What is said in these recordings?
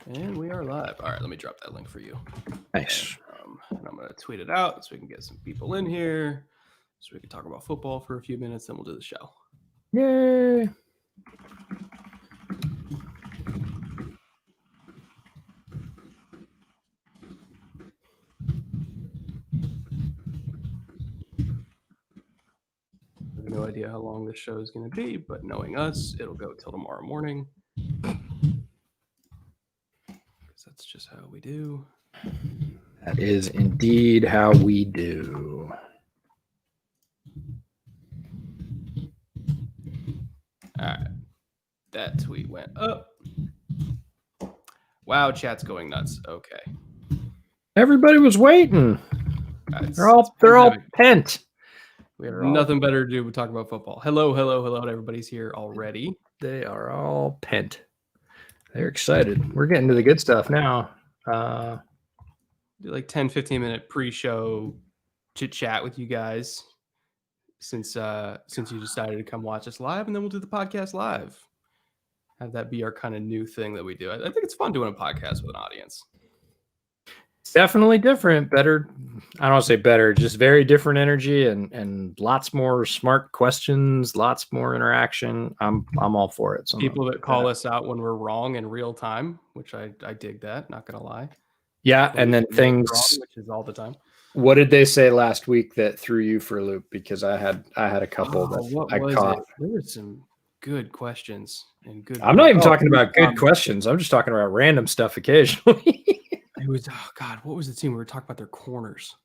And we are live. All right, let me drop that link for you. Nice. And I'm going to tweet it out so we can get some people in here, so we can talk about football for a few minutes, then we'll do the show. Yay. I have no idea how long this show is going to be, but knowing us, it'll go till tomorrow morning. That's just how we do. That is indeed how we do. All right. That tweet went up. Wow, chat's going nuts. Okay. Everybody was waiting. They're all pent. We have nothing better to do but talk about football. Hello. Everybody's here already. They are all pent. They're excited. We're getting to the good stuff now. Do like 10, 15-minute pre-show chit chat with you guys since you decided to come watch us live, and then we'll do the podcast live. Have that be our kind of new thing that we do. I think it's fun doing a podcast with an audience. It's definitely different. Better. I don't want to say better, just very different energy and lots more smart questions, lots more interaction. I'm all for it. So people that call us out when we're wrong in real time, which I dig that, not gonna lie. Yeah, and then things wrong, which is all the time. What did they say last week that threw you for a loop? Because I had a couple that I caught. There were some good questions and good. I'm not even talking about good questions. I'm just talking about random stuff occasionally. It was what was the team we were talking about? Their corners.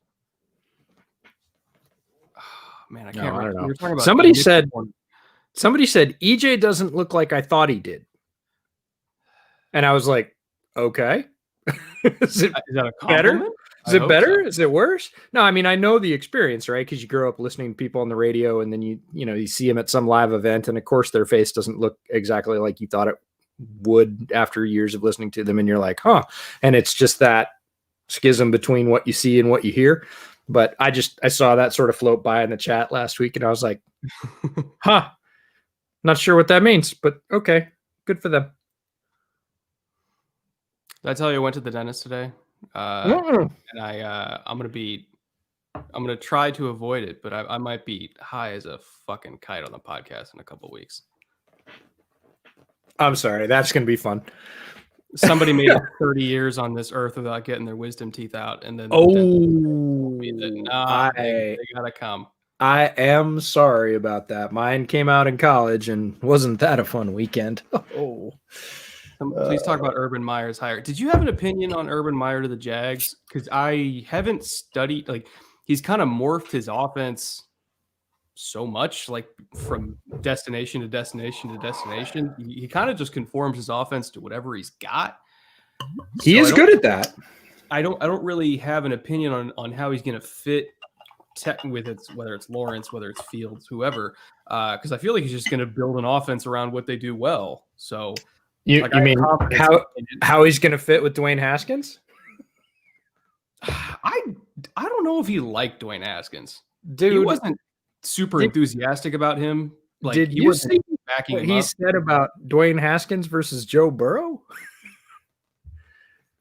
Oh, man, I can't remember. I don't know. We were talking about somebody said EJ doesn't look like I thought he did, and I was like, okay. Is that a compliment? Better? Is it better? So. Is it worse? No, I mean, I know the experience, right? Because you grow up listening to people on the radio, and then you see them at some live event, and of course their face doesn't look exactly like you thought it would after years of listening to them, and you're like, huh. And it's just that schism between what you see and what you hear. But I saw that sort of float by in the chat last week, and I was like, huh. Not sure what that means, but okay. Good for them. Did I tell you I went to the dentist today? And I'm gonna try to avoid it, but I might be high as a fucking kite on the podcast in a couple of weeks. I'm sorry, that's gonna be fun. Somebody made it 30 years on this earth without getting their wisdom teeth out, and then they gotta come. I am sorry about that. Mine came out in college, and wasn't that a fun weekend? Oh. Please talk about Urban Meyer's hire. Did you have an opinion on Urban Meyer to the Jags? Because I haven't studied, he's kind of morphed his offense so much, from destination to destination to destination. He kind of just conforms his offense to whatever he's got. He is good at that. I don't really have an opinion on how he's going to fit whether it's Lawrence, whether it's Fields, whoever, because I feel like he's just going to build an offense around what they do well. So. You mean how he's going to fit with Dwayne Haskins? I don't know if he liked Dwayne Haskins. Dude, he wasn't super enthusiastic about him. Did you see what he said about Dwayne Haskins versus Joe Burrow?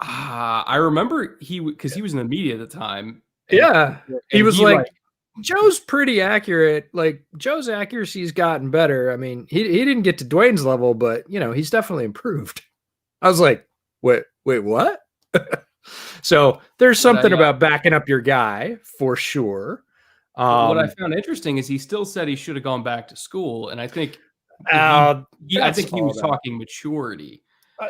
I remember because he was in the media at the time. Yeah, he was like, Joe's pretty accurate. Joe's accuracy's gotten better. I mean, he didn't get to Dwayne's level, but he's definitely improved. I was like, wait, what? So there's something about backing up your guy for sure. What I found interesting is he still said he should have gone back to school, and I think I think he was talking maturity.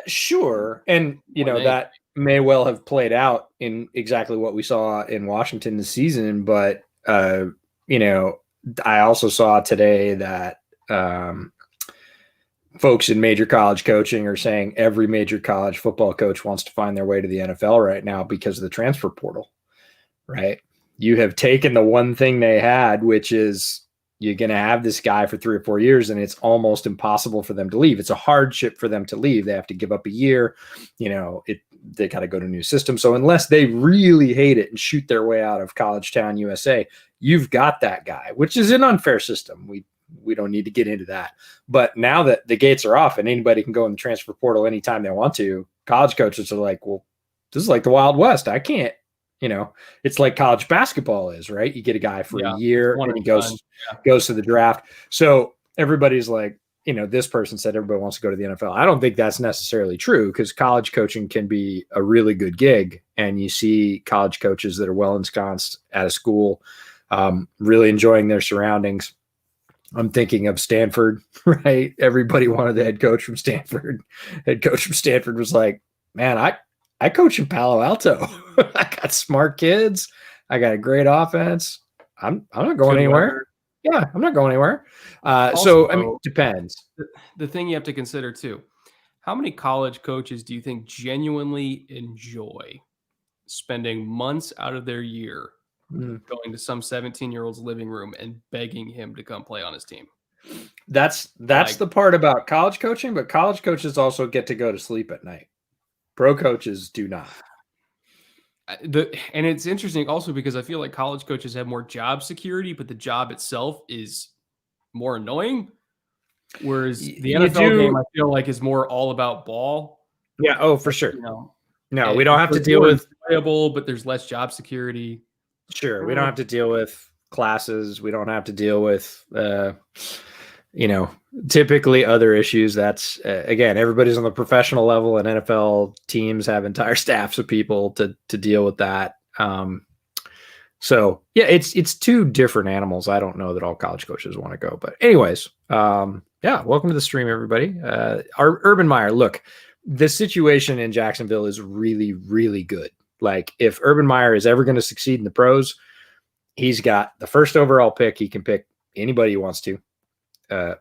Sure, and that may well have played out in exactly what we saw in Washington this season, but. I also saw today that folks in major college coaching are saying every major college football coach wants to find their way to the NFL right now because of the transfer portal, right? You have taken the one thing they had, which is you're going to have this guy for 3 or 4 years, and it's almost impossible for them to leave. It's a hardship for them to leave. They have to give up a year. They got to go to a new system. So unless they really hate it and shoot their way out of College Town, USA, you've got that guy, which is an unfair system. We don't need to get into that. But now that the gates are off and anybody can go in the transfer portal anytime they want to, college coaches are like, well, this is like the Wild West. I can't, it's like college basketball is, right? You get a guy for a year and he goes to the draft. So everybody's like, this person said everybody wants to go to the NFL. I don't think that's necessarily true, because college coaching can be a really good gig. And you see college coaches that are well ensconced at a school, really enjoying their surroundings. I'm thinking of Stanford, right? Everybody wanted the head coach from Stanford. Head coach from Stanford was like, man, I coach in Palo Alto. I got smart kids. I got a great offense. I'm not going anywhere. Yeah, I'm not going anywhere. So, I mean, it depends. The thing you have to consider too, how many college coaches do you think genuinely enjoy spending months out of their year going to some 17-year-old's living room and begging him to come play on his team? That's the part about college coaching, but college coaches also get to go to sleep at night. Pro coaches do not. And it's interesting also because I feel like college coaches have more job security, but the job itself is more annoying. Whereas the NFL game, I feel like, is more all about ball. Yeah. Oh, for sure. No, we don't have to deal with playable, but there's less job security. Sure. We don't have to deal with classes. We don't have to deal with, typically other issues. That's again, everybody's on the professional level, and NFL teams have entire staffs of people to deal with that. So yeah, it's two different animals. I don't know that all college coaches want to go, but anyways, welcome to the stream, everybody. Our Urban Meyer, look, the situation in Jacksonville is really, really good. Like, if Urban Meyer is ever going to succeed in the pros, he's got the first overall pick. He can pick anybody he wants to.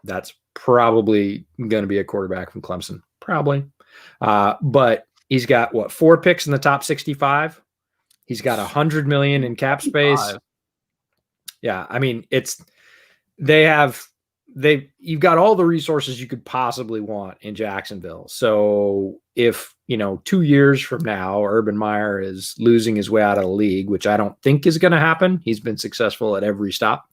That's probably going to be a quarterback from Clemson, probably. But he's got 4 picks in the top 65. He's got $100 million in cap space. Yeah, I mean, you've got all the resources you could possibly want in Jacksonville. So if 2 years from now, Urban Meyer is losing his way out of the league, which I don't think is going to happen. He's been successful at every stop.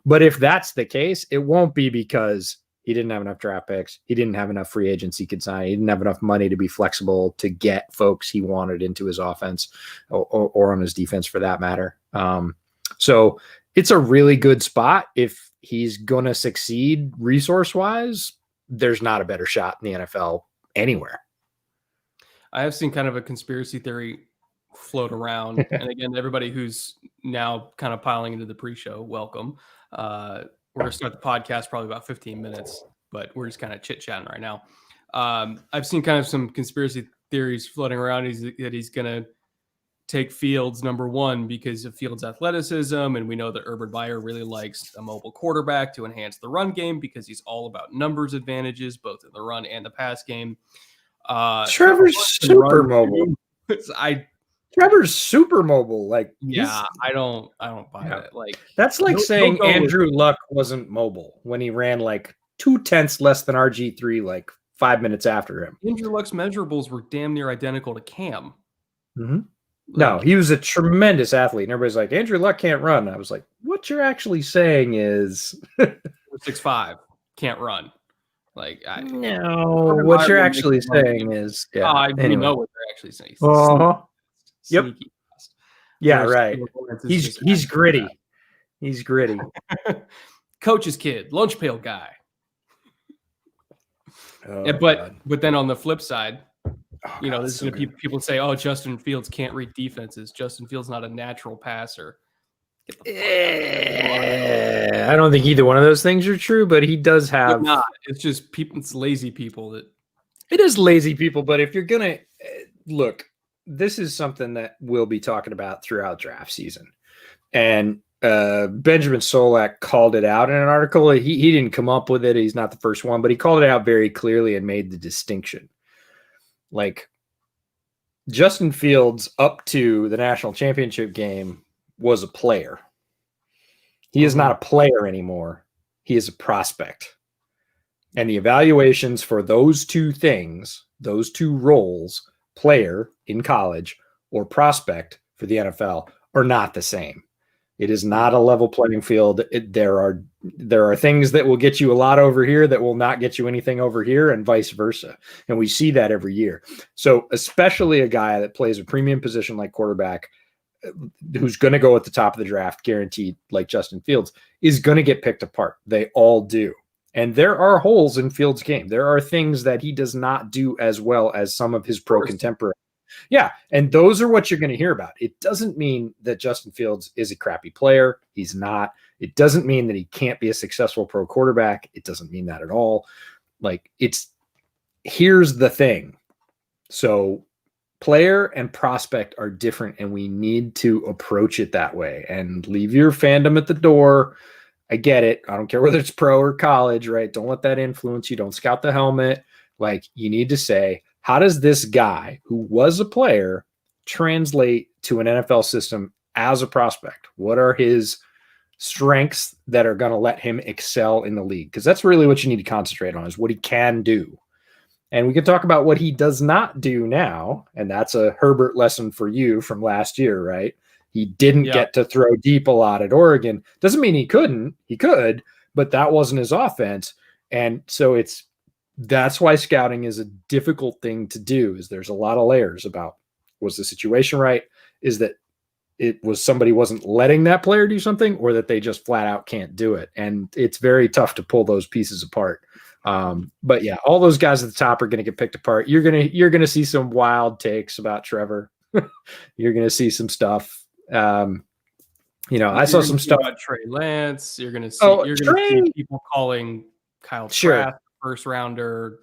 But if that's the case, it won't be because he didn't have enough draft picks. He didn't have enough free agents he could sign. He didn't have enough money to be flexible to get folks he wanted into his offense or on his defense, for that matter. So it's a really good spot. If he's going to succeed resource-wise, there's not a better shot in the NFL anywhere. I have seen kind of a conspiracy theory float around. And again, everybody who's now kind of piling into the pre-show, welcome. We're going to start the podcast probably about 15 minutes, but we're just kind of chit-chatting right now. I've seen kind of some conspiracy theories floating around that he's going to take Fields number 1 because of Fields' athleticism. And we know that Urban Meyer really likes a mobile quarterback to enhance the run game because he's all about numbers advantages, both in the run and the pass game. Trevor's super mobile. Trevor's super mobile. Like, yeah, I don't buy it. Like, that's like saying Andrew Luck wasn't mobile when he ran like 0.2 less than RG3 like 5 minutes after him. Andrew Luck's measurables were damn near identical to Cam. Mm-hmm. No, he was a tremendous athlete. And everybody's like, Andrew Luck can't run. I was like, what you're actually saying is 6'5", can't run. Like, what you're actually saying is, we know what they're actually saying. Yep. Yeah, right. He's gritty. He's gritty. Coach's kid, lunch pail guy. But then on the flip side, there's going to be people say, "Oh, Justin Fields can't read defenses. Justin Fields not a natural passer." I don't think either one of those things are true, but he does have. It's just people. It's lazy people that. It is lazy people, but if you're gonna look, this is something that we'll be talking about throughout draft season, and Benjamin Solak called it out in an article. He didn't come up with it. He's not the first one, but he called it out very clearly and made the distinction. Like, Justin Fields up to the national championship game was a player. He is not a player anymore. He is a prospect. And the evaluations for those two things, those two roles, player in college or prospect for the NFL, are not the same. It is not a level playing field. There are things that will get you a lot over here that will not get you anything over here, and vice versa. And we see that every year. So especially a guy that plays a premium position like quarterback, who's going to go at the top of the draft, guaranteed, like Justin Fields, is going to get picked apart. They all do. And there are holes in Fields' game. There are things that he does not do as well as some of his pro contemporaries. Yeah, and those are what you're going to hear about. It doesn't mean that Justin Fields is a crappy player. He's not. It doesn't mean that he can't be a successful pro quarterback. It doesn't mean that at all. Like, here's the thing. So player and prospect are different, and we need to approach it that way and leave your fandom at the door. I get it. I don't care whether it's pro or college, right? Don't let that influence you. Don't scout the helmet. Like, you need to say, how does this guy who was a player translate to an NFL system as a prospect? What are his strengths that are going to let him excel in the league? Because that's really what you need to concentrate on, is what he can do. And we can talk about what he does not do now. And that's a Herbert lesson for you from last year, right? He didn't get to throw deep a lot at Oregon. Doesn't mean he couldn't. He could, but that wasn't his offense. And so that's why scouting is a difficult thing to do, is there's a lot of layers about, was the situation right? Is that it was somebody wasn't letting that player do something, or that they just flat out can't do it? And it's very tough to pull those pieces apart. But yeah, all those guys at the top are going to get picked apart. You're going to see some wild takes about Trevor. You're going to see some stuff. I saw some stuff about Trey Lance. You're going to see people calling Kyle Trask first rounder.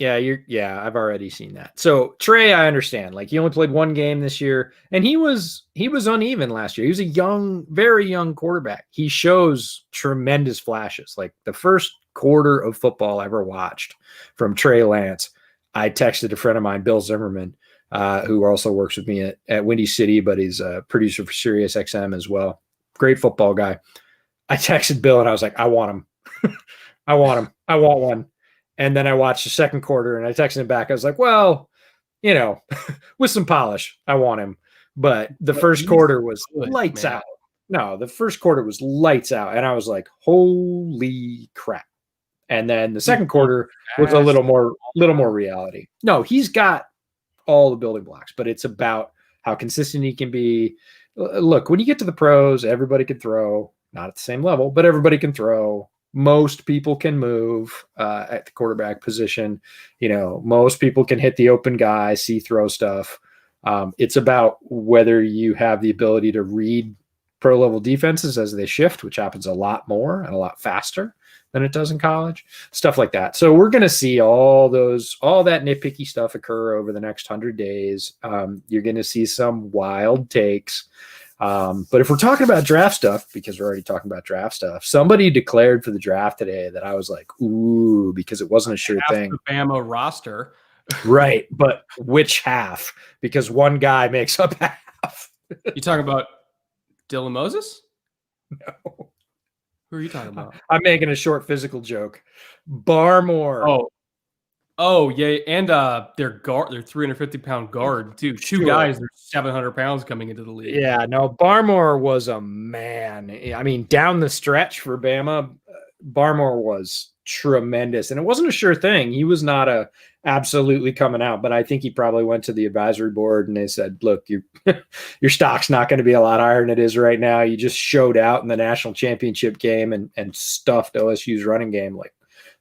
I've already seen that. So Trey, I understand. Like, he only played one game this year, and he was uneven last year. He was a very young quarterback. He shows tremendous flashes. Like, the first quarter of football I ever watched from Trey Lance, I texted a friend of mine, Bill Zimmerman, who also works with me at Windy City, but he's a producer for Sirius XM as well. Great football guy. I texted Bill and I was like, I want him. I want him. I want one. And then I watched the second quarter and I texted him back. I was like, well, with some polish, I want him. But the first quarter was lights out. No, the first quarter was lights out. And I was like, holy crap. And then the second quarter was a little more reality. No, he's got all the building blocks, but it's about how consistent he can be. Look, when you get to the pros, everybody can throw, not at the same level, but everybody can throw. Most people can move at the quarterback position. Most people can hit the open guy, see throw stuff. It's about whether you have the ability to read pro level defenses as they shift, which happens a lot more and a lot faster than it does in college, stuff like that. So we're going to see all that nitpicky stuff occur over the next 100 days. You're going to see some wild takes. But if we're talking about draft stuff, because we're already talking about draft stuff, somebody declared for the draft today that I was like, ooh, because it wasn't a sure thing. The Bama roster. Right. But which half? Because one guy makes up half. You talking about Dylan Moses? No. Who are you talking about? I'm making a short physical joke. Barmore. Oh yeah, and their 350-pound guard too. Two guys, they're 700 pounds coming into the league. Yeah, no, Barmore was a man. I mean, down the stretch for Bama, Barmore was tremendous, and it wasn't a sure thing. He was not absolutely coming out, but I think he probably went to the advisory board and they said, "Look, your stock's not going to be a lot higher than it is right now. You just showed out in the national championship game and stuffed OSU's running game. Like,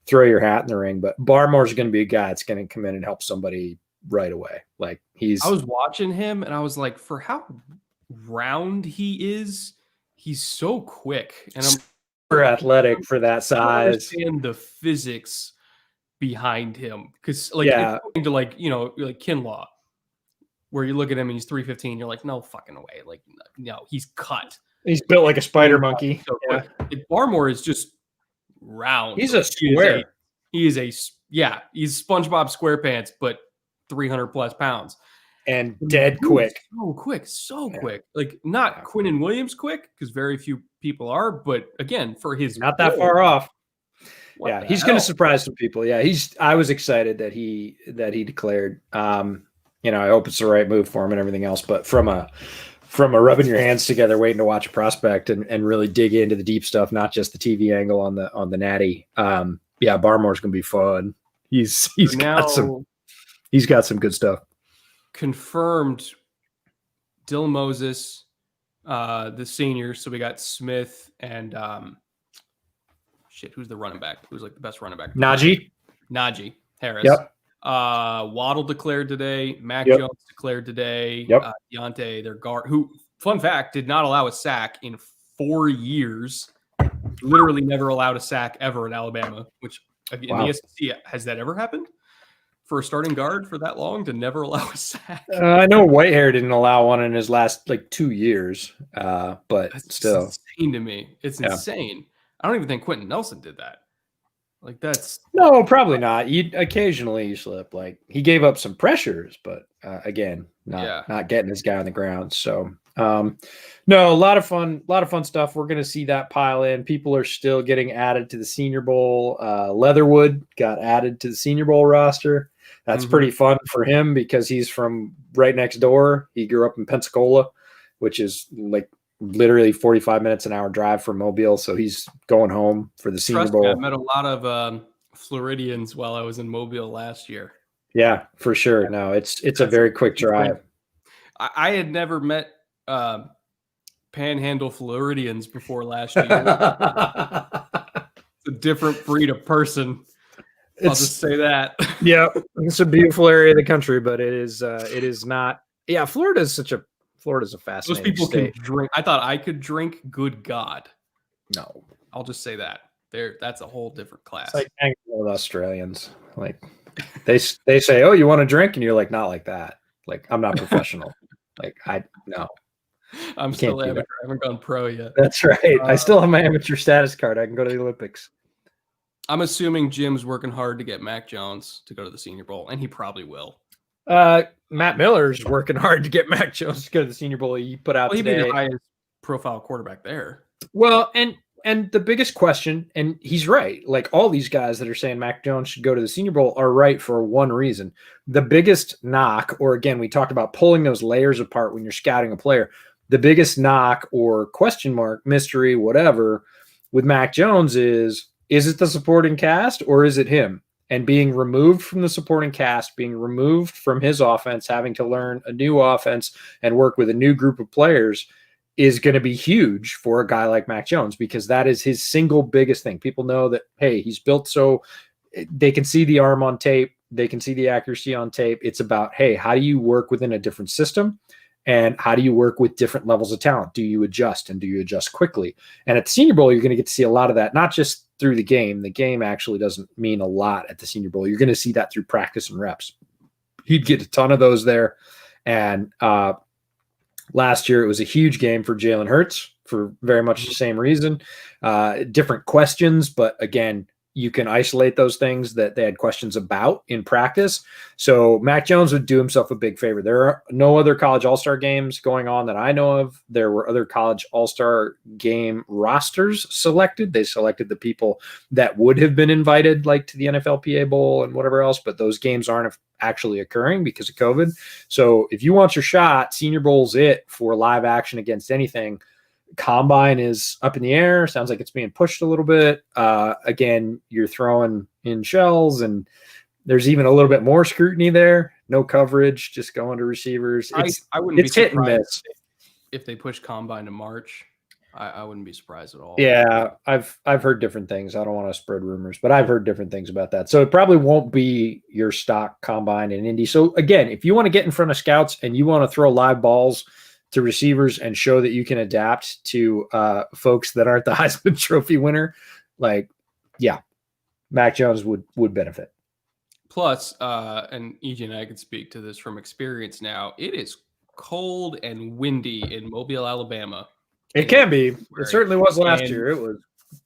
throw your hat in the ring." But Barmore's going to be a guy that's going to come in and help somebody right away. Like, I was watching him and I was like, for how round he is, he's so quick and I'm super athletic for that size. I understand the physics behind him, because like Kinlaw, where you look at him and he's 315, you're like, no fucking way. Like, no, he's cut. He's built like a spider monkey. So Barmore is just round. He's a square. He's SpongeBob SquarePants, but 300 plus pounds and dead quick. So quick. Like, not Quinnen Williams quick, because very few people are, but again, for his not that far off. He's going to surprise some people. Yeah, I was excited that he declared. I hope it's the right move for him and everything else. But from a from a rubbing your hands together, waiting to watch a prospect and really dig into the deep stuff, not just the TV angle on the natty. Barmore's gonna be fun. He's got some good stuff. Confirmed Dylan Moses, the seniors. So we got Smith and who's the running back? Who's like the best running back? Najee Harris. Yep. Waddle declared today. Mac Jones declared today. Yep. Deontay, their guard, who, fun fact, did not allow a sack in 4 years. Literally never allowed a sack ever in Alabama, which in the SEC, has that ever happened? For a starting guard for that long to never allow a sack? I know Whitehair didn't allow one in his last 2 years, but that's still insane to me. It's insane. I don't even think Quentin Nelson did that. No, probably not. Occasionally you slip. He gave up some pressures, but again, not getting his guy on the ground. So no, a lot of fun stuff. We're going to see that pile in. People are still getting added to the Senior Bowl. Leatherwood got added to the Senior Bowl roster. That's pretty fun for him because he's from right next door. He grew up in Pensacola, which is literally 45 minutes an hour drive from Mobile. So he's going home for the Senior Bowl. I met a lot of Floridians while I was in Mobile last year. Yeah, for sure. No, it's a very quick drive. I had never met Panhandle Floridians before last year. It's a different breed of person. I'll just say that. Yeah, it's a beautiful area of the country, but it is not. Yeah, Florida's a fascinating. Those people state. can drink. I thought I could drink. Good God. No. I'll just say that. That's a whole different class. It's like hanging with Australians. They say, "Oh, you want to drink?" And you're like, "Not like that. I'm not professional." No. I'm still amateur. I haven't gone pro yet. That's right. I still have my amateur status card. I can go to the Olympics. I'm assuming Jim's working hard to get Mac Jones to go to the Senior Bowl, and he probably will. Matt Miller's working hard to get Mac Jones to go to the Senior Bowl. He put out today. He'd be the highest profile quarterback there. Well, and the biggest question, and he's right, all these guys that are saying Mac Jones should go to the Senior Bowl are right for one reason. The biggest knock, or again, we talked about pulling those layers apart when you're scouting a player. The biggest knock or question mark, mystery, whatever, with Mac Jones is it the supporting cast or is it him? And being removed from the supporting cast, being removed from his offense, having to learn a new offense and work with a new group of players is going to be huge for a guy like Mac Jones because that is his single biggest thing. People know that, hey, he's built so they can see the arm on tape. They can see the accuracy on tape. It's about, hey, how do you work within a different system? And how do you work with different levels of talent? Do you adjust and do you adjust quickly? And at the Senior Bowl, you're going to get to see a lot of that, not just through the game. The game actually doesn't mean a lot at the Senior Bowl. You're going to see that through practice and reps. He'd get a ton of those there. And last year, it was a huge game for Jalen Hurts for very much the same reason. Different questions, but again, you can isolate those things that they had questions about in practice. So Mac Jones would do himself a big favor. There are no other college all-star games going on that I know of. There were other college all-star game rosters selected. They selected the people that would have been invited to the NFLPA Bowl and whatever else, but those games aren't actually occurring because of COVID. So if you want your shot, Senior Bowl's it for live action against anything. Combine is up in the air. Sounds like it's being pushed a little bit. Again, you're throwing in shells and there's even a little bit more scrutiny there. No coverage, just going to receivers. I wouldn't be hit and miss. If they push Combine to March. I wouldn't be surprised at all. Yeah, I've heard different things. I don't want to spread rumors, but I've heard different things about that. So it probably won't be your stock Combine in Indy. So again, if you want to get in front of scouts and you want to throw live balls to receivers and show that you can adapt to folks that aren't the Heisman Trophy winner, Mac Jones would benefit. Plus, and EJ and I can speak to this from experience now, it is cold and windy in Mobile, Alabama. It can be. It certainly was last year. It was.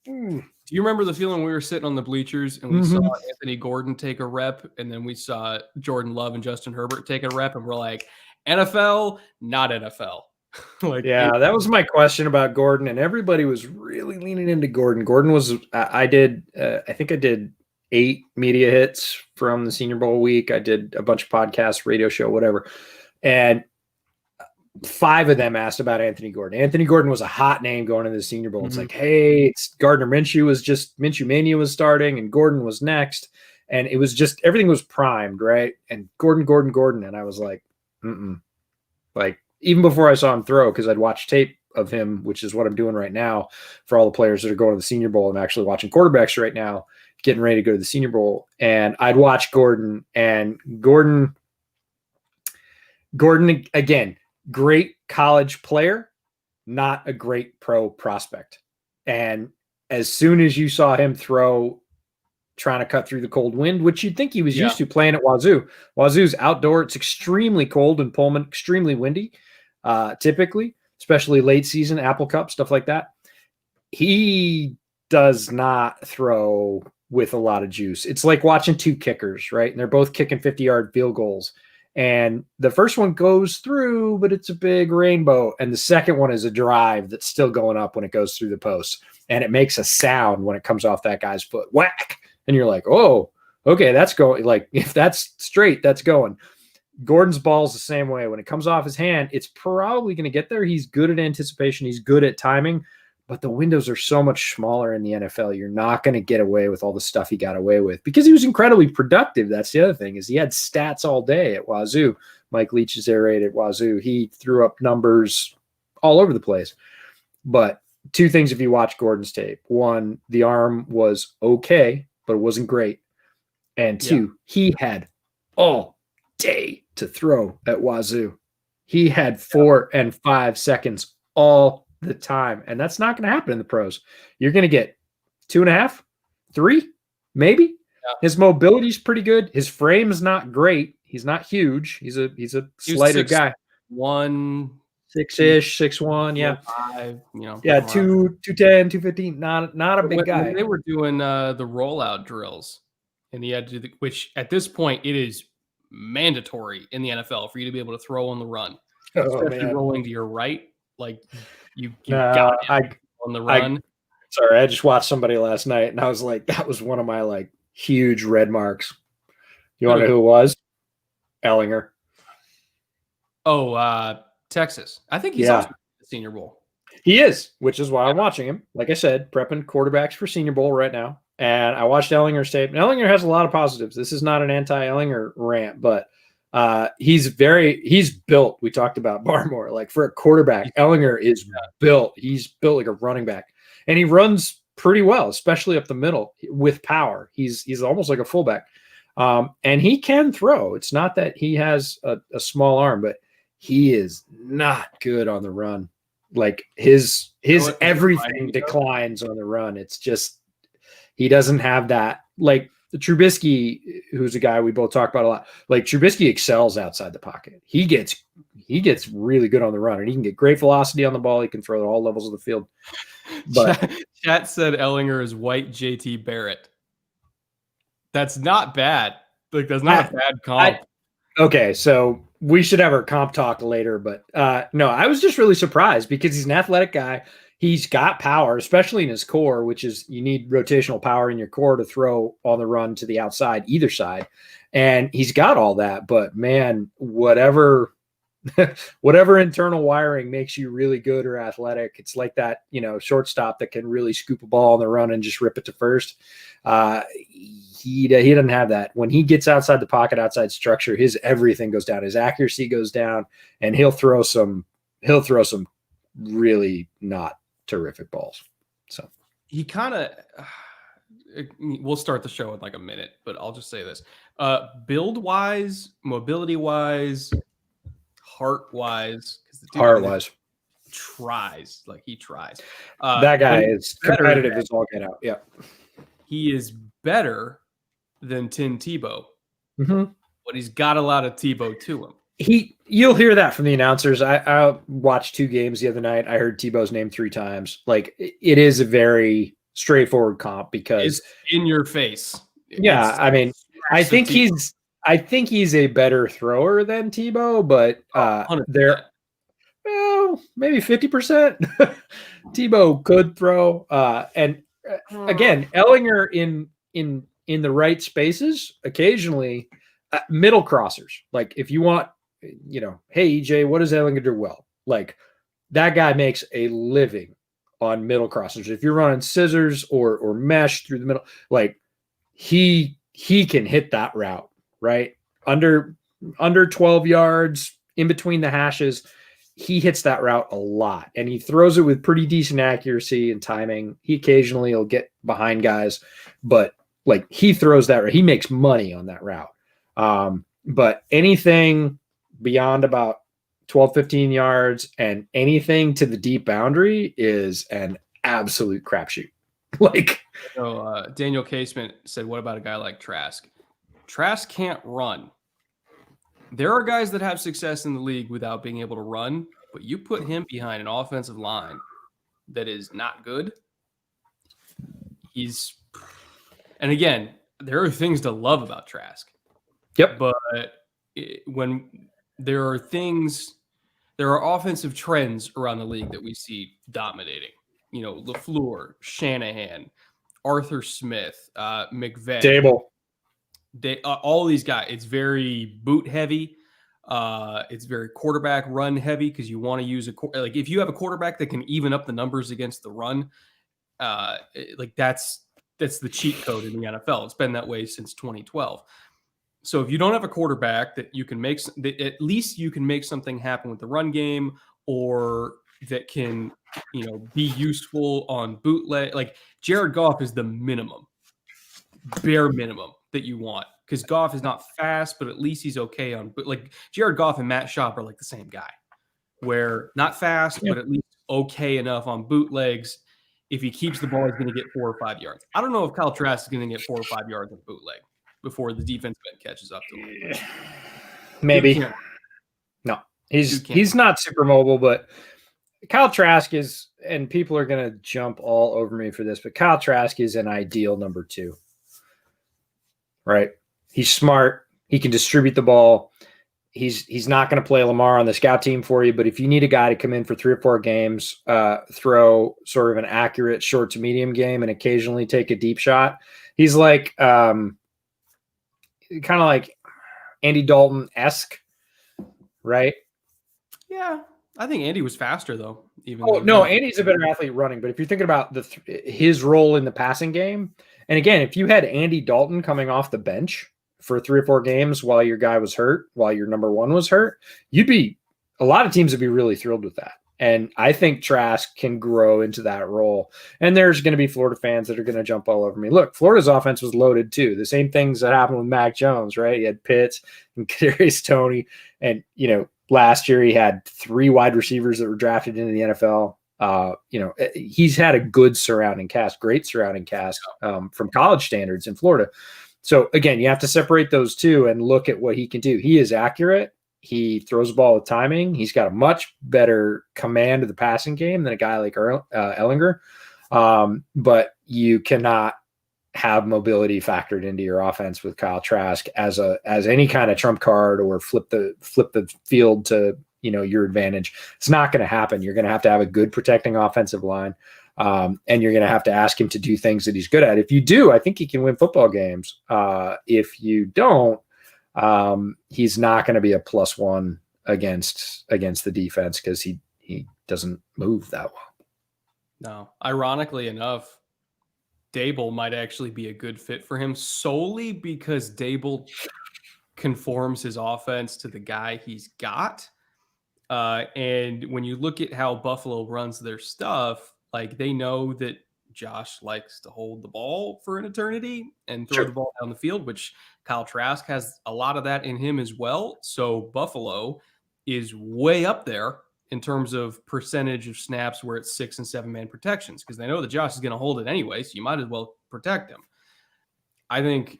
Do you remember the feeling we were sitting on the bleachers and we saw Anthony Gordon take a rep, and then we saw Jordan Love and Justin Herbert take a rep, and we're like, NFL, not NFL. That was my question about Gordon, and everybody was really leaning into Gordon. Gordon was, I think I did 8 media hits from the Senior Bowl week. I did a bunch of podcasts, radio show, whatever. And 5 of them asked about Anthony Gordon. Anthony Gordon was a hot name going into the Senior Bowl. It's like, hey, it's Gardner Minshew Mania was starting, and Gordon was next, and it was just everything was primed, right? And Gordon, and I was like, like even before I saw him throw, because I'd watched tape of him, which is what I'm doing right now for all the players that are going to the Senior Bowl. I'm actually watching quarterbacks right now, getting ready to go to the Senior Bowl, and I'd watch Gordon, and Gordon again. Great college player, not a great pro prospect. And as soon as you saw him throw, trying to cut through the cold wind, which you'd think he was used to playing at Wazoo. Wazoo's outdoor. It's extremely cold in Pullman, extremely windy, typically, especially late season, Apple Cup, stuff like that. He does not throw with a lot of juice. It's like watching 2 kickers, right? And they're both kicking 50-yard field goals. And the first one goes through, but it's a big rainbow. And the second one is a drive that's still going up when it goes through the post. And it makes a sound when it comes off that guy's foot. Whack! And you're like, oh, okay, that's going. Like, if that's straight, that's going. Gordon's ball's the same way. When it comes off his hand, it's probably going to get there. He's good at anticipation. He's good at timing. But the windows are so much smaller in the NFL. You're not going to get away with all the stuff he got away with because he was incredibly productive. That's the other thing is he had stats all day at Wazoo. Mike Leach's air raid at Wazoo. He threw up numbers all over the place. But 2 things if you watch Gordon's tape. 1, the arm was okay, but it wasn't great. And 2, he had all day to throw at Wazoo. He had 4 and 5 seconds all the time, and that's not going to happen in the pros. You're going to get 2.5, 3, maybe. His mobility is pretty good. His frame is not great. He's not huge. He's a slighter guy. 1 6-ish, 6'1", yeah. 5, you know. Yeah, 210, 215. Not a big guy. When they were doing the rollout drills, and he had to do which at this point it is mandatory in the NFL for you to be able to throw on the run, especially rolling to your right, like. You got it on the run. Sorry, I just watched somebody last night, and I was like, that was one of my like huge red marks. You want to know who it was? Ellinger. Oh, Texas. I think he's also in the Senior Bowl. He is, which is why I'm watching him. Like I said, prepping quarterbacks for Senior Bowl right now. And I watched Ellinger's tape. And Ellinger has a lot of positives. This is not an anti-Ellinger rant, but he's built. We talked about Barmore. Like for a quarterback, Ellinger is built. He's built like a running back, and he runs pretty well, especially up the middle with power. He's almost like a fullback, and he can throw. It's not that he has a small arm, but he is not good on the run. Like his everything declines on the run. It's just he doesn't have that like. The Trubisky, who's a guy we both talk about a lot, like Trubisky excels outside the pocket. He gets really good on the run, and he can get great velocity on the ball. He can throw at all levels of the field. But chat said Ellinger is white JT Barrett. That's not bad. Like that's not a bad comp. Okay, so we should have our comp talk later. But no, I was just really surprised because he's an athletic guy. He's got power, especially in his core, which is you need rotational power in your core to throw on the run to the outside, either side. And he's got all that. But, man, whatever internal wiring makes you really good or athletic, it's like that, shortstop that can really scoop a ball on the run and just rip it to first. He doesn't have that. When he gets outside the pocket, outside structure, his everything goes down. His accuracy goes down, and he'll throw some really not terrific balls. So he kind of we'll start the show in like a minute, but I'll just say this. Build wise, mobility wise, heart wise, tries. Like he tries. That guy is competitive as all get out. Yeah. He is better than Tim Tebow. Mm-hmm. But he's got a lot of Tebow to him. You'll hear that from the announcers. I watched 2 games the other night. I heard Tebow's name 3 times. Like it is a very straightforward comp because it's in your face. Yeah, I mean, I think he's a better thrower than Tebow, but they're maybe 50%. Tebow could throw, and again, Ellinger in the right spaces occasionally. Middle crossers, like if you want hey, EJ, what does Ellinger do well? Like, that guy makes a living on middle crossers. If you're running scissors or mesh through the middle, like he can hit that route, right? Under 12 yards, in between the hashes, he hits that route a lot, and he throws it with pretty decent accuracy and timing. He occasionally will get behind guys, but like he throws that, he makes money on that route. But anything beyond about 12, 15 yards and anything to the deep boundary is an absolute crapshoot. Like, so Daniel Casement said, what about a guy like Trask? Trask can't run. There are guys that have success in the league without being able to run, but you put him behind an offensive line that is not good. And again, there are things to love about Trask. Yep. But when there are offensive trends around the league that we see dominating. LaFleur, Shanahan, Arthur Smith, McVay. Dable. All these guys, it's very boot heavy. It's very quarterback run heavy because you want to use if you have a quarterback that can even up the numbers against the run, that's the cheat code in the NFL. It's been that way since 2012. So if you don't have a quarterback that you can make, at least you can make something happen with the run game, or that can, be useful on bootleg. Like Jared Goff is the bare minimum that you want, because Goff is not fast, but at least he's okay on. But like Jared Goff and Matt Schaub are like the same guy, where not fast, but at least okay enough on bootlegs. If he keeps the ball, he's going to get 4 or 5 yards. I don't know if Kyle Trask is going to get 4 or 5 yards on bootleg before the defense catches up to him. Maybe. No, he's not super mobile, but Kyle Trask is, and people are going to jump all over me for this, but Kyle Trask is an ideal number 2. Right? He's smart. He can distribute the ball. He's not going to play Lamar on the scout team for you, but if you need a guy to come in for 3 or 4 games, throw sort of an accurate short to medium game and occasionally take a deep shot, he's like kind of like Andy Dalton-esque, right? Yeah, I think Andy was faster though. Andy's a better athlete running, but if you're thinking about his role in the passing game, and again, if you had Andy Dalton coming off the bench for 3 or 4 games while your guy was hurt, while your number 1 was hurt, a lot of teams would be really thrilled with that. And I think Trask can grow into that role. And there's going to be Florida fans that are going to jump all over me. Look, Florida's offense was loaded too. The same things that happened with Mac Jones, right? He had Pitts and Kadarius Toney. And, last year he had 3 wide receivers that were drafted into the NFL. He's had a good surrounding cast, great surrounding cast from college standards in Florida. So again, you have to separate those two and look at what he can do. He is accurate. He throws the ball with timing. He's got a much better command of the passing game than a guy like Ellinger. But you cannot have mobility factored into your offense with Kyle Trask as any kind of trump card or flip the field to your advantage. It's not going to happen. You're going to have a good protecting offensive line. And you're going to have to ask him to do things that he's good at. If you do, I think he can win football games. If you don't, he's not going to be a +1 against the defense because he doesn't move that well. No, ironically enough, Dable might actually be a good fit for him solely because Dable conforms his offense to the guy he's got. And when you look at how Buffalo runs their stuff, like they know that Josh likes to hold the ball for an eternity and throw the ball down the field, which Kyle Trask has a lot of that in him as well. So Buffalo is way up there in terms of percentage of snaps where it's 6 and 7 man protections, because they know that Josh is going to hold it anyway, so you might as well protect him. I think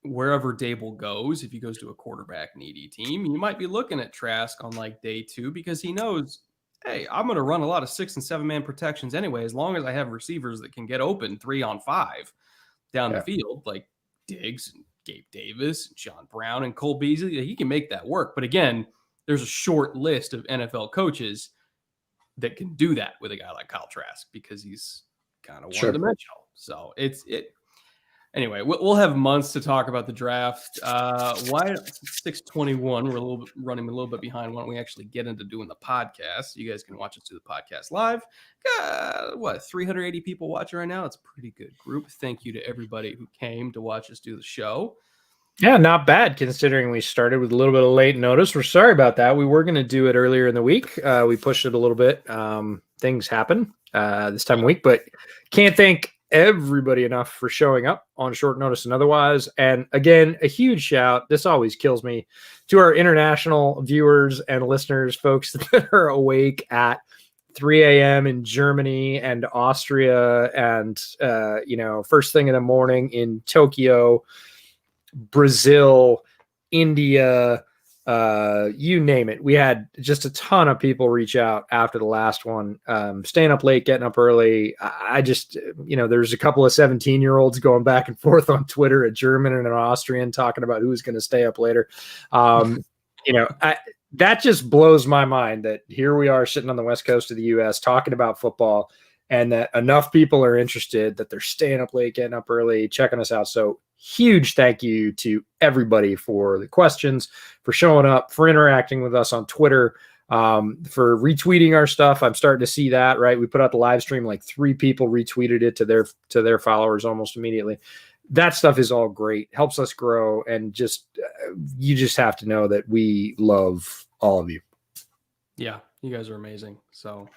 wherever Dable goes, if he goes to a quarterback needy team, you might be looking at Trask on like day 2 because he knows, hey, I'm going to run a lot of 6 and 7 man protections anyway, as long as I have receivers that can get open 3 on 5 down the field, like Diggs and Gabe Davis, and John Brown and Cole Beasley. He can make that work. But again, there's a short list of NFL coaches that can do that with a guy like Kyle Trask because he's kind of one-dimensional. So Anyway, we'll have months to talk about the draft. Why 6:21? We're running a little bit behind. Why don't we actually get into doing the podcast? You guys can watch us do the podcast live. 380 people watching right now. It's a pretty good group. Thank you to everybody who came to watch us do the show. Yeah, not bad considering we started with a little bit of late notice. We're sorry about that. We were going to do it earlier in the week. We pushed it a little bit. Things happen this time of week, but can't thank everybody enough for showing up on short notice and otherwise. And again, a huge shout. This always kills me to our international viewers and listeners, folks that are awake at 3 a.m. in Germany and Austria and, first thing in the morning in Tokyo, Brazil, India, you name it. We had just a ton of people reach out after the last one, staying up late, getting up early. I just, there's a couple of 17-year-olds going back and forth on Twitter, a German and an Austrian, talking about who's going to stay up later. That just blows my mind that here we are sitting on the West Coast of the U.S. talking about football, and that enough people are interested that they're staying up late, getting up early, checking us out. So huge thank you to everybody for the questions, for showing up, for interacting with us on Twitter, for retweeting our stuff. I'm starting to see that, right? We put out the live stream, like 3 people retweeted it to their followers almost immediately. That stuff is all great, helps us grow, and you just have to know that we love all of you. Yeah, you guys are amazing. So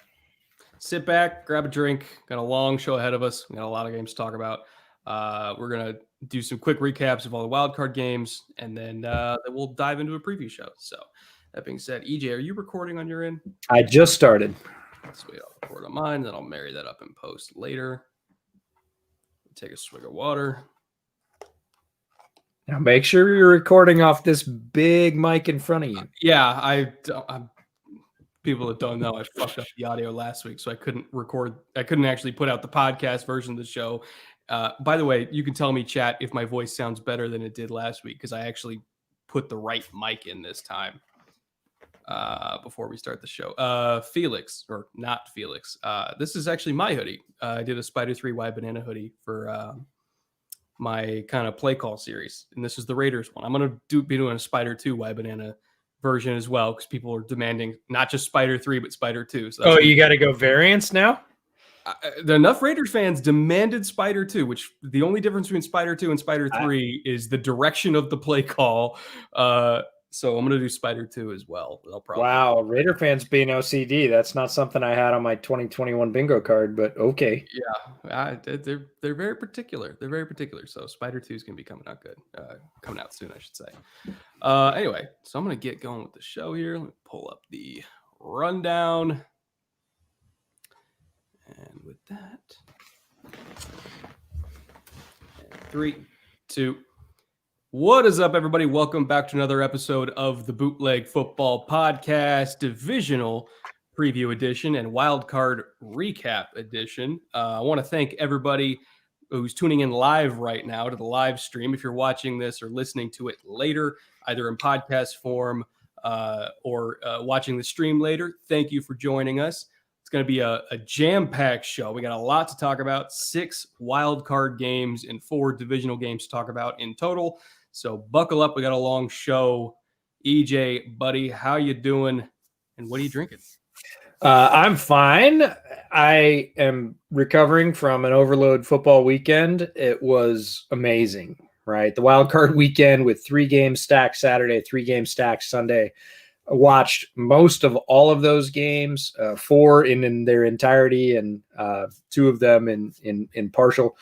sit back, grab a drink. Got a long show ahead of us. We got a lot of games to talk about. We're going to do some quick recaps of all the wildcard games, and then we'll dive into a preview show. So that being said, EJ, are you recording on your end? I just started. Sweet, I'll record on mine, then I'll marry that up in post later. Take a swig of water. Now make sure you're recording off this big mic in front of you. Yeah, people that don't know, I fucked up the audio last week, so I couldn't record. I couldn't actually put out the podcast version of the show. By the way, you can tell me, chat, if my voice sounds better than it did last week, because I actually put the right mic in this time before we start the show. Felix, or not Felix, this is actually my hoodie. I did a Spider 3 Y Banana hoodie for my kind of play call series, and this is the Raiders one. I'm going to be doing a Spider 2 Y Banana version as well, because people are demanding not just Spider 3, but Spider 2. So you got to go variants now? Enough Raiders fans demanded Spider 2, which the only difference between Spider 2 and Spider 3 is the direction of the play call. So I'm going to do Spider 2 as well. Wow, Raider fans being OCD. That's not something I had on my 2021 bingo card, but okay. Yeah, they're very particular. They're very particular. So Spider 2 is going to be coming out good. Coming out soon, I should say. Anyway, so I'm going to get going with the show here. Let me pull up the rundown. And with that, 3, 2. What is up, everybody? Welcome back to another episode of the Bootleg Football Podcast, Divisional Preview Edition and Wildcard Recap Edition. I want to thank everybody who's tuning in live right now to the live stream. If you're watching this or listening to it later, either in podcast form or watching the stream later, thank you for joining us. It's going to be a jam-packed show. We got a lot to talk about, 6 wildcard games and 4 divisional games to talk about in total. So buckle up. We got a long show. EJ, buddy, how you doing? And what are you drinking? I'm fine. I am recovering from an overload football weekend. It was amazing, right? The wild card weekend with 3 games stacked Saturday, 3 games stacked Sunday. I watched most of all of those games, 4 in their entirety and 2 of them in partial.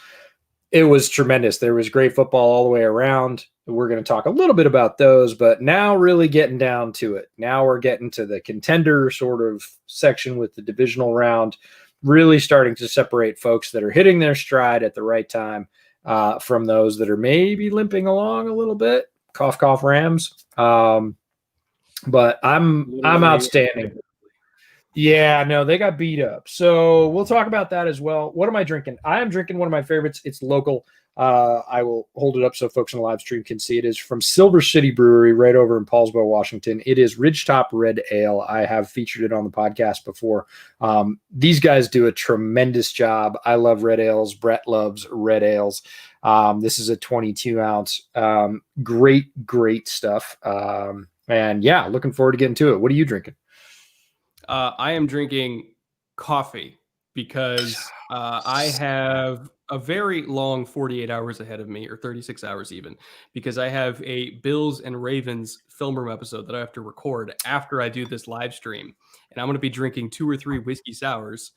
It was tremendous. There was great football all the way around. We're going to talk a little bit about those, but now really getting down to it. Now we're getting to the contender sort of section with the divisional round, really starting to separate folks that are hitting their stride at the right time from those that are maybe limping along a little bit. Cough, cough, Rams. But I'm outstanding. Yeah, no, they got beat up. So we'll talk about that as well. What am I drinking? I am drinking one of my favorites. It's local. I will hold it up so folks on the live stream can see. It is from Silver City Brewery right over in Paulsboro, Washington. It is Ridgetop Red Ale. I have featured it on the podcast before. These guys do a tremendous job. I love red ales. Brett loves red ales. This is a 22 ounce. Great stuff. And yeah, looking forward to getting to it. What are you drinking? I am drinking coffee because I have a very long 48 hours ahead of me, or 36 hours even, because I have a Bills and Ravens film room episode that I have to record after I do this live stream. And I'm going to be drinking 2 or 3 whiskey sours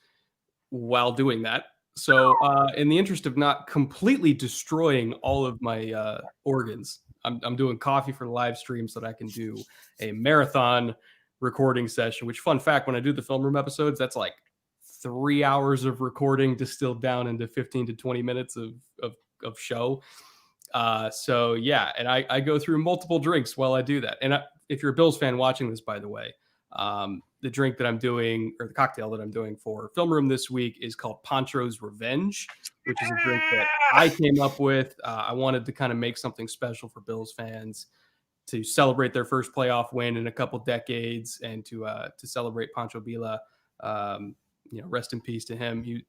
while doing that. So in the interest of not completely destroying all of my organs, I'm doing coffee for the live stream so that I can do a marathon recording session, which, fun fact, when I do the film room episodes, that's like 3 hours of recording distilled down into 15 to 20 minutes of show. So yeah, and I go through multiple drinks while I do that. And if you're a Bills fan watching this, by the way, the drink that I'm doing, or the cocktail that I'm doing for film room this week, is called Poncho's Revenge, which is a drink that I came up with. I wanted to kind of make something special for Bills fans to celebrate their first playoff win in a couple decades, and to celebrate Poncho Villa. Rest in peace to him. He,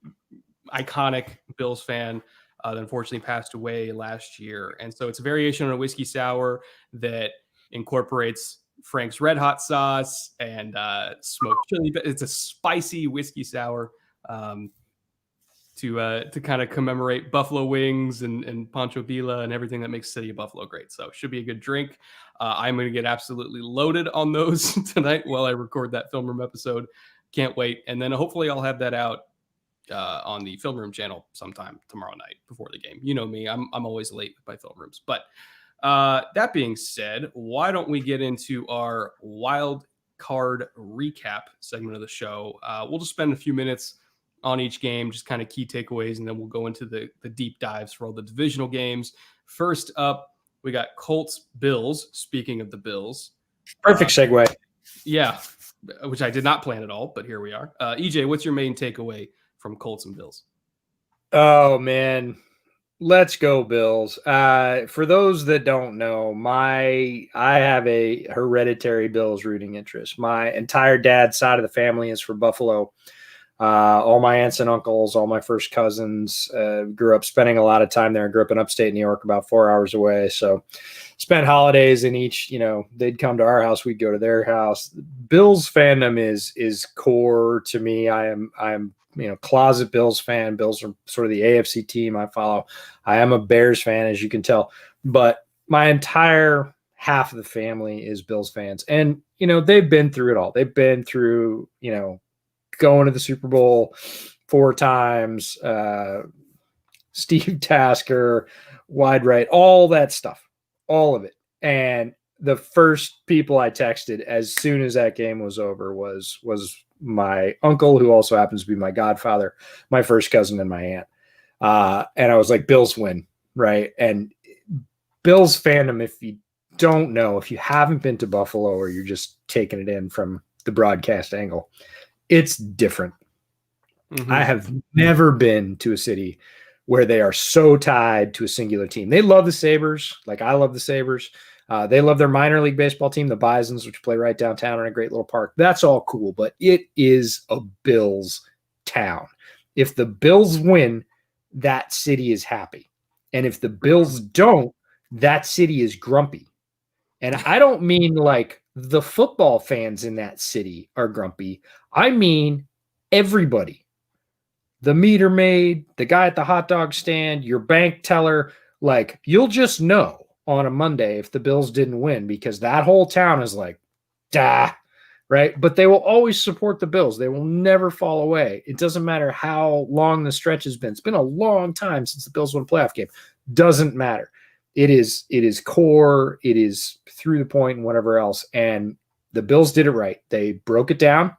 iconic Bills fan, that unfortunately passed away last year. And so it's a variation on a whiskey sour that incorporates Frank's Red Hot sauce and smoked chili. It's a spicy whiskey sour to kind of commemorate Buffalo wings and Poncho Villa and everything that makes the city of Buffalo great. So should be a good drink. I'm going to get absolutely loaded on those tonight while I record that film room episode. Can't wait. And then hopefully I'll have that out on the film room channel sometime tomorrow night before the game. You know me, I'm always late with my film rooms. But that being said, why don't we get into our wild card recap segment of the show? We'll just spend a few minutes on each game, just kind of key takeaways, and then we'll go into the deep dives for all the divisional games. First up, we got Colts Bills. Speaking of the Bills. Perfect segue. Yeah, which I did not plan at all, but here we are. EJ, what's your main takeaway from Colts and Bills? Oh, man. Let's go, Bills. For those that don't know, I have a hereditary Bills rooting interest. My entire dad's side of the family is for Buffalo. All my aunts and uncles, all my first cousins, grew up spending a lot of time there. I grew up in upstate New York, about 4 hours away. So spent holidays in each, they'd come to our house, we'd go to their house. Bills fandom is core to me. I am closet Bills fan. Bills are sort of the AFC team I follow. I am a Bears fan, as you can tell, but my entire half of the family is Bills fans. And, they've been through it all. They've been through, going to the Super Bowl 4 times, Steve Tasker, wide right, all that stuff, all of it. And the first people I texted as soon as that game was over was my uncle, who also happens to be my godfather, my first cousin, and my aunt. And I was like, Bills win, right? And Bills fandom, if you don't know, if you haven't been to Buffalo or you're just taking it in from the broadcast angle, it's different. Mm-hmm. I have never been to a city where they are so tied to a singular team. They love the Sabres, like I love the Sabres. They love their minor league baseball team, the Bisons, which play right downtown in a great little park. That's all cool, but it is a Bills town. If the Bills win, that city is happy. And if the Bills don't, that city is grumpy. And I don't mean like the football fans in that city are grumpy. I mean everybody. The meter maid, the guy at the hot dog stand, your bank teller, like you'll just know on a Monday if the Bills didn't win, because that whole town is like, right? But they will always support the Bills. They will never fall away. It doesn't matter how long the stretch has been. It's been a long time since the Bills won a playoff game. Doesn't matter. It is core. It is through the point and whatever else. And the Bills did it right. They broke it down.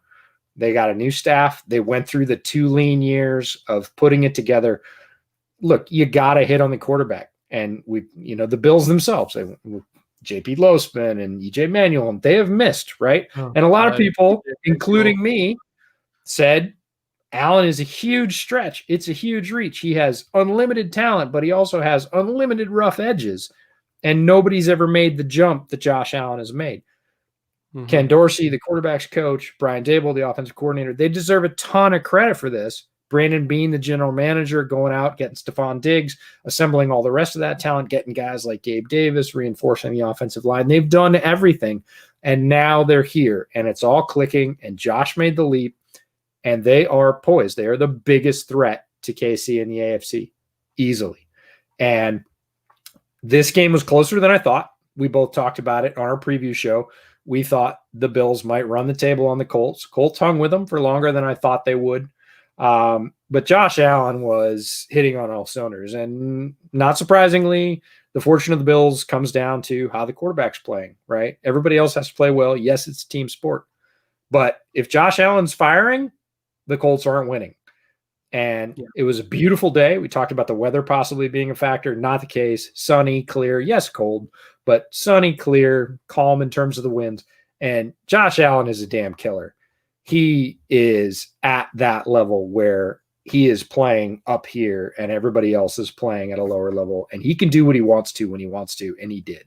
They got a new staff. They went through the 2 lean years of putting it together. Look, you got to hit on the quarterback. And the Bills themselves, JP Losman and EJ Manuel, they have missed, right? Oh, and a lot of people, including me, said Allen is a huge stretch. It's a huge reach. He has unlimited talent, but he also has unlimited rough edges. And nobody's ever made the jump that Josh Allen has made. Mm-hmm. Ken Dorsey, the quarterback's coach, Brian Dable, the offensive coordinator, they deserve a ton of credit for this Brandon Beane, the general manager, going out, getting Stephon Diggs, assembling all the rest of that talent, getting guys like Gabe Davis, reinforcing the offensive line. They've done everything, and now they're here, and it's all clicking, and Josh made the leap, and they are poised. They are the biggest threat to KC in the AFC, easily. And this game was closer than I thought. We both talked about it on our preview show. We thought the Bills might run the table on the Colts. Colts hung with them for longer than I thought they would. But Josh Allen was hitting on all cylinders. And not surprisingly, the fortune of the Bills comes down to how the quarterback's playing, right? Everybody else has to play well. Yes, it's a team sport. But if Josh Allen's firing, the Colts aren't winning. And it was a beautiful day. We talked about the weather possibly being a factor. Not the case. Sunny, clear. Yes, cold, but sunny, clear, calm in terms of the winds. And Josh Allen is a damn killer. He is at that level where he is playing up here and everybody else is playing at a lower level. And he can do what he wants to when he wants to. And he did.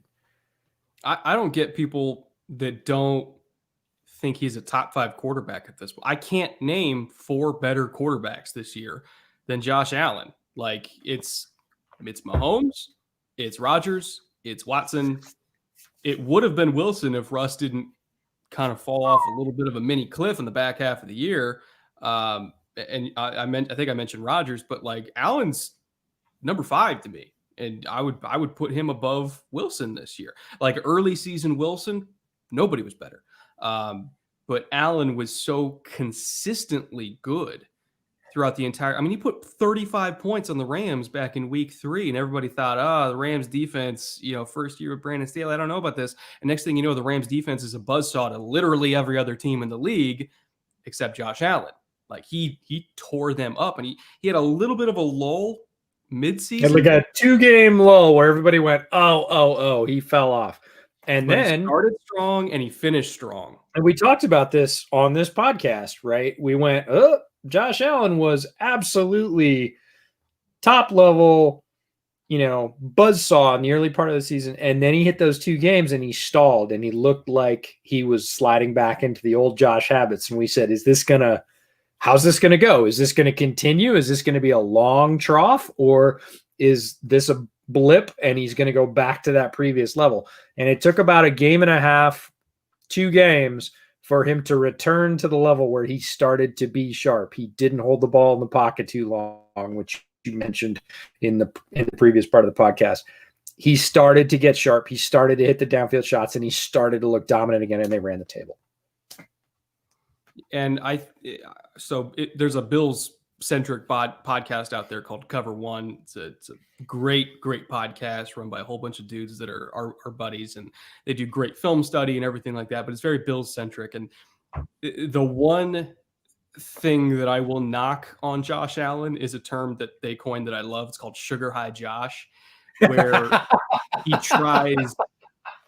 I don't get people that don't think he's a top 5 quarterback at this point. I can't name 4 better quarterbacks this year than Josh Allen. Like it's Mahomes, it's Rodgers, it's Watson. It would have been Wilson if Russ didn't kind of fall off a little bit of a mini cliff in the back half of the year. And I think I mentioned Rodgers, but like Allen's number 5 to me. And I would put him above Wilson this year. Like early season Wilson, nobody was better. But Allen was so consistently good throughout the entire. I mean, he put 35 points on the Rams back in week 3, and everybody thought, the Rams defense, first year with Brandon Staley, I don't know about this. And next thing you know, the Rams defense is a buzzsaw to literally every other team in the league except Josh Allen. Like he tore them up, and he had a little bit of a lull midseason. And like a 2-game lull where everybody went, oh, he fell off. And then he started strong and he finished strong. And we talked about this on this podcast, right? We went, Josh Allen was absolutely top level, buzzsaw in the early part of the season. And then he hit those 2 games and he stalled and he looked like he was sliding back into the old Josh habits. And we said, how's this going to go? Is this going to continue? Is this going to be a long trough, or is this a blip and he's going to go back to that previous level? And it took about a game and a half, 2 games for him to return to the level where he started to be sharp. He didn't hold the ball in the pocket too long, which you mentioned in the previous part of the podcast. He started to get sharp. He started to hit the downfield shots and he started to look dominant again, and they ran the table. And there's a Bills centric podcast out there called Cover One. It's a great podcast run by a whole bunch of dudes that are our buddies, and they do great film study and everything like that, but it's very Bills centric. And the one thing that I will knock on Josh Allen is a term that they coined that I love. It's called sugar high Josh, where he tries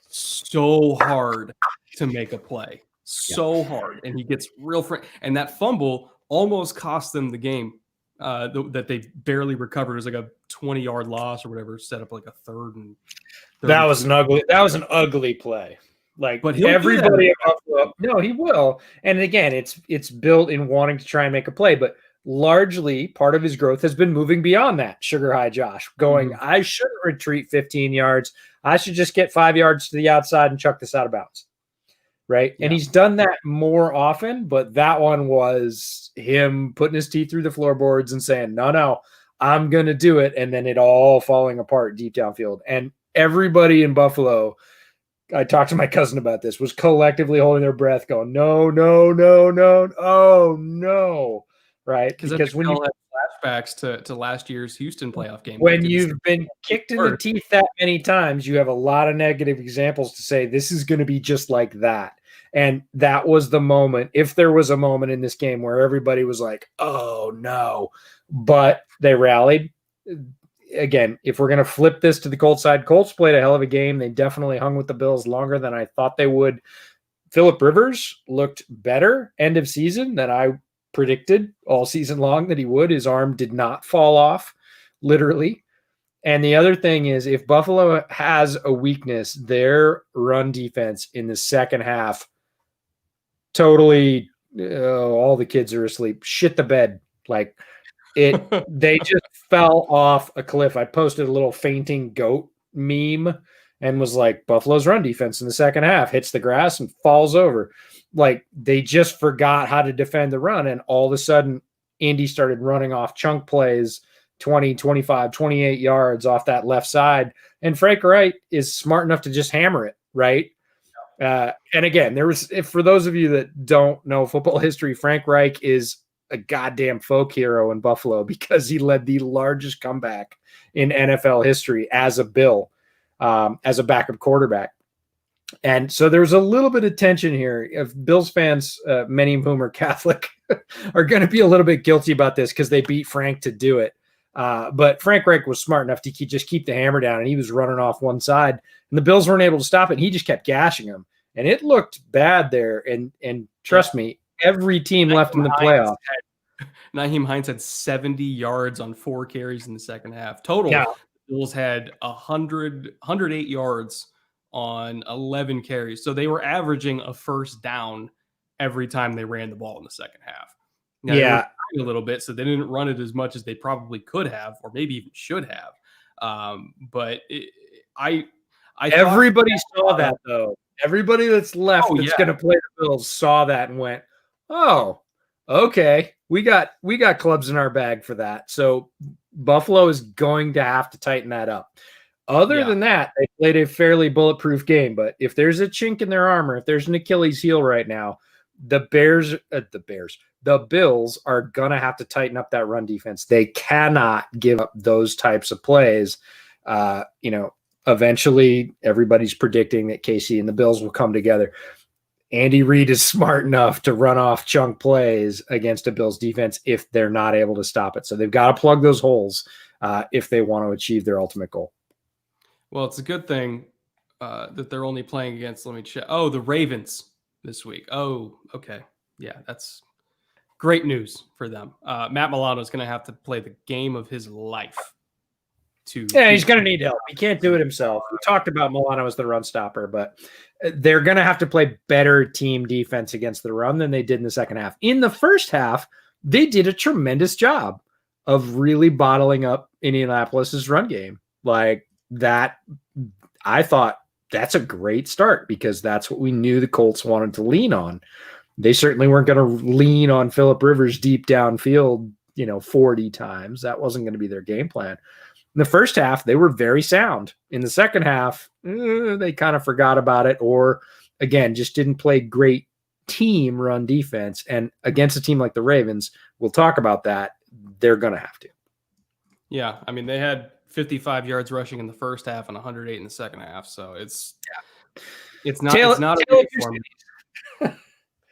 so hard to make a play, hard, and he gets real and that fumble almost cost them the game that they barely recovered. It was like a 20-yard loss or whatever, set up like a third and 30. That was an ugly play. Like, but everybody at Buffalo, no, he will. And again, it's built in wanting to try and make a play, but largely part of his growth has been moving beyond that sugar high Josh, going, I shouldn't retreat 15 yards. I should just get 5 yards to the outside and chuck this out of bounds. Right. Yeah. And he's done that more often, but that one was him putting his teeth through the floorboards and saying, no, I'm going to do it. And then it all falling apart deep downfield. And everybody in Buffalo, I talked to my cousin about this, was collectively holding their breath going, no, oh, no. Right. Because when you have flashbacks to last year's Houston playoff game, when you've been kicked in the teeth that many times, you have a lot of negative examples to say this is going to be just like that. And that was the moment, if there was a moment in this game where everybody was like, oh no, but they rallied. Again, if we're going to flip this to the Colts side, Colts played a hell of a game. They definitely hung with the Bills longer than I thought they would. Phillip Rivers looked better end of season than I predicted all season long that he would. His arm did not fall off, literally. And the other thing is, if Buffalo has a weakness, their run defense in the second half, totally, all the kids are asleep, shit the bed. Like, They just fell off a cliff. I posted a little fainting goat meme and was like, Buffalo's run defense in the second half hits the grass and falls over. Like, they just forgot how to defend the run. And all of a sudden, Indy started running off chunk plays 20, 25, 28 yards off that left side. And Frank Reich is smart enough to just hammer it, right? And again, for those of you that don't know football history, Frank Reich is a goddamn folk hero in Buffalo because he led the largest comeback in NFL history as a Bill, as a backup quarterback. And so there's a little bit of tension here. If Bills fans, many of whom are Catholic, are going to be a little bit guilty about this because they beat Frank to do it. But Frank Reich was smart enough to just keep the hammer down, and he was running off one side, and the Bills weren't able to stop it. And he just kept gashing him, and it looked bad there. And trust me, every team left in the playoff. Nyheim Hines had 70 yards on 4 carries in the second half. Total, the Bills had 108 yards on 11 carries. So they were averaging a first down every time they ran the ball in the second half. Now, they were a little bit, so they didn't run it as much as they probably could have, or maybe even should have. But everybody saw that though. Everybody that's left that's going to play the Bills saw that and went, "Oh, okay, we got clubs in our bag for that." So Buffalo is going to have to tighten that up. Other than that, they played a fairly bulletproof game. But if there's a chink in their armor, if there's an Achilles heel right now, the Bills are going to have to tighten up that run defense. They cannot give up those types of plays. Eventually everybody's predicting that KC and the Bills will come together. Andy Reid is smart enough to run off chunk plays against a Bills defense if they're not able to stop it. So they've got to plug those holes if they want to achieve their ultimate goal. Well, it's a good thing that they're only playing against, let me check. Oh, the Ravens this week. Oh, okay. Yeah, that's great news for them. Matt Milano is going to have to play the game of his life. He's going to need help. He can't do it himself. We talked about Milano as the run stopper, but they're going to have to play better team defense against the run than they did in the second half. In the first half, they did a tremendous job of really bottling up Indianapolis's run game. Like that, I thought that's a great start because that's what we knew the Colts wanted to lean on. They certainly weren't going to lean on Phillip Rivers deep downfield, 40 times. That wasn't going to be their game plan. In the first half, they were very sound. In the second half, they kind of forgot about it or, again, just didn't play great team run defense. And against a team like the Ravens, we'll talk about that, they're going to have to. Yeah, I mean, they had 55 yards rushing in the first half and 108 in the second half. So it's not a great form.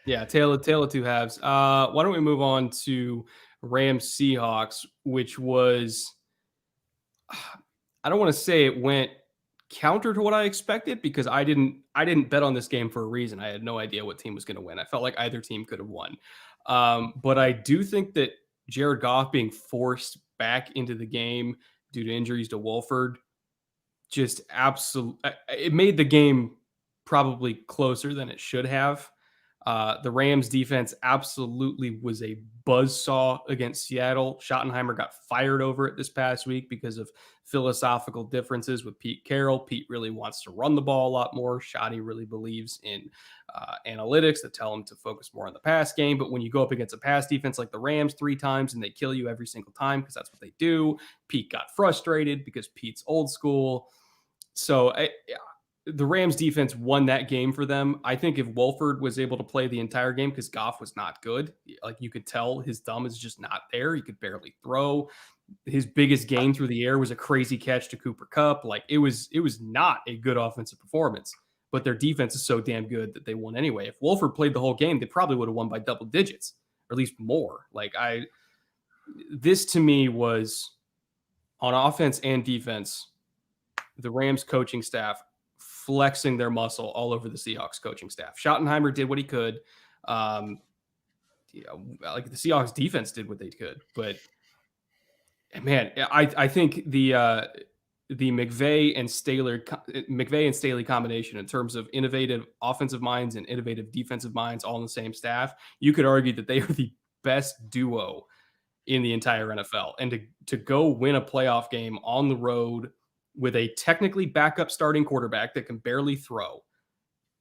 Yeah, tale of two halves. Why don't we move on to Rams Seahawks, which was, I don't want to say it went counter to what I expected because I didn't bet on this game for a reason. I had no idea what team was going to win. I felt like either team could have won. But I do think that Jared Goff being forced back into the game due to injuries to Wolford it made the game probably closer than it should have. The Rams defense absolutely was a buzzsaw against Seattle. Schottenheimer got fired over it this past week because of philosophical differences with Pete Carroll. Pete really wants to run the ball a lot more. Schotty really believes in analytics that tell him to focus more on the pass game. But when you go up against a pass defense like the Rams 3 times and they kill you every single time because that's what they do, Pete got frustrated because Pete's old school. So the Rams defense won that game for them. I think if Wolford was able to play the entire game because Goff was not good, like you could tell his thumb is just not there. He could barely throw. His biggest gain through the air was a crazy catch to Cooper Kupp. Like it was not a good offensive performance, but their defense is so damn good that they won anyway. If Wolford played the whole game, they probably would have won by double digits or at least more. This to me was on offense and defense, the Rams coaching staff flexing their muscle all over the Seahawks coaching staff. Schottenheimer did what he could. The Seahawks defense did what they could, but man, I think the McVay and Staley combination in terms of innovative offensive minds and innovative defensive minds all on the same staff, you could argue that they are the best duo in the entire NFL. And to go win a playoff game on the road with a technically backup starting quarterback that can barely throw.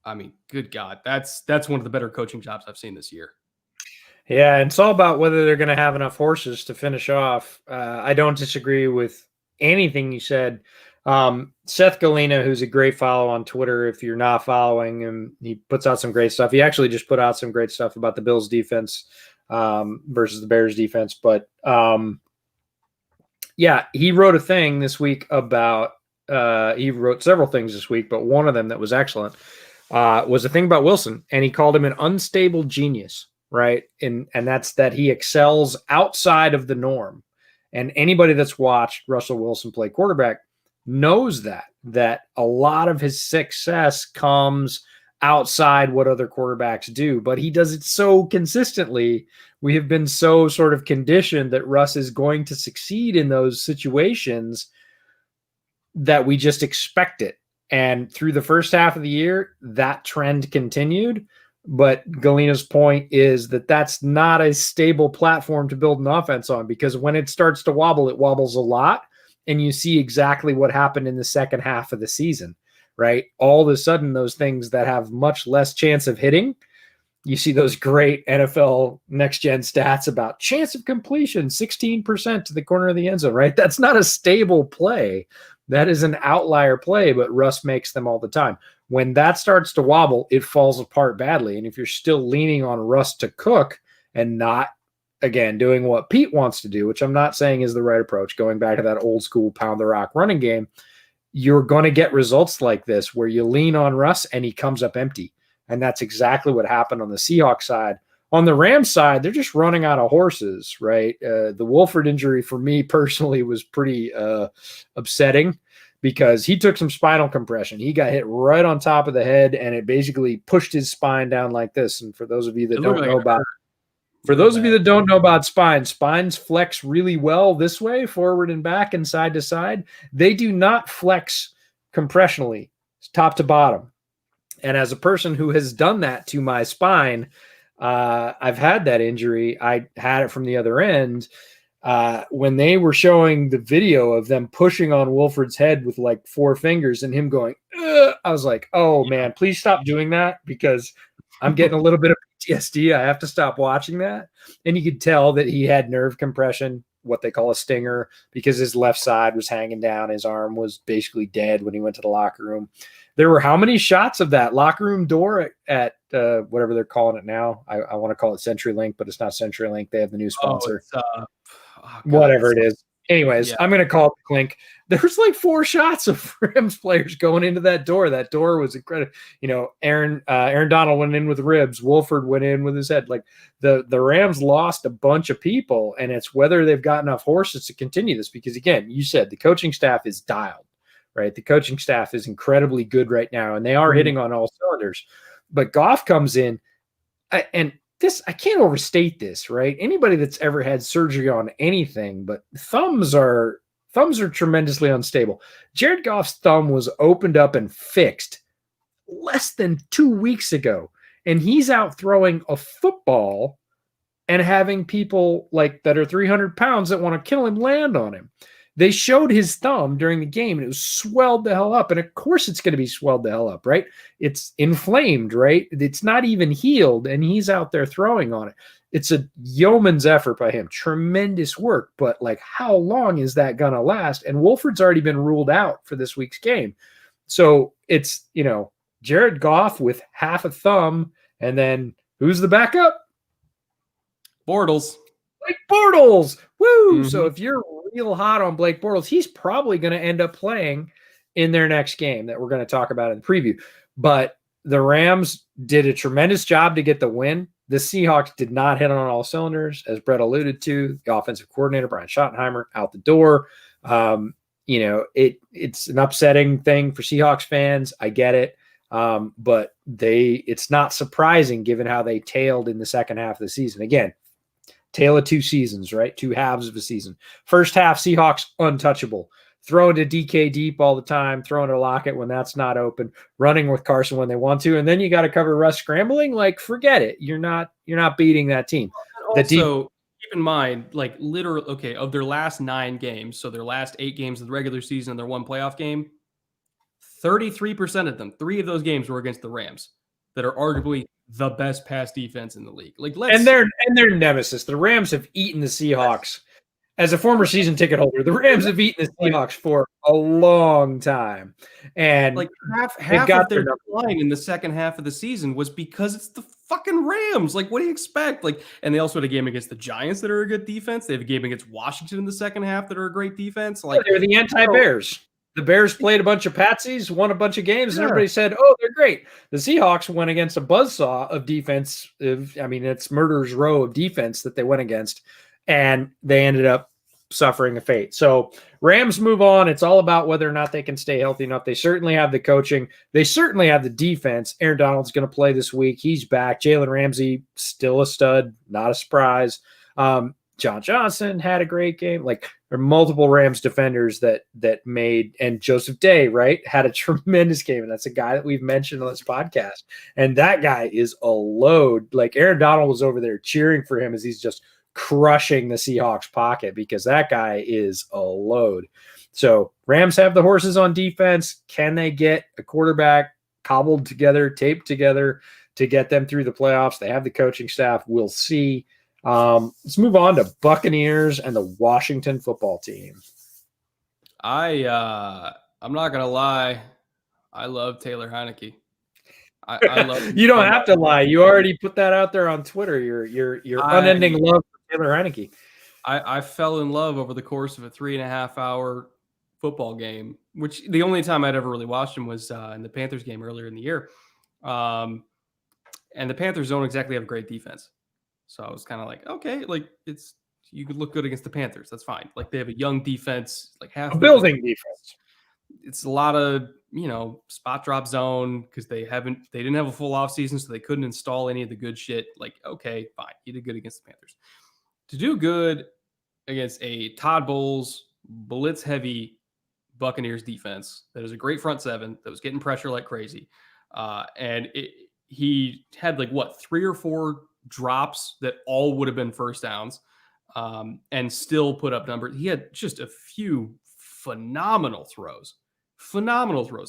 I mean, good God, that's one of the better coaching jobs I've seen this year. Yeah, and it's all about whether they're going to have enough horses to finish off. I don't disagree with anything you said. Seth Galina, who's a great follow on Twitter, if you're not following him, he puts out some great stuff. He actually just put out some great stuff about the Bills defense versus the Bears defense. But yeah, he wrote a thing this week about he wrote several things this week, but one of them that was excellent was a thing about Wilson, and he called him an unstable genius, right? And that's that he excels outside of the norm. And anybody that's watched Russell Wilson play quarterback knows that a lot of his success comes outside what other quarterbacks do, but he does it so consistently. We have been so sort of conditioned that Russ is going to succeed in those situations that we just expect it. And through the first half of the year, that trend continued. But Galina's point is that that's not a stable platform to build an offense on, because when it starts to wobble, it wobbles a lot. And you see exactly what happened in the second half of the season, right? All of a sudden, those things that have much less chance of hitting, you see those great NFL next-gen stats about chance of completion, 16% to the corner of the end zone, right? That's not a stable play. That is an outlier play, but Russ makes them all the time. When that starts to wobble, it falls apart badly. And if you're still leaning on Russ to cook and not, again, doing what Pete wants to do, which I'm not saying is the right approach, going back to that old school pound the rock running game, you're going to get results like this where you lean on Russ and he comes up empty. And that's exactly what happened on the Seahawks side. On the Rams side, they're just running out of horses, right? The Wolford injury for me personally was pretty upsetting, because he took some spinal compression. He got hit right on top of the head, and it basically pushed his spine down like this. And for those of you that don't know about spines flex really well this way, forward and back and side to side. They do not flex compressionally, top to bottom. And as a person who has done that to my spine, I've had that injury. I had it from the other end. When they were showing the video of them pushing on Wolford's head with like 4 fingers and him going, ugh, I was like, oh man, please stop doing that, because I'm getting a little bit of PTSD. I have to stop watching that. And you could tell that he had nerve compression, what they call a stinger, because his left side was hanging down. His arm was basically dead when he went to the locker room. There were how many shots of that locker room door at whatever they're calling it now? I want to call it CenturyLink, but it's not CenturyLink. They have the new sponsor. Whatever it is. Anyways, yeah. I'm going to call it the Clink. There's like 4 shots of Rams players going into that door. That door was incredible. You know, Aaron Donald went in with ribs. Wolford went in with his head. Like the Rams lost a bunch of people, and it's whether they've got enough horses to continue this. Because again, you said the coaching staff is dialed, right? The coaching staff is incredibly good right now, and they are hitting on all cylinders. But Goff comes in, and this, I can't overstate this, right? Anybody that's ever had surgery on anything, but thumbs are tremendously unstable. Jared Goff's thumb was opened up and fixed less than 2 weeks ago, and he's out throwing a football and having people like that are 300 pounds that want to kill him land on him. They showed his thumb during the game, and it was swelled the hell up. And of course it's going to be swelled the hell up, right? It's inflamed, right? It's not even healed, and he's out there throwing on it. It's a yeoman's effort by him. Tremendous work. But like, how long is that going to last? And Wolford's already been ruled out for this week's game. So it's, you know, Jared Goff with half a thumb, and then who's the backup? Bortles. Blake Bortles. Woo! Mm-hmm. So if you're real hot on Blake Bortles, he's probably going to end up playing in their next game that we're going to talk about in the preview. But the Rams did a tremendous job to get the win. The Seahawks did not hit on all cylinders, as Brett alluded to. The offensive coordinator, Brian Schottenheimer, out the door. You know, it's an upsetting thing for Seahawks fans. I get it. But it's not surprising given how they tailed in the second half of the season. Again, tale of 2 seasons, right? 2 halves of a season. First half, Seahawks untouchable. Throwing to DK deep all the time, throwing to Lockett when that's not open, running with Carson when they want to, and then you got to cover Russ scrambling. Like, forget it. You're not beating that team. Also, keep in mind, like literally, okay, of their last 9 games, so their last 8 games of the regular season and their 1 playoff game, 33% of them, 3 of those games were against the Rams, that are arguably the best pass defense in the league. Like, and they're nemesis. The Rams have eaten the Seahawks. As a former season ticket holder, the Rams have eaten the Seahawks for a long time, and like half of their decline in the second half of the season was because it's the fucking Rams. Like, what do you expect? Like, and they also had a game against the Giants that are a good defense. They have a game against Washington in the second half that are a great defense. Like, they're the anti-Bears. The Bears played a bunch of patsies, won a bunch of games, and everybody said, "Oh, they're great." The Seahawks went against a buzzsaw of defense. It's murderer's row of defense that they went against, and they ended up suffering a fate. So Rams move on. It's all about whether or not they can stay healthy enough. They certainly have the coaching. They certainly have the defense. Aaron Donald's going to play this week. He's back. Jalen Ramsey, still a stud, not a surprise. John Johnson had a great game. Like, there are multiple Rams defenders that made, and Joseph Day, right, had a tremendous game. And that's a guy that we've mentioned on this podcast. And that guy is a load. Like, Aaron Donald was over there cheering for him as he's just crushing the Seahawks pocket, because that guy is a load. So Rams have the horses on defense. Can they get a quarterback cobbled together, taped together to get them through the playoffs? They have the coaching staff. We'll see. Let's move on to Buccaneers and the Washington football team. I'm not gonna lie, I love Taylor Heineke. I love you don't have to lie. You already put that out there on Twitter. Your unending love for Taylor Heineke. I fell in love over the course of a 3.5 hour football game, which the only time I'd ever really watched him was in the Panthers game earlier in the year. And the Panthers don't exactly have great defense. So I was kind of like, okay, like you could look good against the Panthers. That's fine. Like, they have a young defense, like half a building defense. It's a lot of, spot drop zone, because they didn't have a full off season, so they couldn't install any of the good shit. Like, okay, fine. You did good against the Panthers. To do good against a Todd Bowles blitz heavy Buccaneers defense that is a great front seven that was getting pressure like crazy. And he had 3 or 4 drops that all would have been first downs, and still put up numbers. He had just a few phenomenal throws,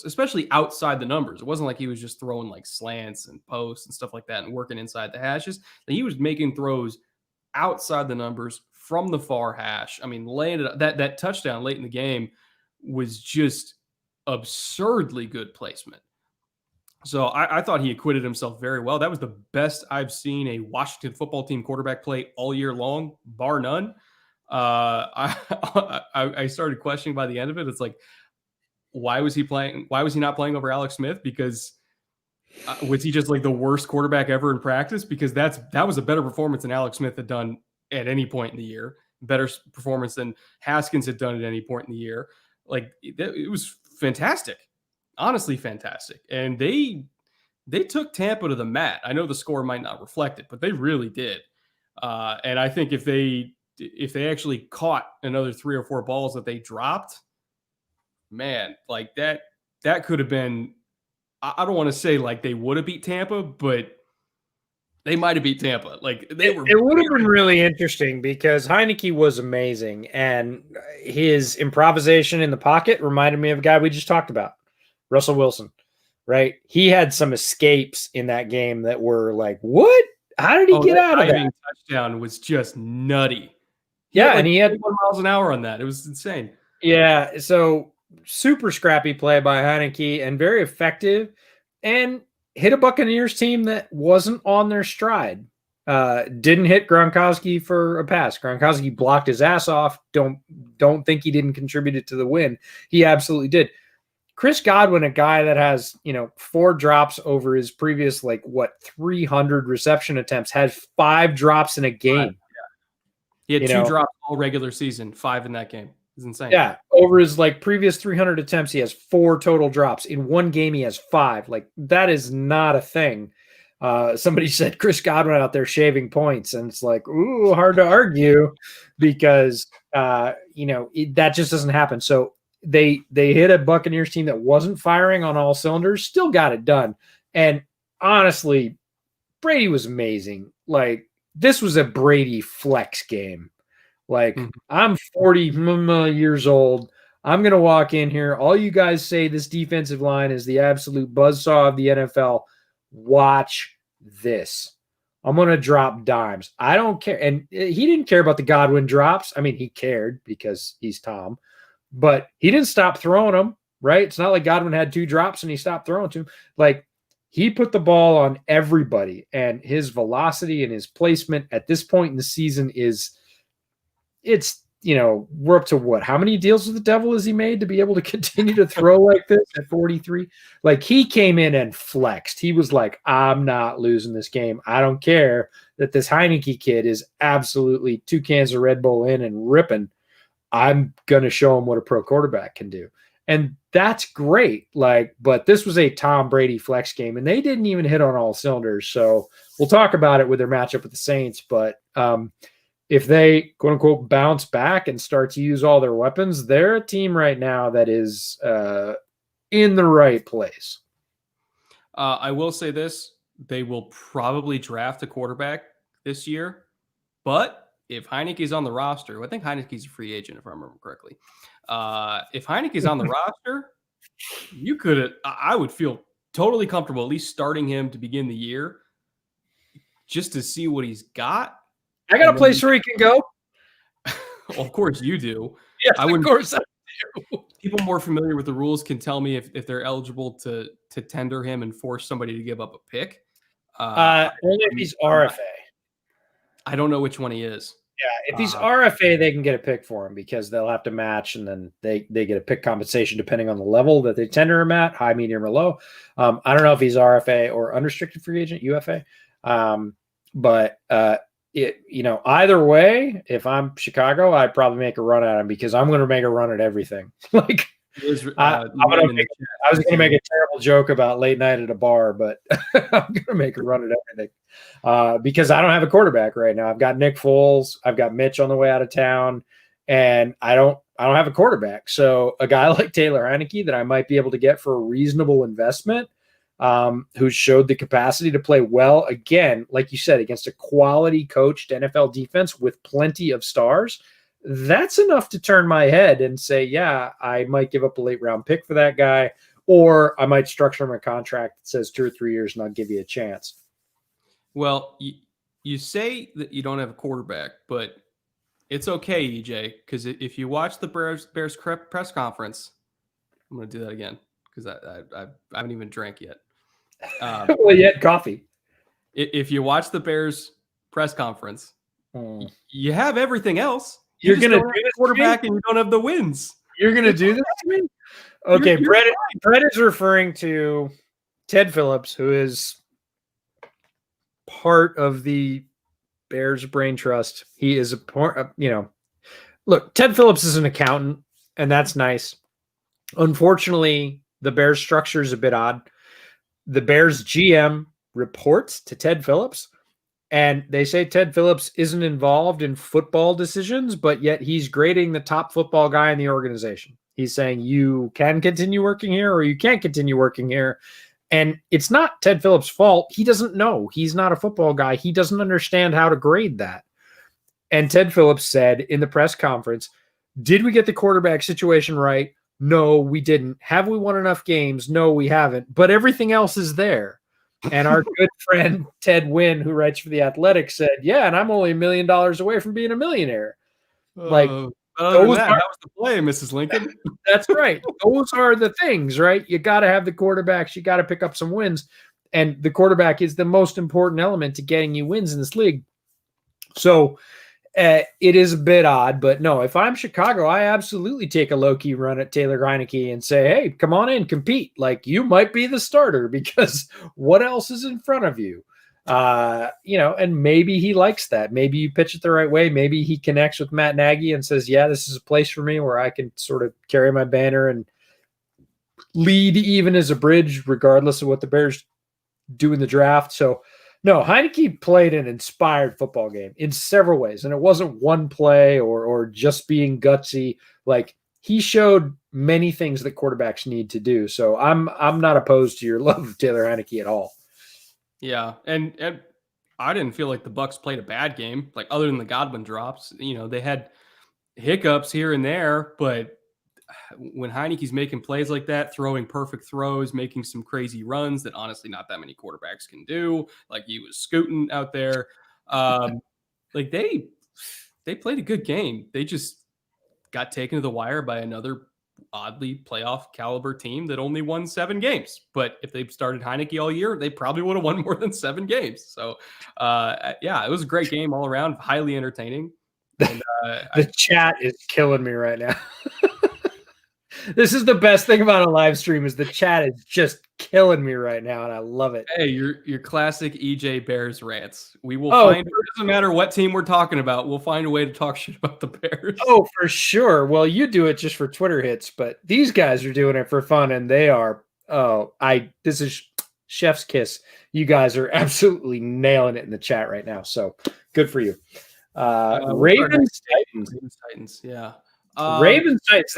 especially outside the numbers. It wasn't like he was just throwing like slants and posts and stuff like that and working inside the hashes. He was making throws outside the numbers from the far hash. I mean, that touchdown late in the game was just absurdly good placement. So I thought he acquitted himself very well. That was the best I've seen a Washington football team quarterback play all year long, bar none. I started questioning by the end of it. It's like, why was he playing? Why was he not playing over Alex Smith? Because was he just like the worst quarterback ever in practice? Because that was a better performance than Alex Smith had done at any point in the year. Better performance than Haskins had done at any point in the year. Like, it was fantastic. Honestly fantastic. And they took Tampa to the mat. I know the score might not reflect it, but they really did. And I think if they actually caught another 3 or 4 balls that they dropped, man, like that could have been, I don't want to say like they would have beat Tampa, but they might have beat Tampa. Like, it would have been really interesting, because Heineke was amazing, and his improvisation in the pocket reminded me of a guy we just talked about, Russell Wilson, right? He had some escapes in that game that were like, what? How did he get out of that? Touchdown was just nutty. And he had 1 miles an hour on that. It was insane. Yeah, so super scrappy play by Heineke, and very effective, and hit a Buccaneers team that wasn't on their stride. Didn't hit Gronkowski for a pass. Gronkowski blocked his ass off. Don't think he didn't contribute it to the win. He absolutely did. Chris Godwin, a guy that has, 4 drops over his previous 300 reception attempts, had 5 drops in a game. He had 2 drops all regular season, 5 in that game. It's insane. Yeah, over his previous 300 attempts, he has 4 total drops. In one game, he has 5. That is not a thing. Somebody said Chris Godwin out there shaving points, and it's like, ooh, hard to argue, because that just doesn't happen. So they hit a Buccaneers team that wasn't firing on all cylinders, still got it done. And honestly, Brady was amazing. this was a Brady flex game. Like, I'm 40 years old. I'm going to walk in here. All you guys say this defensive line is the absolute buzzsaw of the NFL. Watch this. I'm going to drop dimes. I don't care. And he didn't care about the Godwin drops. I mean, he cared because he's Tom, but he didn't stop throwing them, right? It's not like Godwin had 2 drops and he stopped throwing to him. Like, he put the ball on everybody, and his velocity and his placement at this point in the season we're up to what? How many deals with the devil has he made to be able to continue to throw like this at 43? Like, he came in and flexed. He was like, I'm not losing this game. I don't care that this Heineke kid is absolutely 2 cans of Red Bull in and ripping. I'm going to show him what a pro quarterback can do. And that's great. Like, but this was a Tom Brady flex game, and they didn't even hit on all cylinders. So we'll talk about it with their matchup with the Saints. But if they, quote unquote, bounce back and start to use all their weapons, they're a team right now that is in the right place. I will say this. They will probably draft a quarterback this year. But if Heineke's on the roster, I think Heineke's a free agent, if I remember correctly. If Heineke's on the roster, I would feel totally comfortable at least starting him to begin the year just to see what he's got. I got a place where he can go. Well, of course you do. Yes, of course I do. People more familiar with the rules can tell me if they're eligible to tender him and force somebody to give up a pick. Only if he's RFA. I don't know which one he is. Yeah, if he's RFA, they can get a pick for him because they'll have to match, and then they get a pick compensation depending on the level that they tender him at, high, medium, or low. I don't know if he's RFA or unrestricted free agent, UFA. But either way, if I'm Chicago, I'd probably make a run at him because I'm going to make a run at everything. Like, I was going to make a terrible joke about late night at a bar, but I'm going to make a run at everything because I don't have a quarterback right now. I've got Nick Foles, I've got Mitch on the way out of town, and I don't have a quarterback. So a guy like Taylor Heineke that I might be able to get for a reasonable investment, who showed the capacity to play well again, like you said, against a quality coached NFL defense with plenty of stars. That's enough to turn my head and say, yeah, I might give up a late round pick for that guy, or I might structure him a contract that says 2 or 3 years and I'll give you a chance. Well, you say that you don't have a quarterback, but it's okay, EJ, because if you watch the Bears press conference, I'm going to do that again because I haven't even drank yet. Well, you had coffee. If you watch the Bears press conference, you have everything else. You're going to do this quarterback and you don't have the wins. You're going to do this to me? Okay, Brett is referring to Ted Phillips, who is part of the Bears Brain Trust. He is a part, look, Ted Phillips is an accountant, and that's nice. Unfortunately, the Bears structure is a bit odd. The Bears GM reports to Ted Phillips, and they say Ted Phillips isn't involved in football decisions, but yet he's grading the top football guy in the organization. He's saying you can continue working here or you can't continue working here. And it's not Ted Phillips' fault. He doesn't know. He's not a football guy. He doesn't understand how to grade that. And Ted Phillips said in the press conference, did we get the quarterback situation right? No, we didn't. Have we won enough games? No, we haven't. But everything else is there. And our good friend Ted Wynn, who writes for The Athletic, said, yeah, and I'm only $1 million away from being a millionaire. Like, that was the play, Mrs. Lincoln. That's right. Those are the things, right? You got to have the quarterbacks. You got to pick up some wins. And the quarterback is the most important element to getting you wins in this league. So it is a bit odd, but no, if I'm Chicago, I absolutely take a low-key run at Taylor Heineke and say, hey, come on in, compete. Like, you might be the starter because what else is in front of you? And maybe he likes that. Maybe you pitch it the right way. Maybe he connects with Matt Nagy and says, yeah, this is a place for me where I can sort of carry my banner and lead even as a bridge, regardless of what the Bears do in the draft. So, no, Heineke played an inspired football game in several ways, and it wasn't one play or just being gutsy. Like, he showed many things that quarterbacks need to do. So I'm not opposed to your love of Taylor Heineke at all. Yeah, and I didn't feel like the Bucs played a bad game, like other than the Godwin drops. They had hiccups here and there, but when Heineke's making plays like that, throwing perfect throws, making some crazy runs that honestly not that many quarterbacks can do, like he was scooting out there, like they played a good game. They just got taken to the wire by another oddly playoff caliber team that only won 7 games. But if they started Heineke all year, they probably would have won more than 7 games. So, yeah, it was a great game all around, highly entertaining. And the chat is killing me right now. This is the best thing about a live stream is the chat is just killing me right now, and I love it. Hey, your classic EJ Bears rants. We will find it doesn't matter what team we're talking about. We'll find a way to talk shit about the Bears. Oh, for sure. Well, you do it just for Twitter hits, but these guys are doing it for fun, and they are. This is chef's kiss. You guys are absolutely nailing it in the chat right now. So good for you. Ravens Titans. Yeah. Ravens Titans.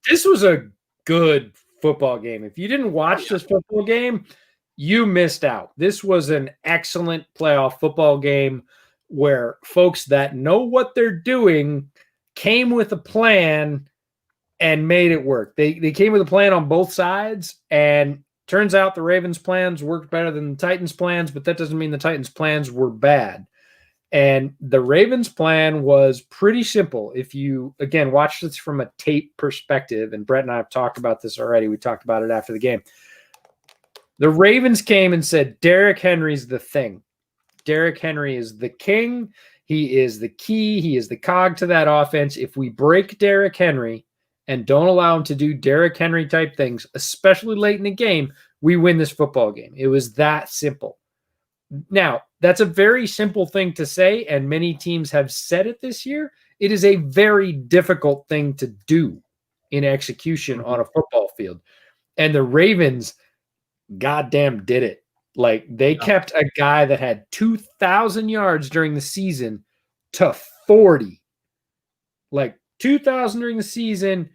This was a good football game. If you didn't watch this football game, you missed out. This was an excellent playoff football game where folks that know what they're doing came with a plan and made it work. They came with a plan on both sides, and turns out the Ravens' plans worked better than the Titans' plans, but that doesn't mean the Titans' plans were bad. And the Ravens' plan was pretty simple. If you, again, watch this from a tape perspective, and Brett and I have talked about this already. We talked about it after the game. The Ravens came and said, Derrick Henry's the thing. Derrick Henry is the king. He is the key. He is the cog to that offense. If we break Derrick Henry and don't allow him to do Derrick Henry type things, especially late in the game, we win this football game. It was that simple. Now, that's a very simple thing to say, and many teams have said it this year. It is a very difficult thing to do in execution on a football field. And the Ravens goddamn did it. Like, they kept a guy that had 2,000 yards during the season to 40. Like, 2,000 during the season,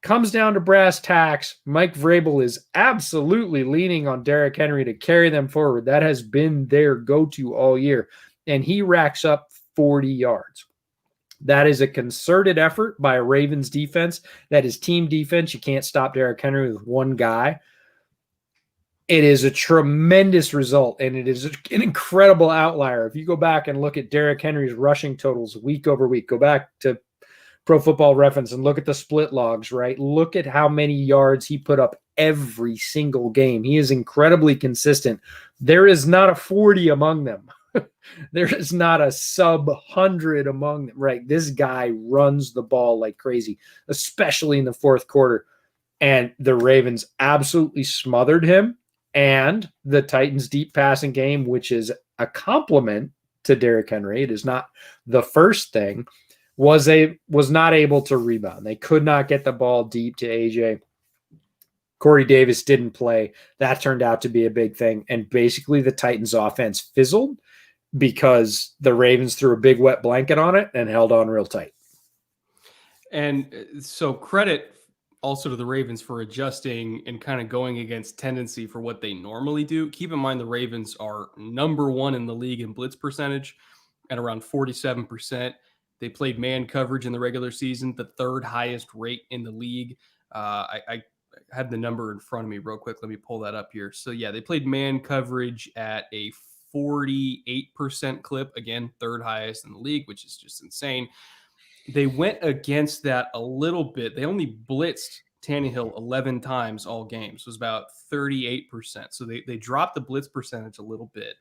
comes down to brass tacks. Mike Vrabel is absolutely leaning on Derrick Henry to carry them forward. That has been their go-to all year. And he racks up 40 yards. That is a concerted effort by a Ravens defense. That is team defense. You can't stop Derrick Henry with one guy. It is a tremendous result, and it is an incredible outlier. If you go back and look at Derrick Henry's rushing totals week over week, go back to Pro Football Reference and look at the split logs, right? Look at how many yards he put up every single game. He is incredibly consistent. There is not a 40 among them. There is not a sub 100 among them, right? This guy runs the ball like crazy, especially in the fourth quarter. And the Ravens absolutely smothered him. And the Titans' deep passing game, which is a compliment to Derrick Henry, it is not the first thing, was not able to rebound. They could not get the ball deep to AJ. Corey Davis didn't play. That turned out to be a big thing. And basically the Titans' offense fizzled because the Ravens threw a big wet blanket on it and held on real tight. And so credit also to the Ravens for adjusting and kind of going against tendency for what they normally do. Keep in mind the Ravens are number 1 in the league in blitz percentage at around 47%. They played man coverage in the regular season, the 3rd highest rate in the league. I had the number in front of me real quick. Let me pull that up here. So yeah, they played man coverage at a 48% clip. Again, 3rd highest in the league, which is just insane. They went against that a little bit. They only blitzed Tannehill 11 times all games. It was about 38%. So they dropped the blitz percentage a little bit.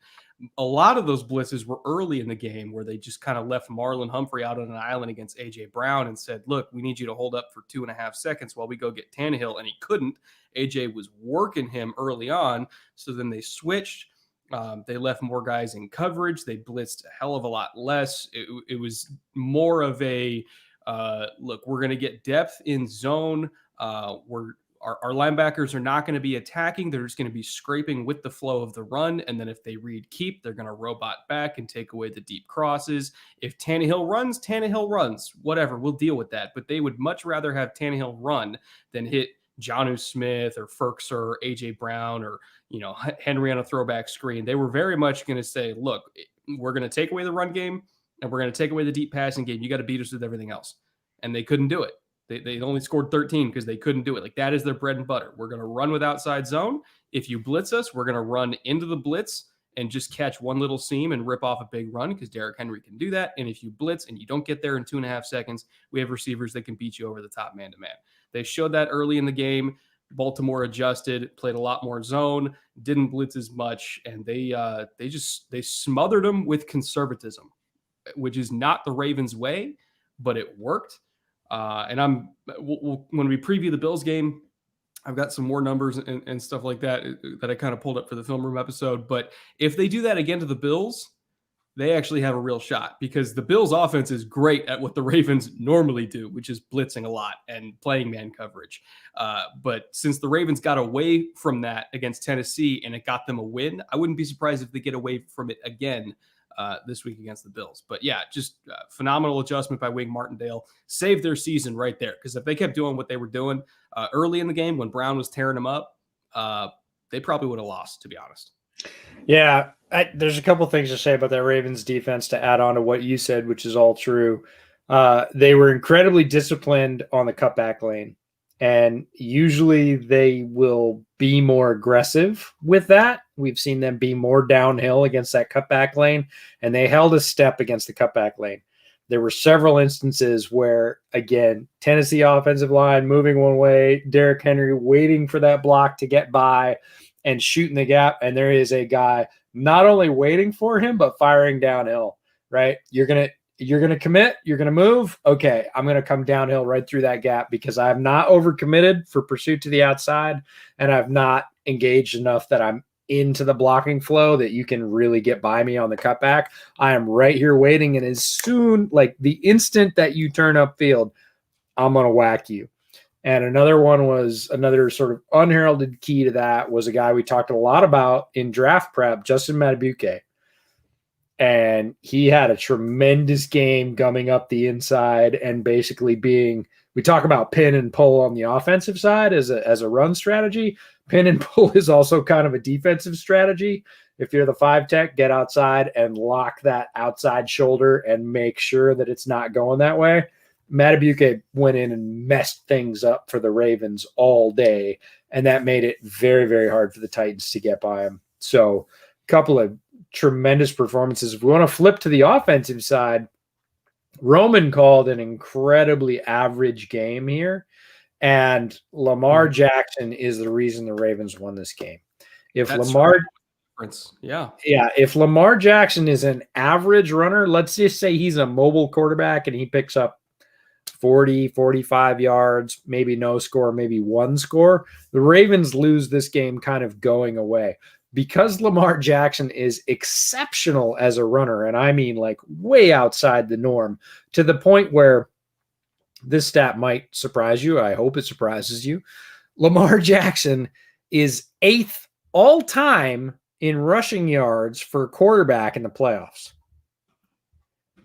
A lot of those blitzes were early in the game where they just kind of left Marlon Humphrey out on an island against A.J. Brown and said, look, we need you to hold up for 2.5 seconds while we go get Tannehill. And he couldn't. A.J. was working him early on. So then they switched. They left more guys in coverage. They blitzed a hell of a lot less. It was more of a, look, we're going to get depth in zone. Our linebackers are not going to be attacking. They're just going to be scraping with the flow of the run. And then if they read keep, they're going to robot back and take away the deep crosses. If Tannehill runs, whatever, we'll deal with that. But they would much rather have Tannehill run than hit Jonnu Smith or Ferkser or AJ Brown or, Henry on a throwback screen. They were very much going to say, look, we're going to take away the run game and we're going to take away the deep passing game. You got to beat us with everything else. And they couldn't do it. They only scored 13 because they couldn't do it. Like, that is their bread and butter. We're going to run with outside zone. If you blitz us, we're going to run into the blitz and just catch one little seam and rip off a big run because Derrick Henry can do that. And if you blitz and you don't get there in 2.5 seconds, we have receivers that can beat you over the top man-to-man. They showed that early in the game. Baltimore adjusted, played a lot more zone, didn't blitz as much, and they smothered them with conservatism, which is not the Ravens' way, but it worked. And when we preview the Bills game, I've got some more numbers and stuff like that I kind of pulled up for the film room episode. But if they do that again to the Bills, they actually have a real shot because the Bills offense is great at what the Ravens normally do, which is blitzing a lot and playing man coverage. But since the Ravens got away from that against Tennessee and it got them a win, I wouldn't be surprised if they get away from it again this week against the Bills. But yeah, just phenomenal adjustment by Wink Martindale. Saved their season right there. Because if they kept doing what they were doing early in the game when Brown was tearing them up, they probably would have lost, to be honest. Yeah, there's a couple things to say about that Ravens defense to add on to what you said, which is all true. They were incredibly disciplined on the cutback lane. And usually they will be more aggressive with that. We've seen them be more downhill against that cutback lane, and they held a step against the cutback lane. There were several instances where, again, Tennessee offensive line moving one way, Derrick Henry waiting for that block to get by and shooting the gap, and there is a guy not only waiting for him, but firing downhill, right? You're going to commit, you're going to move. Okay, I'm going to come downhill right through that gap because I have not overcommitted for pursuit to the outside, and I've not engaged enough that I'm into the blocking flow that you can really get by me on the cutback. I am right here waiting, and as soon, like the instant that you turn upfield, I'm going to whack you. And another one was another sort of unheralded key to that was a guy we talked a lot about in draft prep, Justin Madubuike. And he had a tremendous game gumming up the inside and basically we talk about pin and pull on the offensive side as a run strategy. Pin and pull is also kind of a defensive strategy. If you're the 5 tech, get outside and lock that outside shoulder and make sure that it's not going that way. Madubuike went in and messed things up for the Ravens all day, and that made it very, very hard for the Titans to get by him. So a couple of tremendous performances. If we want to flip to the offensive side, Roman called an incredibly average game here, and Lamar Jackson is the reason the Ravens won this game. If Lamar Jackson is an average runner, let's just say he's a mobile quarterback and he picks up 40, 45 yards, maybe no score, maybe one score, the Ravens lose this game kind of going away. Because Lamar Jackson is exceptional as a runner, and I mean like way outside the norm, to the point where this stat might surprise you. I hope it surprises you. Lamar Jackson is 8th all time in rushing yards for a quarterback in the playoffs.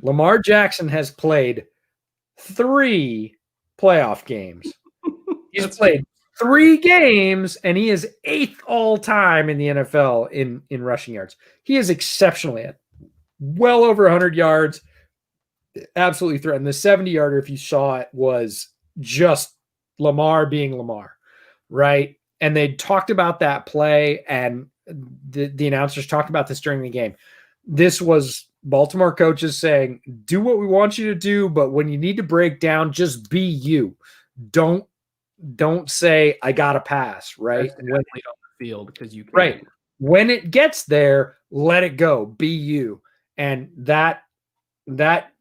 Lamar Jackson has played 3 playoff games. He's played 3 games, and he is 8th all time in the NFL in rushing yards. He is exceptionally at well over 100 yards. Absolutely threatened. The 70-yarder, if you saw it, was just Lamar being Lamar, right? And they talked about that play, and the announcers talked about this during the game. This was Baltimore coaches saying, do what we want you to do, but when you need to break down, just be you. Don't say I got to pass, right? When on the field because you can. Right. When it gets there, let it go. Be you. And that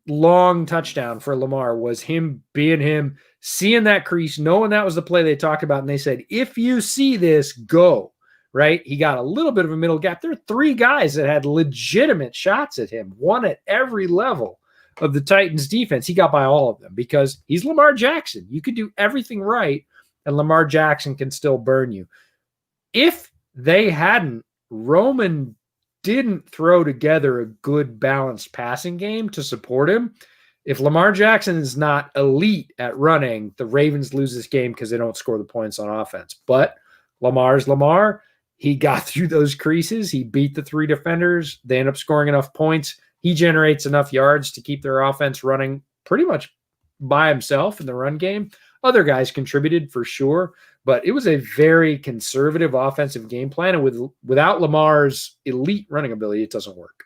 long touchdown for Lamar was him being him, seeing that crease, knowing that was the play they talked about, and they said, if you see this, go. Right? He got a little bit of a middle gap. There are 3 guys that had legitimate shots at him, one at every level of the Titans defense. He got by all of them because he's Lamar Jackson. You could do everything right, and Lamar Jackson can still burn you. If they hadn't, Roman didn't throw together a good balanced passing game to support him, If Lamar Jackson is not elite at running, the Ravens lose this game because they don't score the points on offense. But Lamar's Lamar. He got through those creases. He beat the 3 defenders. They end up scoring enough points. He generates enough yards to keep their offense running pretty much by himself in the run game. Other guys contributed for sure, but it was a very conservative offensive game plan. And without Lamar's elite running ability, it doesn't work.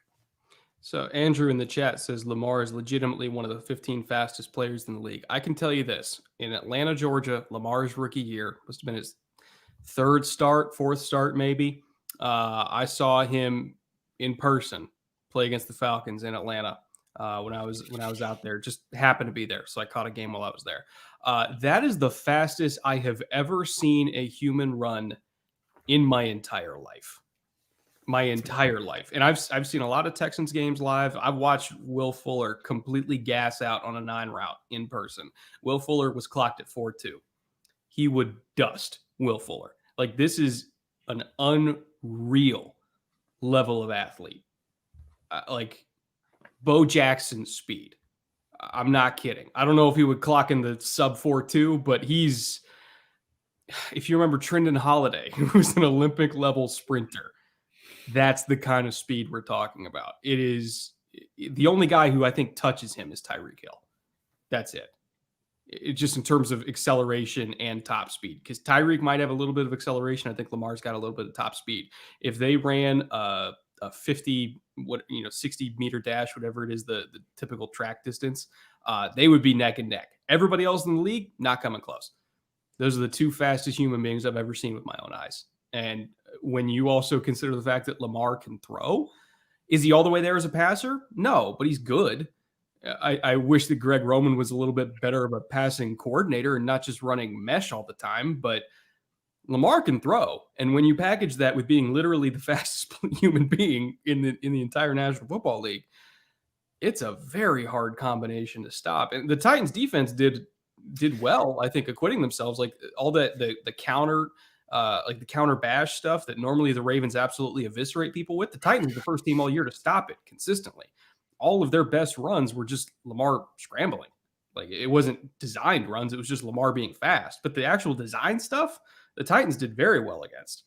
So Andrew in the chat says Lamar is legitimately one of the 15 fastest players in the league. I can tell you this. In Atlanta, Georgia, Lamar's rookie year must have been his 3rd start, 4th start, maybe. I saw him in person play against the Falcons in Atlanta when I was out there. Just happened to be there, so I caught a game while I was there. That is the fastest I have ever seen a human run in my entire life. And I've seen a lot of Texans games live. I've watched Will Fuller completely gas out on a 9 route in person. Will Fuller was clocked at 4.2. He would dust Will Fuller. Like, this is an unreal level of athlete. Like Bo Jackson's speed. I'm not kidding. I don't know if he would clock in the sub 4.2, but if you remember Trendon Holiday, who was an Olympic level sprinter, that's the kind of speed we're talking about. It is the only guy who I think touches him is Tyreek Hill. That's it. Just in terms of acceleration and top speed, because Tyreek might have a little bit of acceleration. I think Lamar's got a little bit of top speed. If they ran a 60 meter dash, whatever it is, the typical track distance, they would be neck and neck. Everybody else in the league, not coming close. Those are the 2 fastest human beings I've ever seen with my own eyes. And when you also consider the fact that Lamar can throw, is he all the way there as a passer? No, but he's good. I wish that Greg Roman was a little bit better of a passing coordinator and not just running mesh all the time, but Lamar can throw. And when you package that with being literally the fastest human being in the entire National Football League, it's a very hard combination to stop. And the Titans defense did well, I think, acquitting themselves. Like all the counter, like the counter bash stuff that normally the Ravens absolutely eviscerate people with. The Titans were the first team all year to stop it consistently. All of their best runs were just Lamar scrambling. Like, it wasn't designed runs. It was just Lamar being fast. But the actual design stuff, the Titans did very well against.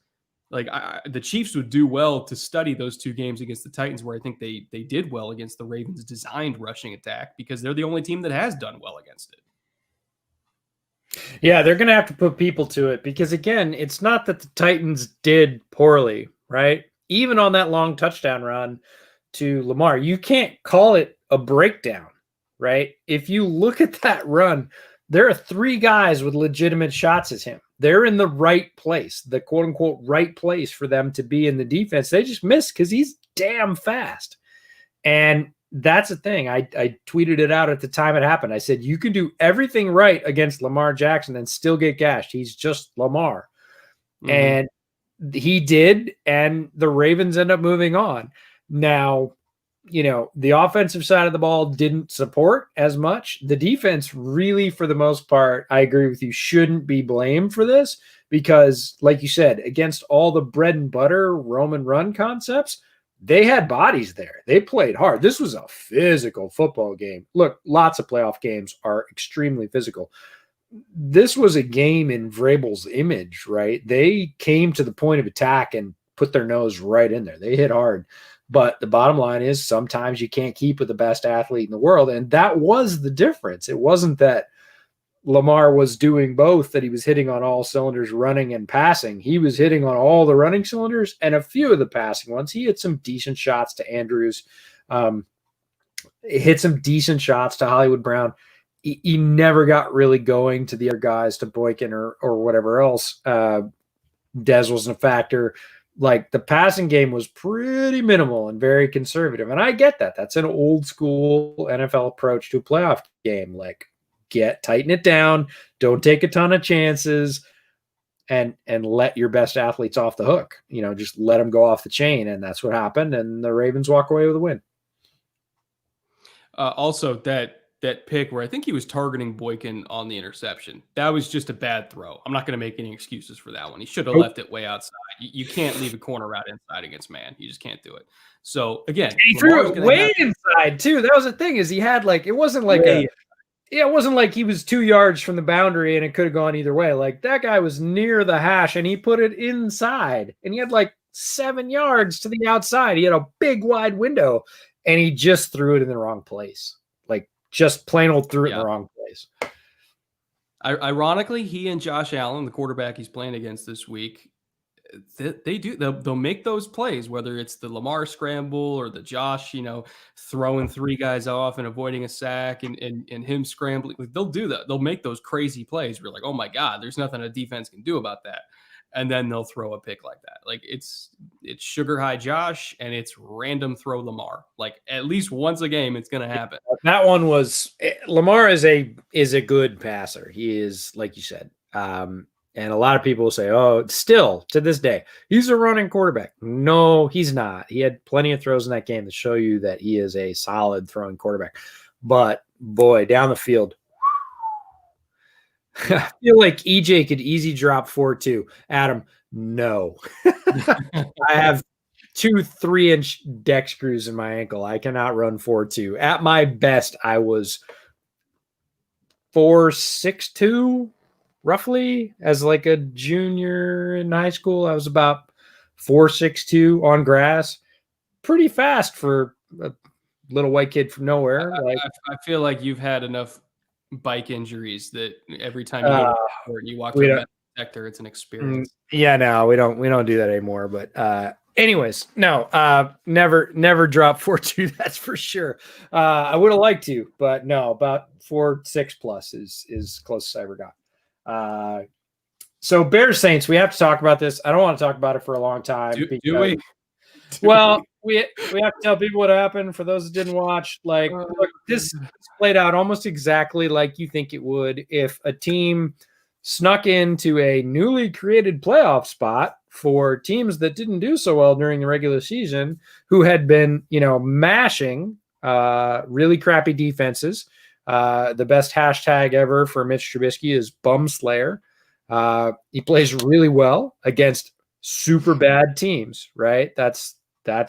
Like, the Chiefs would do well to study those 2 games against the Titans, where I think they did well against the Ravens' designed rushing attack, because they're the only team that has done well against it. Yeah, they're going to have to put people to it, because, again, it's not that the Titans did poorly, right? Even on that long touchdown run to Lamar, you can't call it a breakdown, right? If you look at that run, there are 3 guys with legitimate shots at him. They're in the right place, the quote unquote right place for them to be in the defense. They just missed because he's damn fast. And that's the thing. I tweeted it out at the time it happened. I said, you can do everything right against Lamar Jackson and still get gashed. He's just Lamar. Mm-hmm. And he did, and the Ravens end up moving on. Now, the offensive side of the ball didn't support as much. The defense really, for the most part, I agree with you, shouldn't be blamed for this, because, like you said, against all the bread and butter Roman run concepts, they had bodies there. They played hard. This was a physical football game. Look, lots of playoff games are extremely physical. This was a game in Vrabel's image, right? They came to the point of attack and put their nose right in there. They hit hard. But the bottom line is, sometimes you can't keep with the best athlete in the world. And that was the difference. It wasn't that Lamar was doing both, that he was hitting on all cylinders, running and passing. He was hitting on all the running cylinders and a few of the passing ones. He hit some decent shots to Andrews, hit some decent shots to Hollywood Brown. He never got really going to the other guys, to Boykin or whatever else. Dez wasn't a factor. Like, the passing game was pretty minimal and very conservative. And I get that. That's an old school NFL approach to a playoff game. Like, tighten it down. Don't take a ton of chances and let your best athletes off the hook. Just let them go off the chain. And that's what happened. And the Ravens walk away with a win. Also, that that pick where I think he was targeting Boykin on the interception. That was just a bad throw. I'm not going to make any excuses for that one. He should have left it way outside. You can't leave a corner route inside against man. You just can't do it. So again, he threw it way inside too. That was the thing, is he had like, it wasn't like it wasn't like he was 2 yards from the boundary and it could have gone either way. Like, that guy was near the hash and he put it inside, and he had like 7 yards to the outside. He had a big wide window and he just threw it in the wrong place. Like, just plain old threw it in the wrong place. Ironically, he and Josh Allen, the quarterback he's playing against this week, they'll make those plays, whether it's the Lamar scramble or the Josh, throwing 3 guys off and avoiding a sack and him scrambling. Like, they'll do that. They'll make those crazy plays. We're like, oh my God, there's nothing a defense can do about that. And then they'll throw a pick like that. Like, it's sugar high Josh and it's random throw Lamar. Like, at least once a game, it's going to happen. That one was, Lamar is a good passer. He is, like you said. And a lot of people will say, oh, still to this day, he's a running quarterback. No, he's not. He had plenty of throws in that game to show you that he is a solid throwing quarterback. But boy, down the field, I feel like EJ could easy drop 4-2. Adam, no. I have 2 3-inch deck screws in my ankle. I cannot run 4-2. At my best, I was 4.62. Roughly, as like a junior in high school. I was about 4.62 on grass. Pretty fast for a little white kid from nowhere. I feel like you've had enough bike injuries that every time you go to court, you walk through a sector, it's an experience. Yeah, no, we don't do that anymore. But anyways, no, never drop 4.2. That's for sure. I would have liked to, but no, about 4.6 plus is closest I ever got. So Bears Saints, we have to talk about this. I don't want to talk about it for a long time. Do we? Well, we have to tell people what happened. For those that didn't watch, like, look, this played out almost exactly like you think it would if a team snuck into a newly created playoff spot for teams that didn't do so well during the regular season, who had been, mashing really crappy defenses. The best hashtag ever for Mitch Trubisky is Bumslayer. He plays really well against super bad teams, right? That's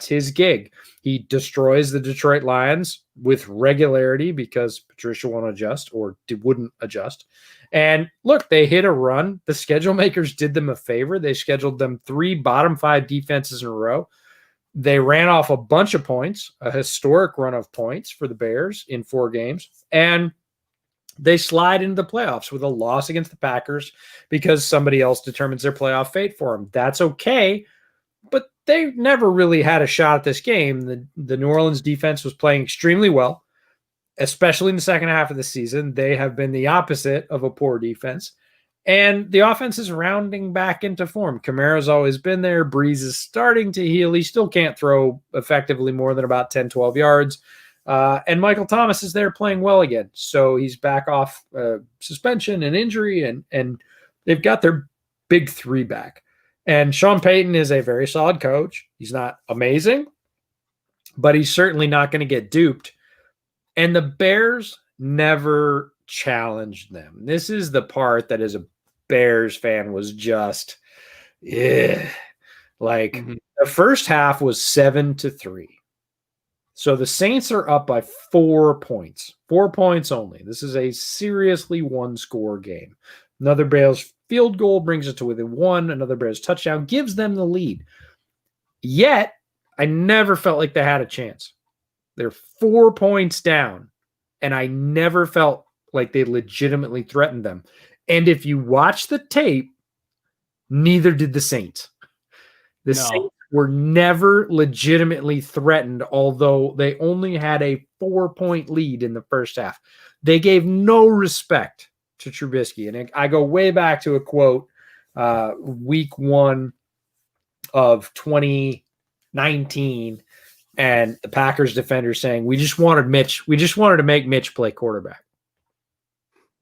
his gig. He destroys the Detroit Lions with regularity because Patricia won't adjust or wouldn't adjust. And look, they hit a run. The schedule makers did them a favor. They scheduled them 3 bottom 5 defenses in a row. They ran off a bunch of points, a historic run of points for the Bears in 4 games, and they slide into the playoffs with a loss against the Packers because somebody else determines their playoff fate for them. That's okay, but they never really had a shot at this game. The New Orleans defense was playing extremely well, especially in the second half of the season. They have been the opposite of a poor defense. And the offense is rounding back into form. Kamara's always been there. Breeze is starting to heal. He still can't throw effectively more than about 10, 12 yards. And Michael Thomas is there playing well again. So he's back off suspension and injury, and they've got their big 3 back. And Sean Payton is a very solid coach. He's not amazing, but he's certainly not going to get duped. And the Bears never challenged them. This is the part that as a Bears fan was just, the first half was 7-3. So the Saints are up by 4 points, 4 points only. This is a seriously 1-score game. Another Bears field goal brings it to within 1. Another Bears touchdown gives them the lead. Yet, I never felt like they had a chance. They're 4 points down, and I never felt like they legitimately threatened them. And if you watch the tape, neither did the Saints. The Saints were never legitimately threatened, although they only had a 4-point lead in the first half. They gave no respect to Trubisky. And I go way back to a quote, week 1 of 2019, and the Packers defender saying, we just wanted to make Mitch play quarterback.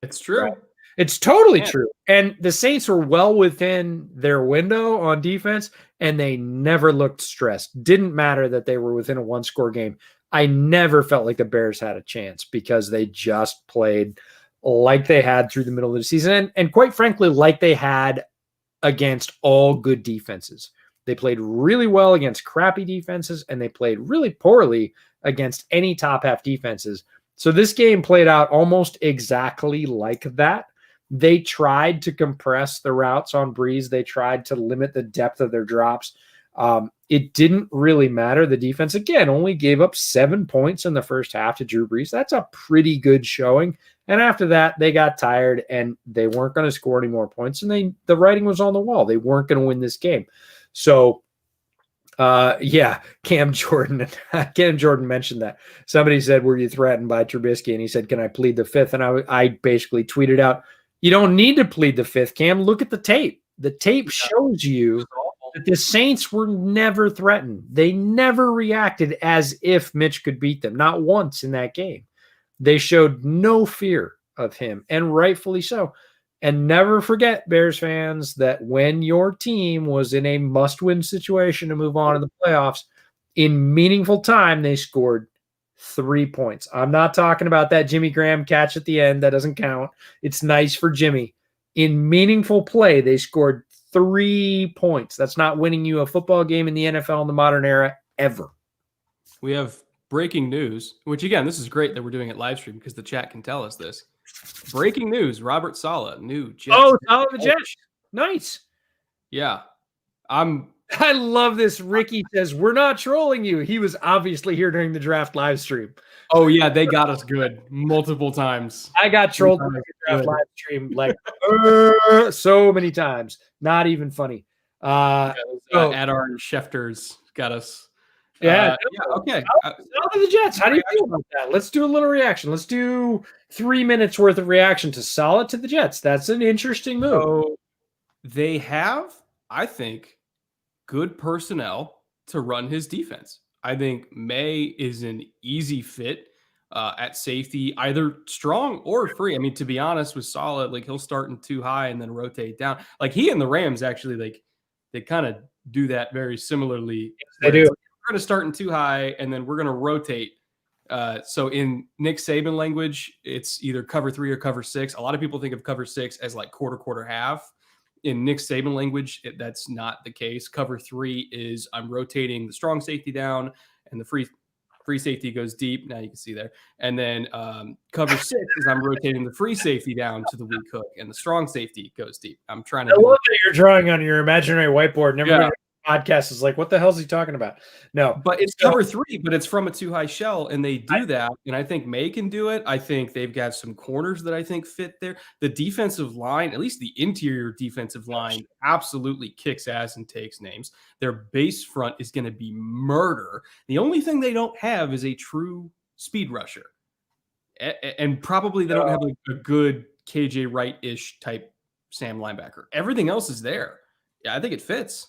It's true. Right? It's totally true. And the Saints were well within their window on defense, and they never looked stressed. Didn't matter that they were within a 1-score game. I never felt like the Bears had a chance because they just played like they had through the middle of the season. And quite frankly, like they had against all good defenses. They played really well against crappy defenses, and they played really poorly against any top half defenses. So this game played out almost exactly like that. They tried to compress the routes on Breeze. They tried to limit the depth of their drops. It didn't really matter. The defense, again, only gave up 7 points in the first half to Drew Brees. That's a pretty good showing. And after that, they got tired and they weren't going to score any more points. And the writing was on the wall. They weren't going to win this game. So, Cam Jordan mentioned that. Somebody said, were you threatened by Trubisky? And he said, can I plead the fifth? And I basically tweeted out, you don't need to plead the fifth, Cam. Look at the tape. The tape shows you that the Saints were never threatened. They never reacted as if Mitch could beat them. Not once in that game. They showed no fear of him, and rightfully so. And never forget, Bears fans, that when your team was in a must-win situation to move on to the playoffs, in meaningful time, they scored 3 points. I'm not talking about that Jimmy Graham catch at the end. That doesn't count. It's nice for Jimmy. In meaningful play, they scored 3 points. That's not winning you a football game in the NFL in the modern era ever. We have breaking news, which again, this is great that we're doing it live stream because the chat can tell us this. Breaking news: Robert Saleh, new Jets. Oh, Saleh the Jets. Nice. Yeah. I love this. Ricky says, we're not trolling you. He was obviously here during the draft live stream. Oh, yeah, they got us good multiple times. I got trolled during the draft live stream like so many times. Not even funny. Adar and Schefters got us. Yeah. Okay. The Jets. How do you feel about that? Let's do a little reaction. Let's do 3 minutes worth of reaction to Saleh to the Jets. That's an interesting move. So they have, I think, good personnel to run his defense. I think May is an easy fit at safety, either strong or free. I mean, to be honest with Saleh, like he'll start in too high and then rotate down. Like he and the Rams actually, like they kind of do that very similarly. They do. We're going to start in too high and then we're going to rotate. So in Nick Saban language, it's either cover 3 or cover 6. A lot of people think of cover 6 as like quarter, half. In Nick Saban language, that's not the case. Cover 3 is I'm rotating the strong safety down and the free safety goes deep. Now you can see there. And then cover 6 is I'm rotating the free safety down to the weak hook and the strong safety goes deep. I'm trying to. I love that you're drawing on your imaginary whiteboard and everybody podcast is like, what the hell is he talking about? No, but it's cover 3, but it's from a too high shell, and they do that. And I think May can do it. I think they've got some corners that I think fit there. The defensive line, at least the interior defensive line, absolutely kicks ass and takes names. Their base front is going to be murder. The only thing they don't have is a true speed rusher, and probably they don't have like a good KJ Wright-ish type Sam linebacker. Everything else is there. Yeah, I think it fits.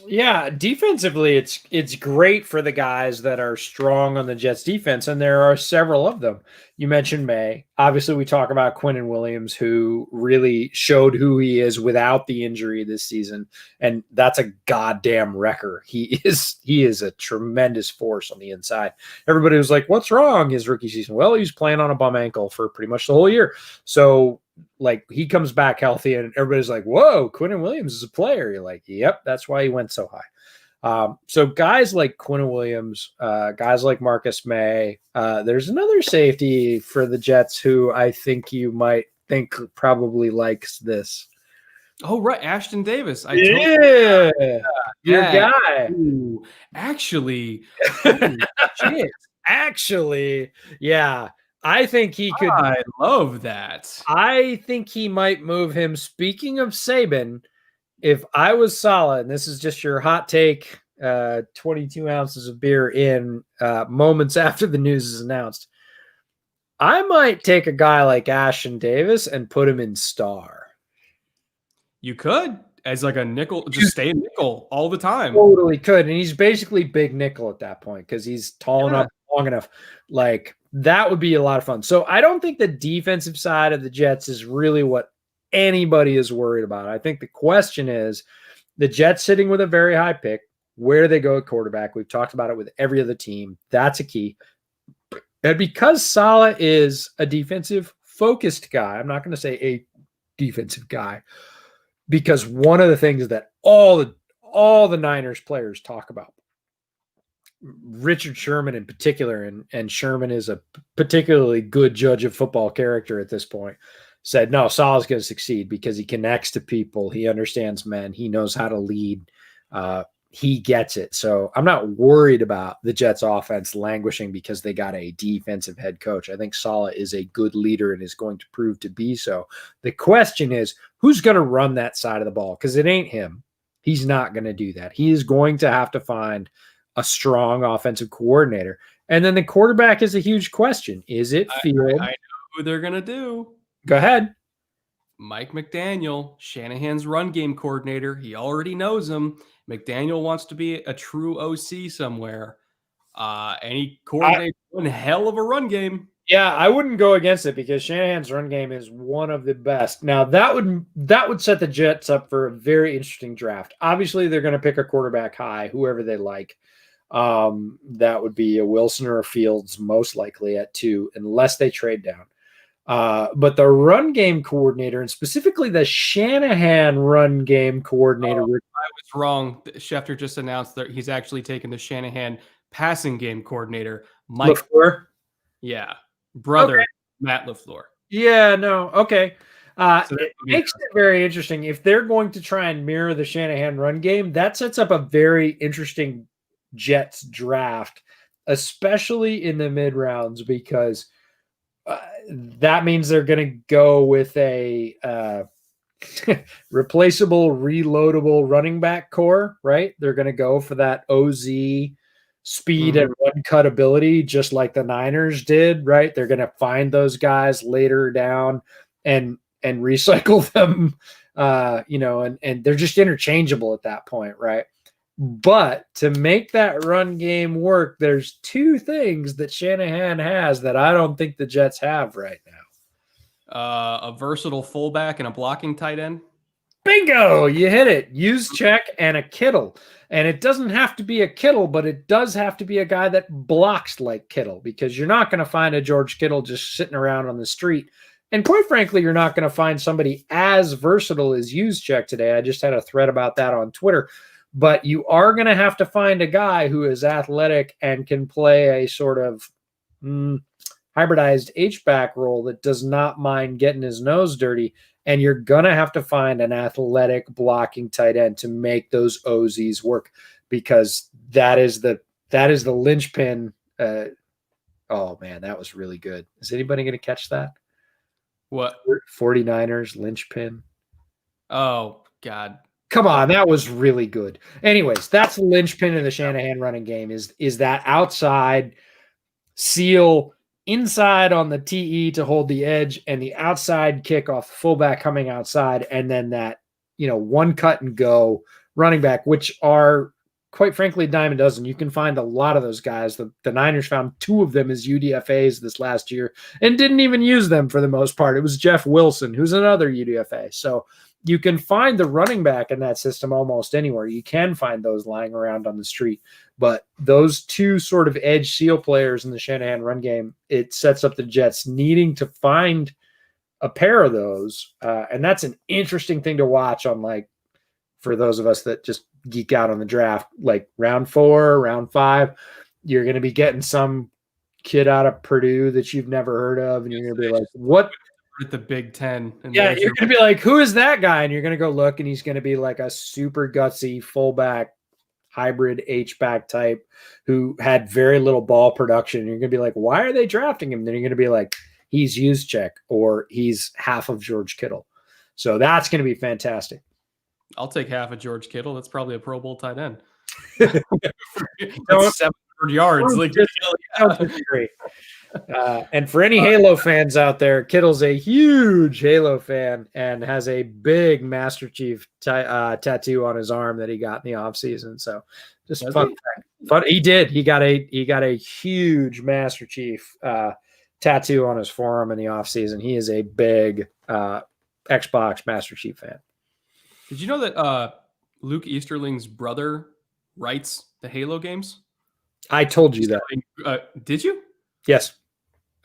Yeah, defensively, it's great for the guys that are strong on the Jets defense, and there are several of them. You mentioned May. Obviously, we talk about Quinnen Williams, who really showed who he is without the injury this season, and that's a goddamn wrecker. He is a tremendous force on the inside. Everybody was like, what's wrong his rookie season? Well, he was playing on a bum ankle for pretty much the whole year. So like he comes back healthy and everybody's like, whoa, Quinnen Williams is a player. You're like, yep, that's why he went so high. So guys like Quinnen Williams, guys like Marcus May, there's another safety for the Jets who I think you might think probably likes this. Oh, right. Ashton Davis. Your guy. Ooh, actually, shit. Actually, yeah. I think he could. I love that. I think he might move him. Speaking of Saban, if I was Saleh, and this is just your hot take, 22 ounces of beer in moments after the news is announced, I might take a guy like Ashton Davis and put him in star. You could, as like a nickel, just stay a nickel all the time. Totally could. And he's basically big nickel at that point because he's tall enough, long enough. Like, that would be a lot of fun. So I don't think the defensive side of the Jets is really what anybody is worried about. I think the question is the Jets sitting with a very high pick. where do they go at quarterback? We've talked about it with every other team. That's a key. And because Saleh is a defensive-focused guy, I'm not going to say a defensive guy, because one of the things that all the Niners players talk about, Richard Sherman in particular, and Sherman is a particularly good judge of football character at this point, said, no, Saleh's going to succeed because he connects to people. He understands men. He knows how to lead. He gets it. So I'm not worried about the Jets offense languishing because they got a defensive head coach. I think Saleh is a good leader and is going to prove to be so. The question is, who's going to run that side of the ball? Because it ain't him. He's not going to do that. He is going to have to find a strong offensive coordinator. And then the quarterback is a huge question. Is it Field? I know who they're going to do. Go ahead. Mike McDaniel, Shanahan's run game coordinator. He already knows him. McDaniel wants to be a true OC somewhere. And he coordinates one hell of a run game. Yeah, I wouldn't go against it because Shanahan's run game is one of the best. Now, that would set the Jets up for a very interesting draft. Obviously, they're going to pick a quarterback high, whoever they like. That would be a Wilson or a Fields, most likely at 2, unless they trade down. But the run game coordinator, and specifically the Shanahan run game coordinator. I was wrong. Schefter just announced that he's actually taken the Shanahan passing game coordinator, Mike LaFleur. Yeah. Brother, okay. Matt LaFleur. Yeah, no. Okay. It makes it very interesting. If they're going to try and mirror the Shanahan run game, that sets up a very interesting Jets draft, especially in the mid rounds, because that means they're going to go with a replaceable, reloadable running back core, right? They're going to go for that OZ speed and run cut ability, just like the Niners did, right? They're going to find those guys later down and recycle them, and they're just interchangeable at that point, right? But to make that run game work, there's 2 things that Shanahan has that I don't think the Jets have right now. A versatile fullback and a blocking tight end. Bingo! You hit it. Juszczyk and a Kittle. And it doesn't have to be a Kittle, but it does have to be a guy that blocks like Kittle, because you're not going to find a George Kittle just sitting around on the street. And quite frankly, you're not going to find somebody as versatile as Juszczyk today. I just had a thread about that on Twitter. But you are going to have to find a guy who is athletic and can play a sort of hybridized H-back role that does not mind getting his nose dirty. And you're going to have to find an athletic blocking tight end to make those OZs work, because that is the linchpin. Oh, man, that was really good. Is anybody going to catch that? What? 49ers linchpin. Oh, God. Come on, that was really good. Anyways, that's the linchpin in the Shanahan running game is that outside seal inside on the TE to hold the edge, and the outside kick off fullback coming outside, and then that, one cut and go running back, which are, quite frankly, a dime a dozen. You can find a lot of those guys. The Niners found 2 of them as UDFAs this last year and didn't even use them for the most part. It was Jeff Wilson, who's another UDFA. So you can find the running back in that system almost anywhere. You can find those lying around on the street. But those 2 sort of edge seal players in the Shanahan run game, it sets up the Jets needing to find a pair of those. And that's an interesting thing to watch on, like, for those of us that just geek out on the draft, like round 4, round 5, you're going to be getting some kid out of Purdue that you've never heard of. And you're going to be like, what? At the Big Ten. Yeah, you're going to be like, who is that guy? And you're going to go look, and he's going to be like a super gutsy fullback, hybrid H-back type who had very little ball production. And you're going to be like, why are they drafting him? Then you're going to be like, he's Juszczyk, or he's half of George Kittle. So that's going to be fantastic. I'll take half of George Kittle. That's probably a Pro Bowl tight end. That's 700 yards. And for any Halo fans out there, Kittle's a huge Halo fan and has a big Master Chief tattoo on his arm that he got in the offseason. So just fun. He did. He got a huge Master Chief tattoo on his forearm in the offseason. He is a big Xbox Master Chief fan. Did you know that Luke Easterling's brother writes the Halo games. I told you that. Did you? Yes.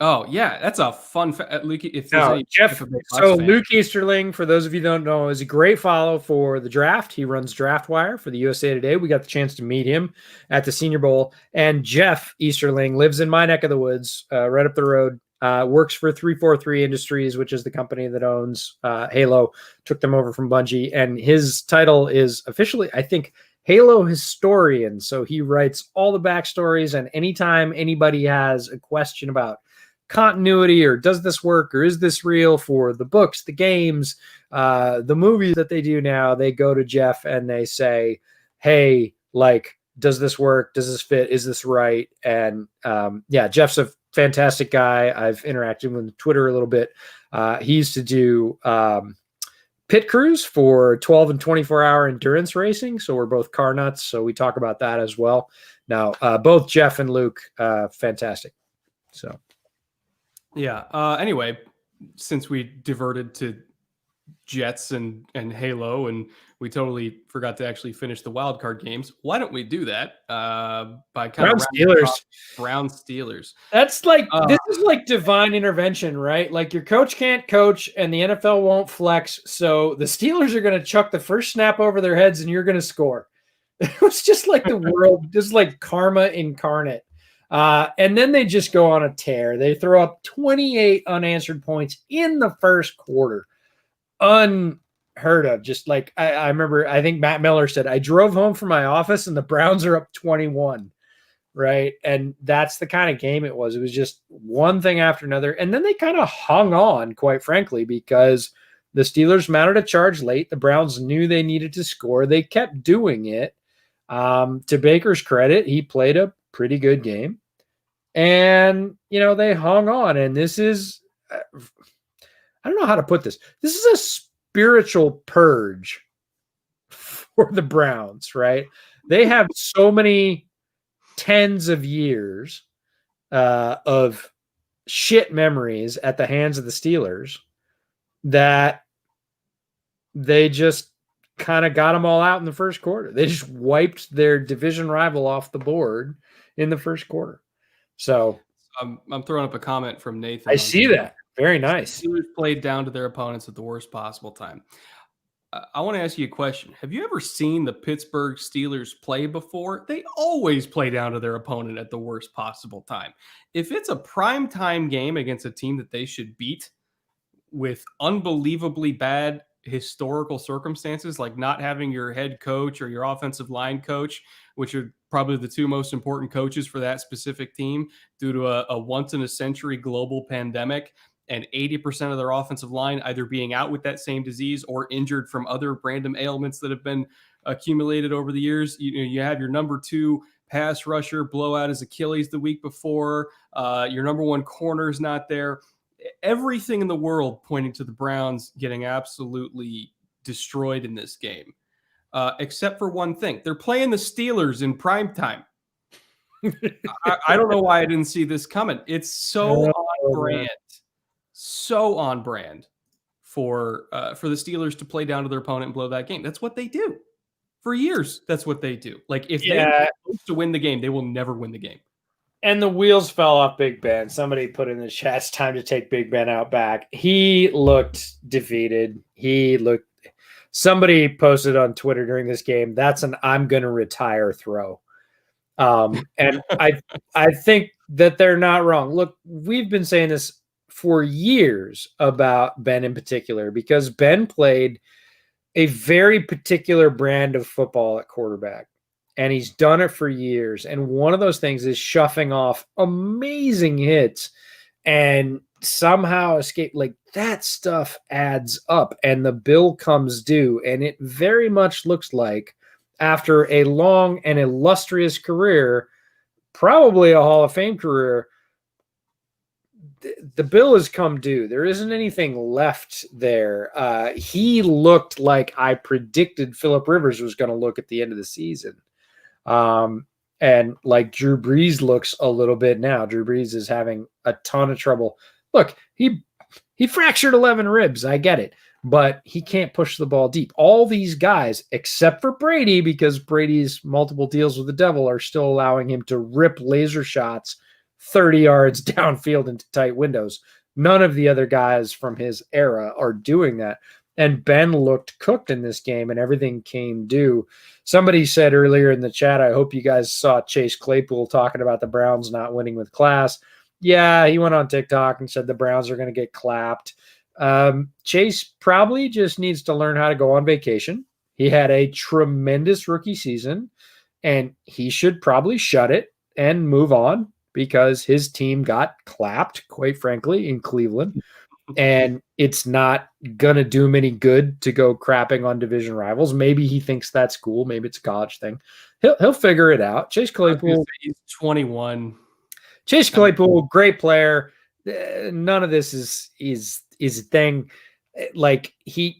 Oh yeah, that's a fun fact. Luke, if there's Now, any Jeff, so Luke Easterling, for those of you who don't know, is a great follow for the draft. He runs Draft Wire for the USA Today. We got the chance to meet him at the Senior Bowl. And Jeff Easterling lives in my neck of the woods, right up the road. Works for 343 Industries, which is the company that owns Halo. Took them over from Bungie, and his title is officially, I think, Halo historian. So he writes all the backstories, and anytime anybody has a question about continuity or does this work or is this real for the books, the games, the movies that they do now, they go to Jeff and they say, hey, like, does this work? Does this fit? Is this right? And yeah, Jeff's a fantastic guy. I've interacted with Twitter a little bit. He used to do pit crews for 12 and 24-hour endurance racing. So we're both car nuts. So we talk about that as well. Now, both Jeff and Luke, fantastic. So. Yeah. Anyway, since we diverted to Jets and Halo, and we totally forgot to actually finish the wild card games, why don't we do that? By kind of Brown Steelers. That's like this is like divine intervention, right? Like your coach can't coach, and the NFL won't flex, so the Steelers are going to chuck the first snap over their heads, and you're going to score. It was just like the world, just like karma incarnate. And then they just go on a tear. They throw up 28 unanswered points in the first quarter. Unheard of. Just like I remember, I think Matt Miller said, I drove home from my office and the Browns are up 21. Right. And that's the kind of game it was. It was just one thing after another. And then they kind of hung on, quite frankly, because the Steelers mounted a charge late. The Browns knew they needed to score. They kept doing it. To Baker's credit, he played a pretty good game. And, you know, they hung on. And this is, I don't know how to put this. This is a spiritual purge for the Browns, right? They have so many tens of years of shit memories at the hands of the Steelers that they just kind of got them all out in the first quarter. They just wiped their division rival off the board in the first quarter. So I'm throwing up a comment from Nathan. I see that. Very nice. The Steelers played down to their opponents at the worst possible time. I want to ask you a question. Have you ever seen the Pittsburgh Steelers play before? They always play down to their opponent at the worst possible time. If it's a primetime game against a team that they should beat with unbelievably bad historical circumstances, like not having your head coach or your offensive line coach, which are probably the two most important coaches for that specific team due to a once-in-a-century global pandemic, and 80% of their offensive line either being out with that same disease or injured from other random ailments that have been accumulated over the years. You have your number 2 pass rusher blow out his Achilles the week before. Your number 1 corner is not there. Everything in the world pointing to the Browns getting absolutely destroyed in this game, except for one thing. They're playing the Steelers in primetime. I don't know why I didn't see this coming. It's so on brand. So on brand for the Steelers to play down to their opponent and blow that game. That's what they do. For years, that's what they do. Like, if they're supposed to win the game, they will never win the game. And the wheels fell off Big Ben. Somebody put in the chat, it's time to take Big Ben out back. He looked defeated. Somebody posted on Twitter during this game, that's an I'm going to retire throw. And I think that they're not wrong. Look, we've been saying this for years about Ben in particular, because Ben played a very particular brand of football at quarterback. And he's done it for years. And one of those things is shuffling off amazing hits and somehow escape. Like, that stuff adds up, and the bill comes due. And it very much looks like, after a long and illustrious career, probably a Hall of Fame career, the bill has come due. There isn't anything left there. He looked like I predicted Phillip Rivers was going to look at the end of the season. And like Drew Brees looks a little bit now. Drew Brees is having a ton of trouble. Look, he fractured 11 ribs. I get it. but he can't push the ball deep. All these guys, except for Brady, because Brady's multiple deals with the devil are still allowing him to rip laser shots 30 yards downfield into tight windows. None of the other guys from his era are doing that. And Ben looked cooked in this game, and everything came due. Somebody said earlier in the chat, I hope you guys saw Chase Claypool talking about the Browns not winning with class. Yeah, he went on TikTok and said the Browns are going to get clapped. Chase probably just needs to learn how to go on vacation. He had a tremendous rookie season, and he should probably shut it and move on because his team got clapped, quite frankly, in Cleveland. And it's not going to do him any good to go crapping on division rivals. Maybe he thinks that's cool. Maybe it's a college thing. He'll figure it out. Chase Claypool. He's 21. Chase Claypool, great player. None of this is a thing. Like he's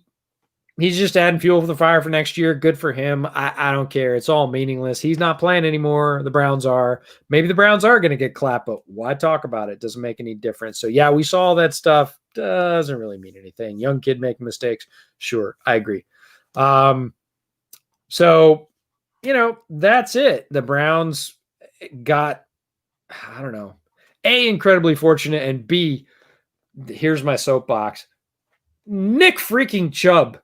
just adding fuel for the fire for next year. Good for him. I don't care. It's all meaningless. He's not playing anymore. The Browns are. Maybe the Browns are going to get clapped, but why talk about it? Doesn't make any difference. So yeah, we saw all that stuff. Doesn't really mean anything. Young kid making mistakes. Sure, I agree. So that's it. The Browns got, I don't know, A, incredibly fortunate, and B, here's my soapbox. Nick freaking Chubb.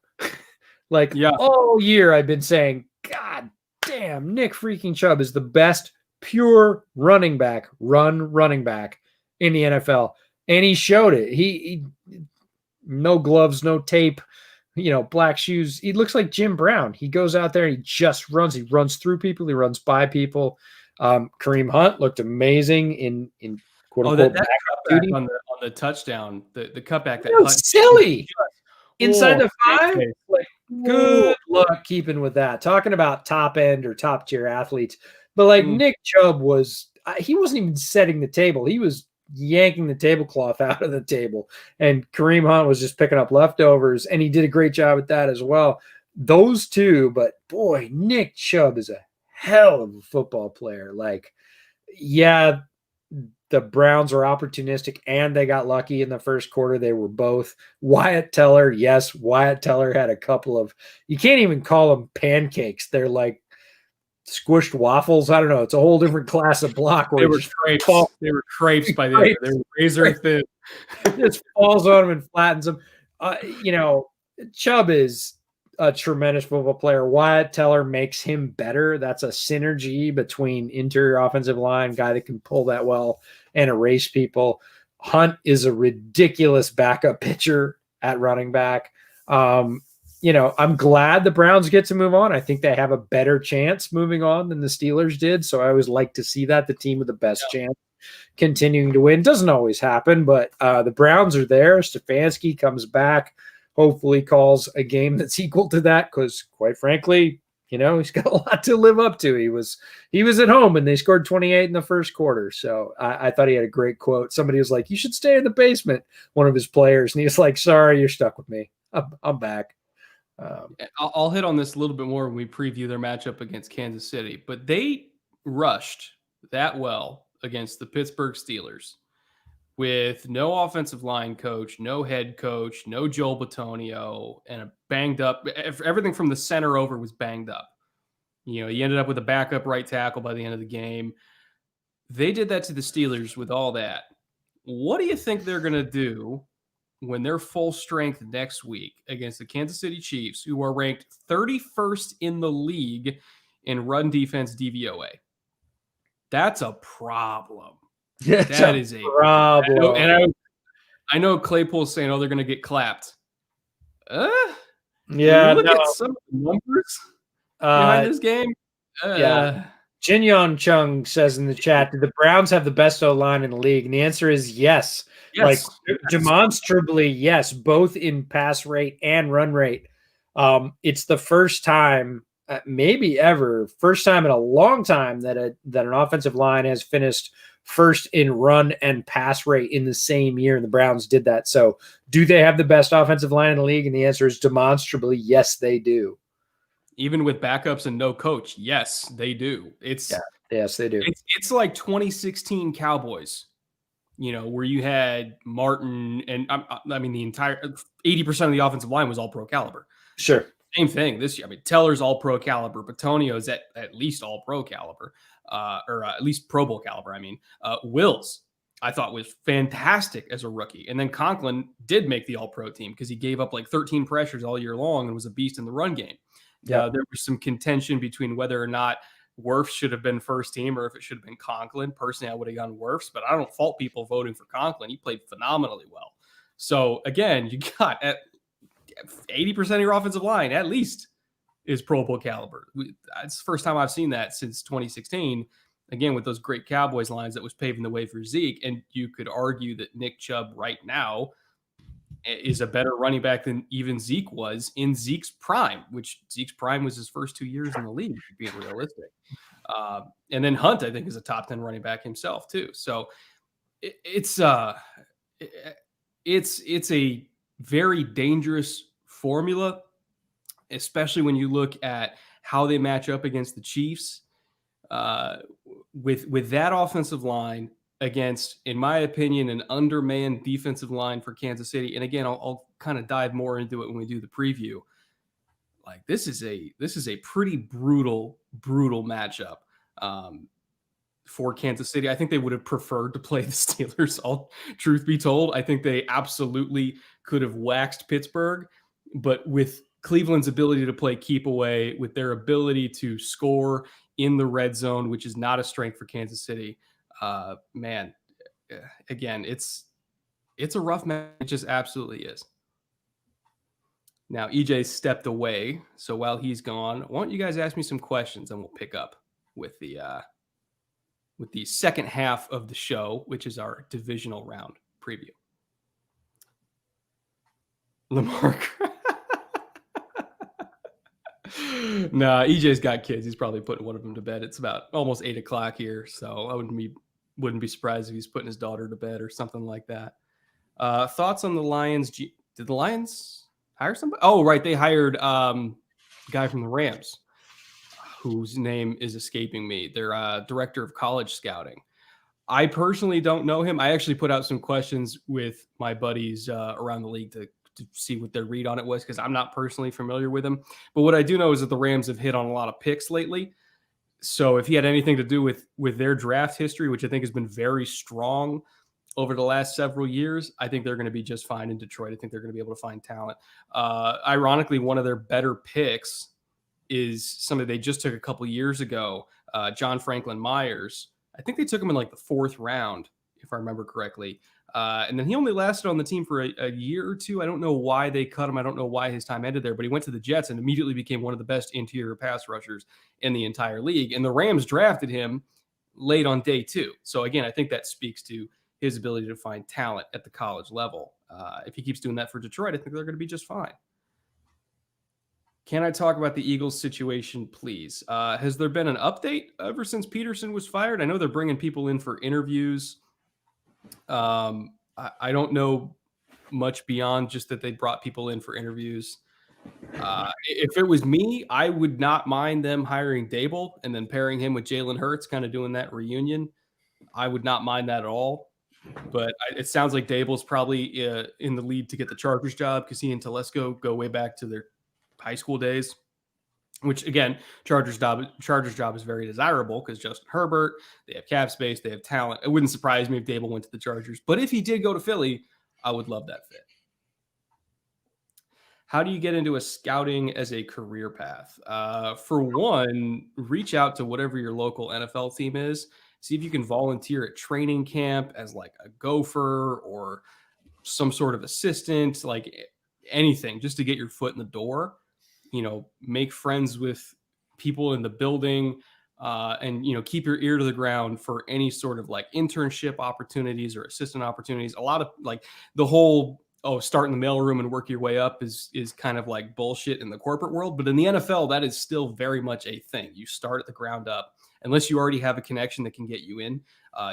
All year I've been saying, God damn, Nick freaking Chubb is the best pure running back in the NFL. And he showed it. He no gloves, no tape, black shoes. He looks like Jim Brown. He goes out there and he just runs. He runs through people. He runs by people. Kareem Hunt looked amazing in quote unquote that cutback on the touchdown, the cutback that was silly. Inside the 5, good luck keeping with that. Talking about top end or top tier athletes, but Nick Chubb he wasn't even setting the table. He was yanking the tablecloth out of the table, and Kareem Hunt was just picking up leftovers, and he did a great job at that as well. Those two, but boy, Nick Chubb is a hell of a football player. The Browns are opportunistic and they got lucky in the first quarter. They were both. Wyatt Teller, yes, Wyatt Teller had a couple of, you can't even call them pancakes. They're like squished waffles. I don't know. It's a whole different class of block. They were crepes. They were crepes by the end. They were razor thin. Just falls on them and flattens them. Chubb is a tremendous football player. Wyatt Teller makes him better. That's a synergy between interior offensive line, guy that can pull that well and erase people. Hunt is a ridiculous backup pitcher at running back. I'm glad the Browns get to move on. I think they have a better chance moving on than the Steelers did. So I always like to see that, the team with the best chance continuing to win. Doesn't always happen, but the Browns are there. Stefanski comes back. Hopefully calls a game that's equal to that because, quite frankly, he's got a lot to live up to. He was at home and they scored 28 in the first quarter. So I thought he had a great quote. Somebody was like, "You should stay in the basement," one of his players. And he was like, "Sorry, you're stuck with me. I'm back." I'll hit on this a little bit more when we preview their matchup against Kansas City. But they rushed that well against the Pittsburgh Steelers, with no offensive line coach, no head coach, no Joel Bitonio, and a banged up, everything from the center over was banged up. He ended up with a backup right tackle by the end of the game. They did that to the Steelers with all that. What do you think they're going to do when they're full strength next week against the Kansas City Chiefs, who are ranked 31st in the league in run defense DVOA? That's a problem. That is a problem. I know Claypool's saying, "Oh, they're going to get clapped." Yeah. Look at some of the numbers behind this game. Yeah. Jin Yon Chung says in the chat, "Did the Browns have the best O-line in the league?" And the answer is yes. Demonstrably yes, both in pass rate and run rate. It's the first time, maybe ever, first time in a long time that an offensive line has finished first in run and pass rate in the same year, and the Browns did that. So do they have the best offensive line in the league? And the answer is demonstrably yes, they do. Even with backups and no coach, yes, they do. Yes, they do. It's like 2016 Cowboys. where you had Martin and I mean, the entire 80% of the offensive line was all pro caliber. Sure. Same thing this year. I mean, Teller's all pro caliber. Bitonio's at least all pro caliber, or at least Pro Bowl caliber. I mean, Wills, I thought was fantastic as a rookie. And then Conklin did make the all pro team because he gave up like 13 pressures all year long and was a beast in the run game. Yeah. There was some contention between whether or not Wirfs should have been first team or if it should have been Conklin. Personally, I would have gone Wirfs, but I don't fault people voting for Conklin. He played phenomenally well. So again, you got at 80% of your offensive line, at least, is Pro Bowl caliber. It's the first time I've seen that since 2016. Again, with those great Cowboys lines that was paving the way for Zeke. And you could argue that Nick Chubb right now is a better running back than even Zeke was in Zeke's prime, which Zeke's prime was his first 2 years in the league, being realistic. And then Hunt, I think, is a top 10 running back himself too. So it's a very dangerous formula, especially when you look at how they match up against the Chiefs. With that offensive line against, in my opinion, an undermanned defensive line for Kansas City. And again, I'll kind of dive more into it when we do the preview. Like this is a pretty brutal matchup for Kansas City. I think they would have preferred to play the Steelers. All truth be told, I think they absolutely could have waxed Pittsburgh, but with Cleveland's ability to play keep away, with their ability to score in the red zone, which is not a strength for Kansas City, man, again, it's a rough match. It just absolutely is. Now, EJ stepped away, so while he's gone, why don't you guys ask me some questions, and we'll pick up with the second half of the show, which is our divisional round preview. Lamar. Nah, EJ's got kids. He's probably putting one of them to bed. It's about almost 8 o'clock here, so I wouldn't be surprised if he's putting his daughter to bed or something like that. Thoughts on the Lions? Did the Lions hire somebody? Oh, right. They hired a guy from the Rams whose name is escaping me. Their director of college scouting. I personally don't know him. I actually put out some questions with my buddies around the league to see what their read on it was, because I'm not personally familiar with him. But what I do know is that the Rams have hit on a lot of picks lately. So if he had anything to do with their draft history, which I think has been very strong over the last several years, I think they're going to be just fine in Detroit. I think they're going to be able to find talent. Ironically, one of their better picks is somebody they just took a couple years ago, John Franklin Myers. I think they took him in like the 4th round, if I remember correctly. And then he only lasted on the team for a year or two. I don't know why they cut him. I don't know why his time ended there, but he went to the Jets and immediately became one of the best interior pass rushers in the entire league. And the Rams drafted him late on day 2. So again, I think that speaks to his ability to find talent at the college level. If he keeps doing that for Detroit, I think they're going to be just fine. Can I talk about the Eagles situation, please? Has there been an update ever since Peterson was fired? I know they're bringing people in for interviews. I don't know much beyond just that they brought people in for interviews. If it was me, I would not mind them hiring Dable and then pairing him with Jalen Hurts, kind of doing that reunion. I would not mind that at all. But it sounds like Dable's probably in the lead to get the Chargers job because he and Telesco go way back to their high school days. Which again, Chargers job is very desirable because Justin Herbert, they have cap space, they have talent. It wouldn't surprise me if Dable went to the Chargers, but if he did go to Philly, I would love that fit. How do you get into a scouting as a career path? For one, reach out to whatever your local NFL team is. See if you can volunteer at training camp as like a gopher or some sort of assistant, like anything, just to get your foot in the door. Make friends with people in the building and, keep your ear to the ground for any sort of like internship opportunities or assistant opportunities. A lot of like the whole, start in the mailroom and work your way up is kind of like bullshit in the corporate world. But in the NFL, that is still very much a thing. You start at the ground up, unless you already have a connection that can get you in.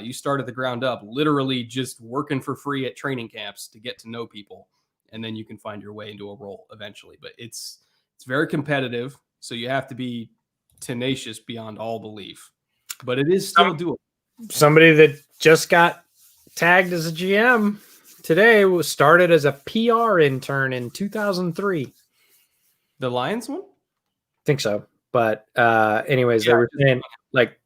You start at the ground up, literally just working for free at training camps to get to know people. And then you can find your way into a role eventually. But it's very competitive, so you have to be tenacious beyond all belief. But it is still doable. Somebody that just got tagged as a GM today. Was started as a PR intern in 2003. The Lions one? I think so. But anyways, they were saying like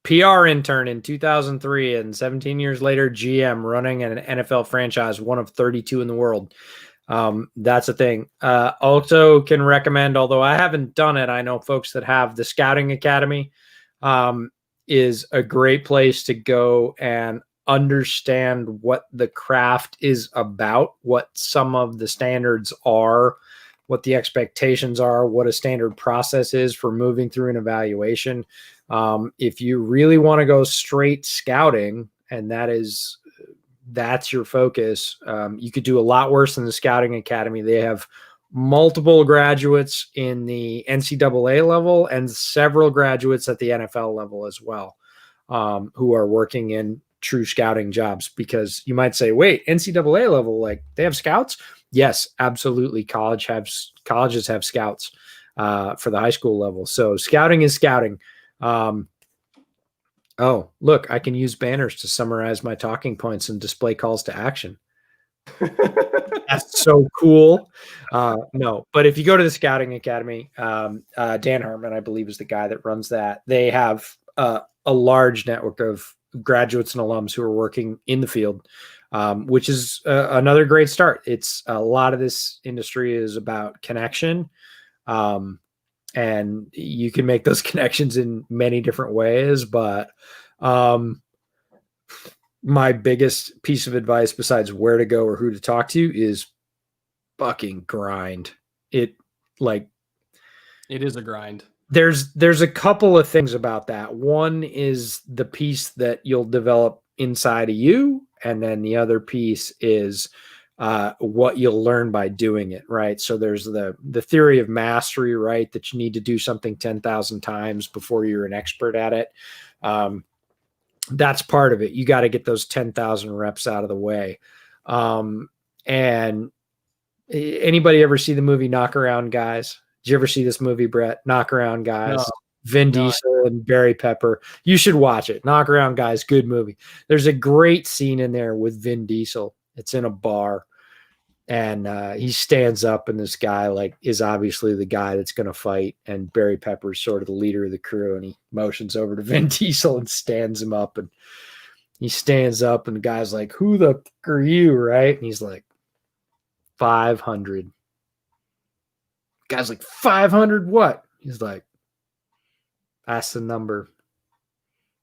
PR intern in 2003 and 17 years later, GM running an NFL franchise, one of 32 in the world. That's a thing. Also can recommend, although I haven't done it, I know folks that have the Scouting Academy is a great place to go and understand what the craft is about, what some of the standards are, what the expectations are, what a standard process is for moving through an evaluation. If you really want to go straight scouting, and that's your focus, you could do a lot worse than the Scouting Academy. They have multiple graduates in the NCAA level and several graduates at the NFL level as well, who are working in true scouting jobs. Because you might say, wait, NCAA level, like they have scouts? Yes, absolutely. Colleges have scouts for the high school level. So scouting is scouting. Oh, look, I can use banners to summarize my talking points and display calls to action. That's so cool. No, but if you go to the Scouting Academy, Dan Harmon, I believe, is the guy that runs that. They have a large network of graduates and alums who are working in the field, which is another great start. It's a lot of this industry is about connection. And you can make those connections in many different ways. But my biggest piece of advice, besides where to go or who to talk to, is fucking grind. It is a grind. There's a couple of things about that. One is the piece that you'll develop inside of you. And then the other piece is what you'll learn by doing it, right? So there's the theory of mastery, right? That you need to do something 10,000 times before you're an expert at it. That's part of it. You got to get those 10,000 reps out of the way. And anybody ever see the movie Knock Around Guys? Did you ever see this movie, Brett? Knock Around Guys. No. Vin Diesel and Barry Pepper. You should watch it. Knock Around Guys, good movie. There's a great scene in there with Vin Diesel. It's in a bar, and he stands up, and this guy is obviously the guy that's going to fight, and Barry Pepper's sort of the leader of the crew, and he motions over to Vin Diesel and stands him up, and he stands up, and the guy's like, "Who the fuck are you?" Right? And he's like, 500. Guy's like, 500 what? He's like, that's the number.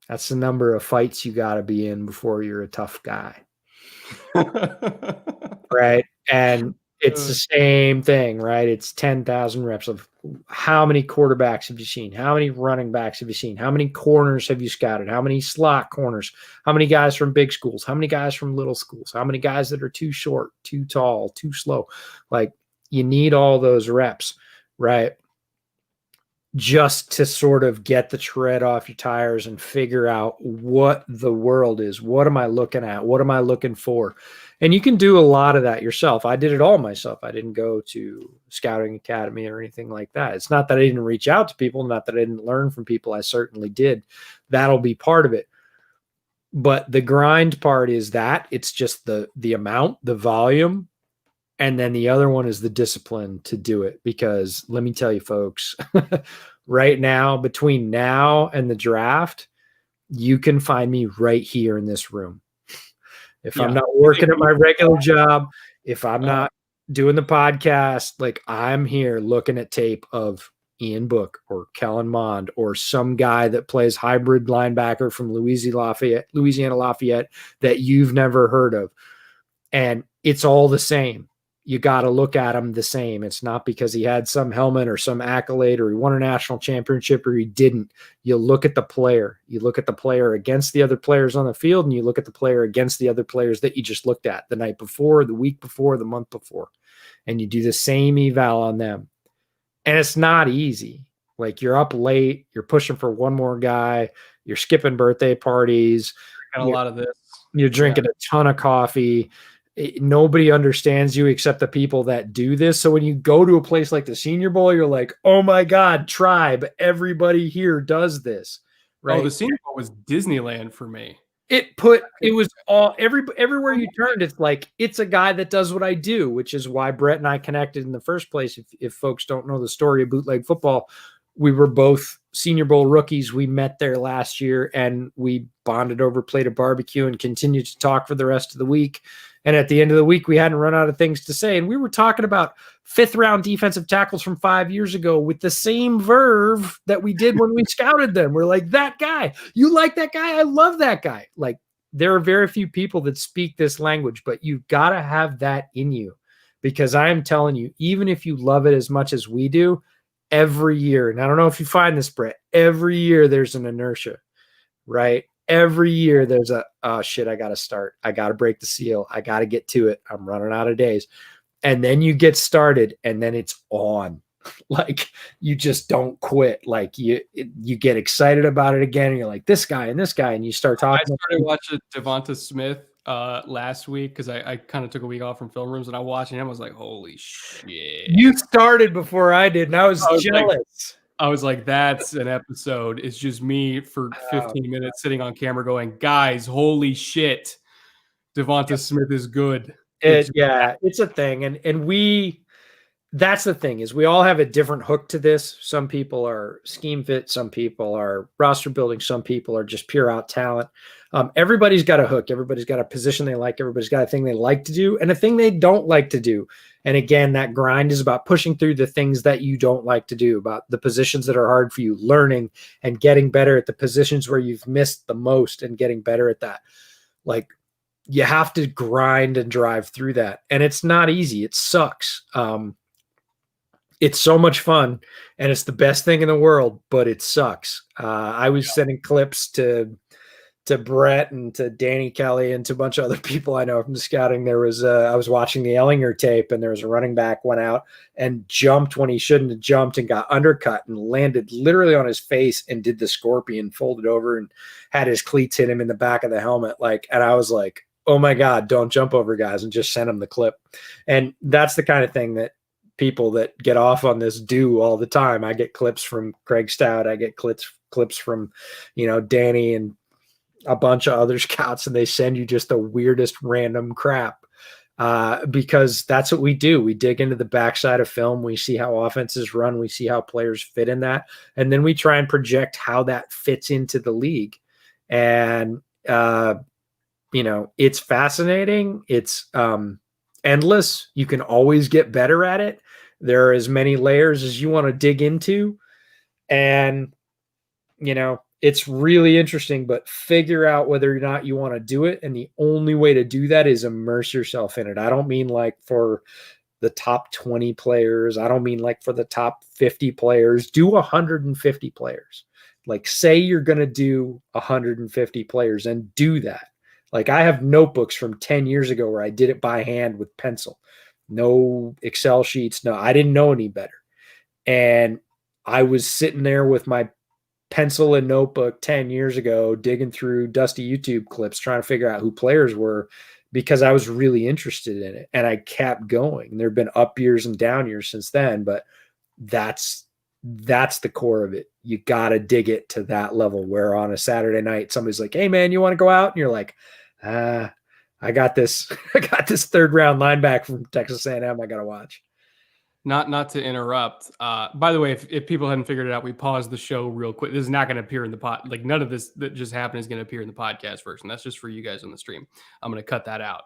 That's the number of fights you got to be in before you're a tough guy. Right. And it's the same thing, right? It's 10,000 reps of how many quarterbacks have you seen? How many running backs have you seen? How many corners have you scouted? How many slot corners? How many guys from big schools? How many guys from little schools? How many guys that are too short, too tall, too slow? Like, you need all those reps, right? Just to sort of get the tread off your tires and figure out what the world is. What am I looking at? What am I looking for? And you can do a lot of that yourself. I did it all myself. I didn't go to Scouting Academy or anything like that. It's not that I didn't reach out to people, not that I didn't learn from people. I certainly did. That'll be part of it. But the grind part is that it's just the amount, the volume. And then the other one is the discipline to do it. Because let me tell you, folks, right now, between now and the draft, you can find me right here in this room. If I'm not working at my regular job, if I'm not doing the podcast, like, I'm here looking at tape of Ian Book or Kellen Mond or some guy that plays hybrid linebacker from Louisiana Lafayette that you've never heard of. And it's all the same. You got to look at him the same. It's not because he had some helmet or some accolade or he won a national championship or he didn't. You look at the player. You look at the player against the other players on the field, and you look at the player against the other players that you just looked at the night before, the week before, the month before. And you do the same eval on them. And it's not easy. Like, you're up late, you're pushing for one more guy, you're skipping birthday parties. A lot of this. You're drinking a ton of coffee. Nobody understands you except the people that do this. So when you go to a place like the Senior Bowl, you're like, oh my God, tribe, everybody here does this. Right? Oh, the Senior Bowl was Disneyland for me. It was all everywhere you turned. It's like, it's a guy that does what I do, which is why Brett and I connected in the first place. If folks don't know the story of bootleg football, we were both Senior Bowl rookies. We met there last year and we bonded over, played a barbecue, and continued to talk for the rest of the week. And at the end of the week, we hadn't run out of things to say. And we were talking about 5th round defensive tackles from 5 years ago with the same verve that we did when we scouted them. We're like, that guy, you like that guy? I love that guy. Like, there are very few people that speak this language, but you've got to have that in you, because I am telling you, even if you love it as much as we do, every year, and I don't know if you find this, Brett, every year there's an inertia, right? Every year there's oh shit, I got to start. I got to break the seal. I got to get to it. I'm running out of days. And then you get started and then it's on. Like, you just don't quit. Like, you get excited about it again. And you're like, this guy, and you start talking. I started watching Devonta Smith last week because I kind of took a week off from film rooms, and I watched him. I was like, holy shit. You started before I did, and I was jealous. I was like, that's an episode. It's just me for 15 minutes sitting on camera going, guys, holy shit. Devonta Smith is good. It's a thing. And that's the thing, is we all have a different hook to this. Some people are scheme fit. Some people are roster building. Some people are just pure out talent. Everybody's got a hook. Everybody's got a position they like. Everybody's got a thing they like to do and a thing they don't like to do. And again, that grind is about pushing through the things that you don't like to do, about the positions that are hard for you, learning and getting better at the positions where you've missed the most and getting better at that. Like, you have to grind and drive through that. And it's not easy. It sucks. It's so much fun and it's the best thing in the world, but it sucks. I was sending clips to Brett and to Danny Kelly and to a bunch of other people I know from scouting. There was I was watching the Ellinger tape, and there was a running back went out and jumped when he shouldn't have jumped and got undercut and landed literally on his face and did the scorpion, folded over and had his cleats hit him in the back of the helmet. Like, and I was like, oh my God, don't jump over guys, and just send him the clip. And that's the kind of thing that people that get off on this do all the time. I get clips from Craig Stout. I get clips from, Danny and a bunch of other scouts, and they send you just the weirdest random crap because that's what we do. We dig into the backside of film. We see how offenses run. We see how players fit in that. And then we try and project how that fits into the league. And, it's fascinating. It's endless. You can always get better at it. There are as many layers as you want to dig into. And, it's really interesting, but figure out whether or not you want to do it. And the only way to do that is immerse yourself in it. I don't mean like for the top 20 players. I don't mean like for the top 50 players. Do 150 players. Like, say you're going to do 150 players and do that. Like, I have notebooks from 10 years ago where I did it by hand with pencil. No Excel sheets. No, I didn't know any better. And I was sitting there with my pencil and notebook 10 years ago, digging through dusty YouTube clips, trying to figure out who players were, because I was really interested in it. And I kept going. There have been up years and down years since then, but that's the core of it. You got to dig it to that level where on a Saturday night, somebody's like, hey man, you want to go out? And you're like, I got this 3rd round linebacker from Texas A&M I got to watch. Not to interrupt. By the way, if people hadn't figured it out, we paused the show real quick. This is not going to appear in the pod. Like, none of this that just happened is going to appear in the podcast version. That's just for you guys on the stream. I'm going to cut that out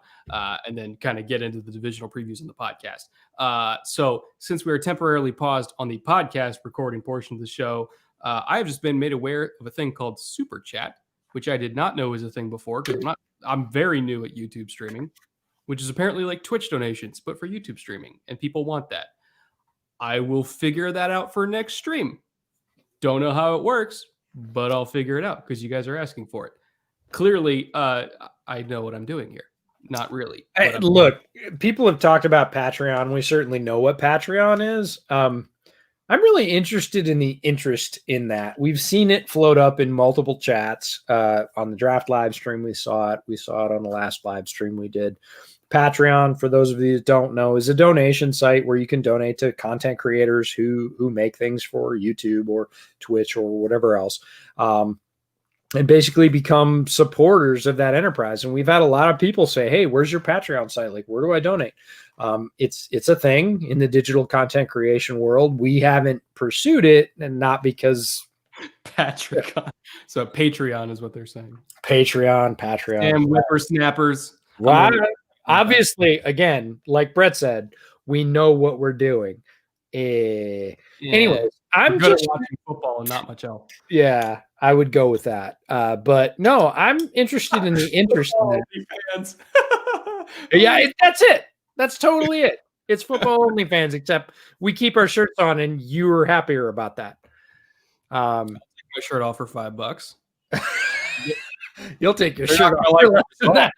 and then kind of get into the divisional previews in the podcast. So since we were temporarily paused on the podcast recording portion of the show, I have just been made aware of a thing called Super Chat, which I did not know was a thing before, because I'm very new at YouTube streaming, which is apparently like Twitch donations, but for YouTube streaming, and people want that. I will figure that out for next stream. Don't know how it works, but I'll figure it out because you guys are asking for it. Clearly, I know what I'm doing here. Not really. Look, people have talked about Patreon. We certainly know what Patreon is. I'm really interested in the interest in that. We've seen it float up in multiple chats on the draft live stream. We saw it. We saw it on the last live stream we did. Patreon, for those of you that don't know, is a donation site where you can donate to content creators who make things for YouTube or Twitch or whatever else. and basically become supporters of that enterprise. And we've had a lot of people say, hey, where's your Patreon site? Like, where do I donate? It's a thing in the digital content creation world. We haven't pursued it, and not because Patreon. So Patreon is what they're saying. Patreon. Damn whippersnappers. Wow. Obviously, again, like Brett said, we know what we're doing. Anyways, I'm just watching football and not much else. Yeah, I would go with that. But no, I'm interested in the interest in that. Yeah, that's it. That's totally it. It's football only fans, except we keep our shirts on, and you were happier about that. I'll take my shirt off for $5. You'll take your shirt off.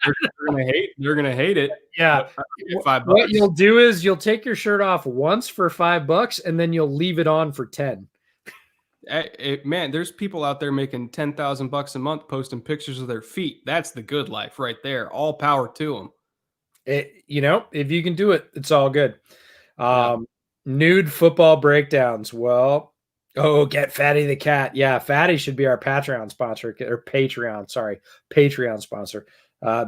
They're gonna hate it. Yeah. $5. What you'll do is you'll take your shirt off once for $5, and then you'll leave it on for 10. Man, there's people out there making $10,000 a month posting pictures of their feet. That's the good life right there. All power to them. If you can do it, it's all good. Nude football breakdowns. Well, get Fatty the Cat. Yeah, Fatty should be our Patreon sponsor, or Patreon sponsor.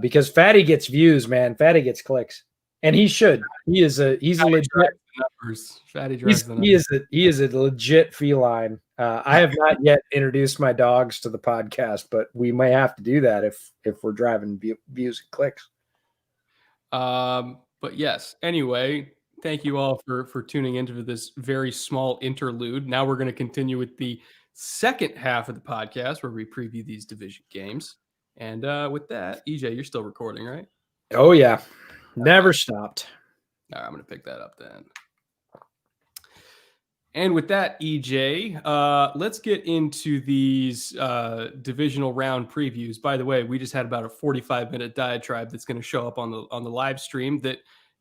Because Fatty gets views, man. Fatty gets clicks, and he should. He's a legit numbers. Fatty drives the numbers. He is a legit feline. I have not yet introduced my dogs to the podcast, but we may have to do that if we're driving views and clicks. But yes. Anyway, thank you all for tuning into this very small interlude. Now we're going to continue with the second half of the podcast where we preview these division games. And with that, EJ, you're still recording, right? Oh yeah, never stopped. All right, I'm going to pick that up then. And with that, EJ, let's get into these divisional round previews. By the way, we just had about a 45-minute diatribe that's going to show up on the live stream that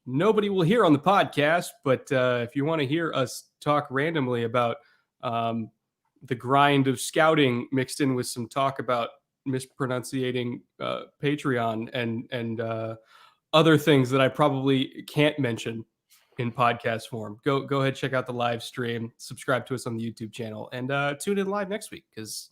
nobody will hear on the podcast. But if you want to hear us talk randomly about the grind of scouting mixed in with some talk about mispronunciating Patreon and other things that I probably can't mention in podcast form, go ahead, check out the live stream, subscribe to us on the YouTube channel, and tune in live next week because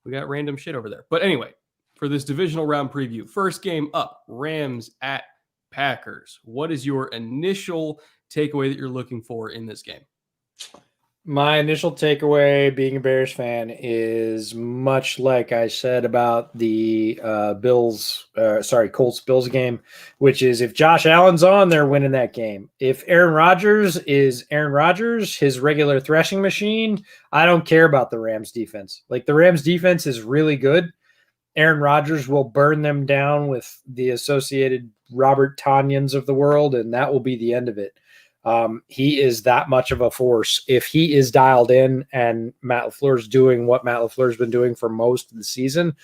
we got random shit over there. But anyway, for this divisional round preview, first game up, Rams at Packers. What is your initial takeaway that you're looking for in this game? My initial takeaway, being a Bears fan, is much like I said about the Colts Bills game, which is if Josh Allen's on, they're winning that game. If Aaron Rodgers is Aaron Rodgers, his regular threshing machine, I don't care about the Rams defense. Like, the Rams defense is really good. Aaron Rodgers will burn them down with the associated Robert Tonyans of the world, and that will be the end of it. He is that much of a force. If he is dialed in and Matt LaFleur's doing what Matt LaFleur's been doing for most of the season,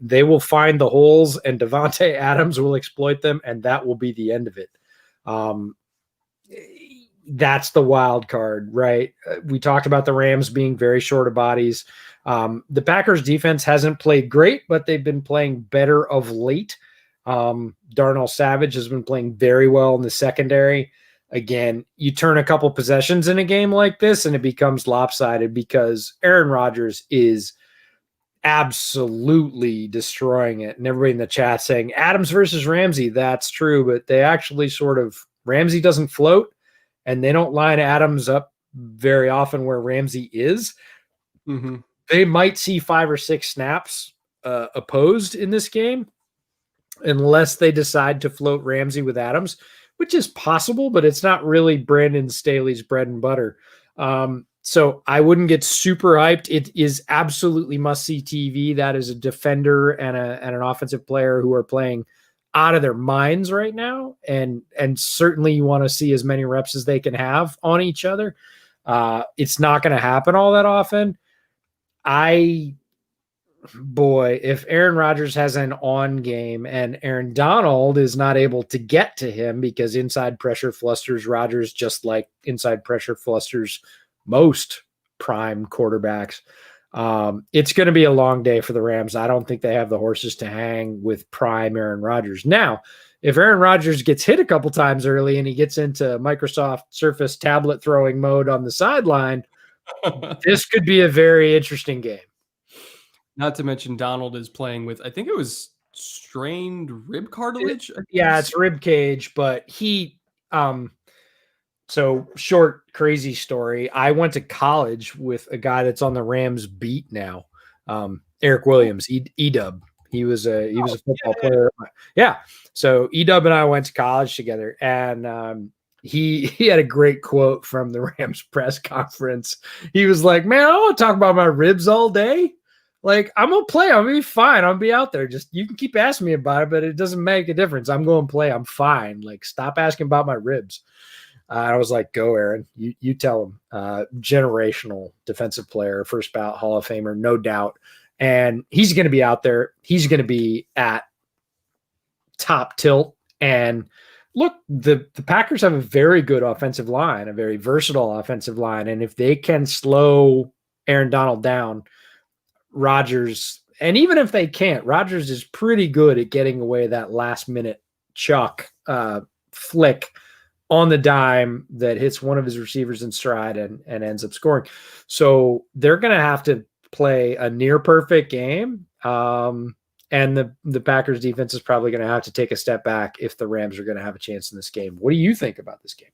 they will find the holes and Devontae Adams will exploit them, and that will be the end of it. That's the wild card, right? We talked about the Rams being very short of bodies. The Packers defense hasn't played great, but they've been playing better of late. Darnell Savage has been playing very well in the secondary. Again, you turn a couple possessions in a game like this and it becomes lopsided because Aaron Rodgers is absolutely destroying it. And everybody in the chat saying Adams versus Ramsey, that's true, but they actually Ramsey doesn't float and they don't line Adams up very often where Ramsey is. Mm-hmm. They might see 5 or 6 snaps opposed in this game unless they decide to float Ramsey with Adams, which is possible, but it's not really Brandon Staley's bread and butter. So I wouldn't get super hyped. It is absolutely must-see TV. That is a defender and an offensive player who are playing out of their minds right now. And certainly you want to see as many reps as they can have on each other. It's not going to happen all that often. If Aaron Rodgers has an on game and Aaron Donald is not able to get to him because inside pressure flusters Rodgers just like inside pressure flusters most prime quarterbacks, it's going to be a long day for the Rams. I don't think they have the horses to hang with prime Aaron Rodgers. Now, if Aaron Rodgers gets hit a couple times early and he gets into Microsoft Surface tablet throwing mode on the sideline, this could be a very interesting game. Not to mention Donald is playing with, I think it was strained rib cartilage. It's rib cage, but so short, crazy story. I went to college with a guy that's on the Rams beat now, Eric Williams, E-Dub. He was a football player. Yeah. So E-Dub and I went to college together, and he had a great quote from the Rams press conference. He was like, "Man, I don't want to talk about my ribs all day. Like, I'm gonna play. I'm gonna be fine. I'll be out there. Just you can keep asking me about it, but it doesn't make a difference. I'm going to play. I'm fine. Like, stop asking about my ribs." I was like, "Go, Aaron. You tell him." Generational defensive player, first ballot Hall of Famer, no doubt. And he's going to be out there. He's going to be at top tilt. And look, the Packers have a very good offensive line, a very versatile offensive line. And if they can slow Aaron Donald down, Rodgers, and even if they can't, Rodgers is pretty good at getting away that last minute chuck flick on the dime that hits one of his receivers in stride and ends up scoring. So they're going to have to play a near perfect game. And the Packers defense is probably going to have to take a step back if the Rams are going to have a chance in this game. What do you think about this game?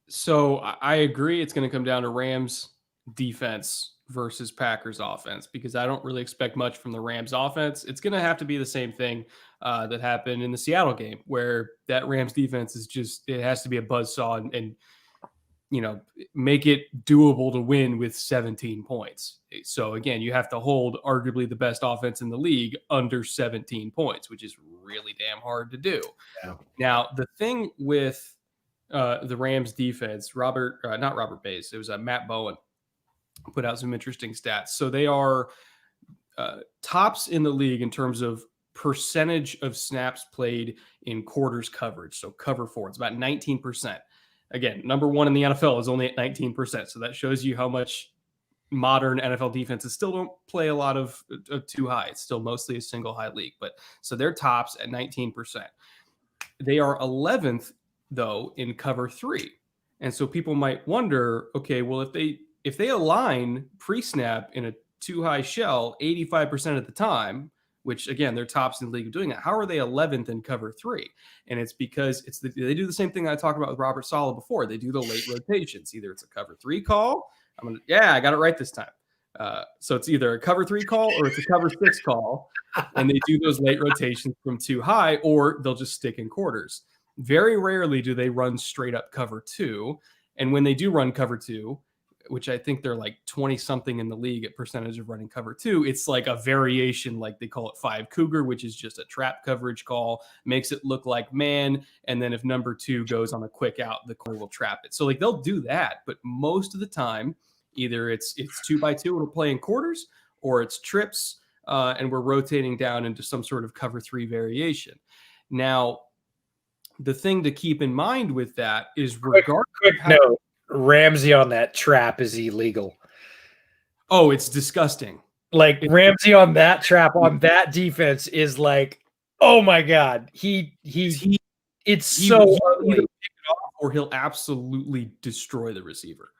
So I agree. It's going to come down to Rams defense versus Packers offense, because I don't really expect much from the Rams offense. It's going to have to be the same thing that happened in the Seattle game, where that Rams defense is just, it has to be a buzzsaw and you know, make it doable to win with 17 points. So again, you have to hold arguably the best offense in the league under 17 points, which is really damn hard to do. Yeah. Now, the thing with the Rams defense, not Robert Bays, it was Matt Bowen put out some interesting stats. So they are tops in the league in terms of percentage of snaps played in quarters coverage. So cover four, it's about 19%. Again, number one in the NFL is only at 19%. So that shows you how much modern NFL defenses still don't play a lot of too high. It's still mostly a single high league. But so they're tops at 19%. They are 11th, though, in cover three. And so people might wonder, okay, well, if they align pre-snap in a too high shell 85% of the time, which again, they're tops in the league of doing that, how are they 11th in cover three? And it's because they do the same thing I talked about with Robert Saleh before. They do the late rotations. Either it's a cover three call. I got it right this time. So it's either a cover three call or it's a cover six call. And they do those late rotations from too high, or they'll just stick in quarters. Very rarely do they run straight up cover two. And when they do run cover two, which I think they're like 20 something in the league at percentage of running cover two, it's like a variation, like they call it 5 Cougar, which is just a trap coverage call, makes it look like man. And then if number two goes on a quick out, the corner will trap it. So like they'll do that, but most of the time, either it's 2x2 and we're playing quarters, or it's trips and we're rotating down into some sort of cover three variation. Now, the thing to keep in mind with that is regardless quick note. Ramsey on that trap is illegal. Oh, it's disgusting. Like Ramsey on that trap on that defense is like, oh my God. He'll either pick it off or he'll absolutely destroy the receiver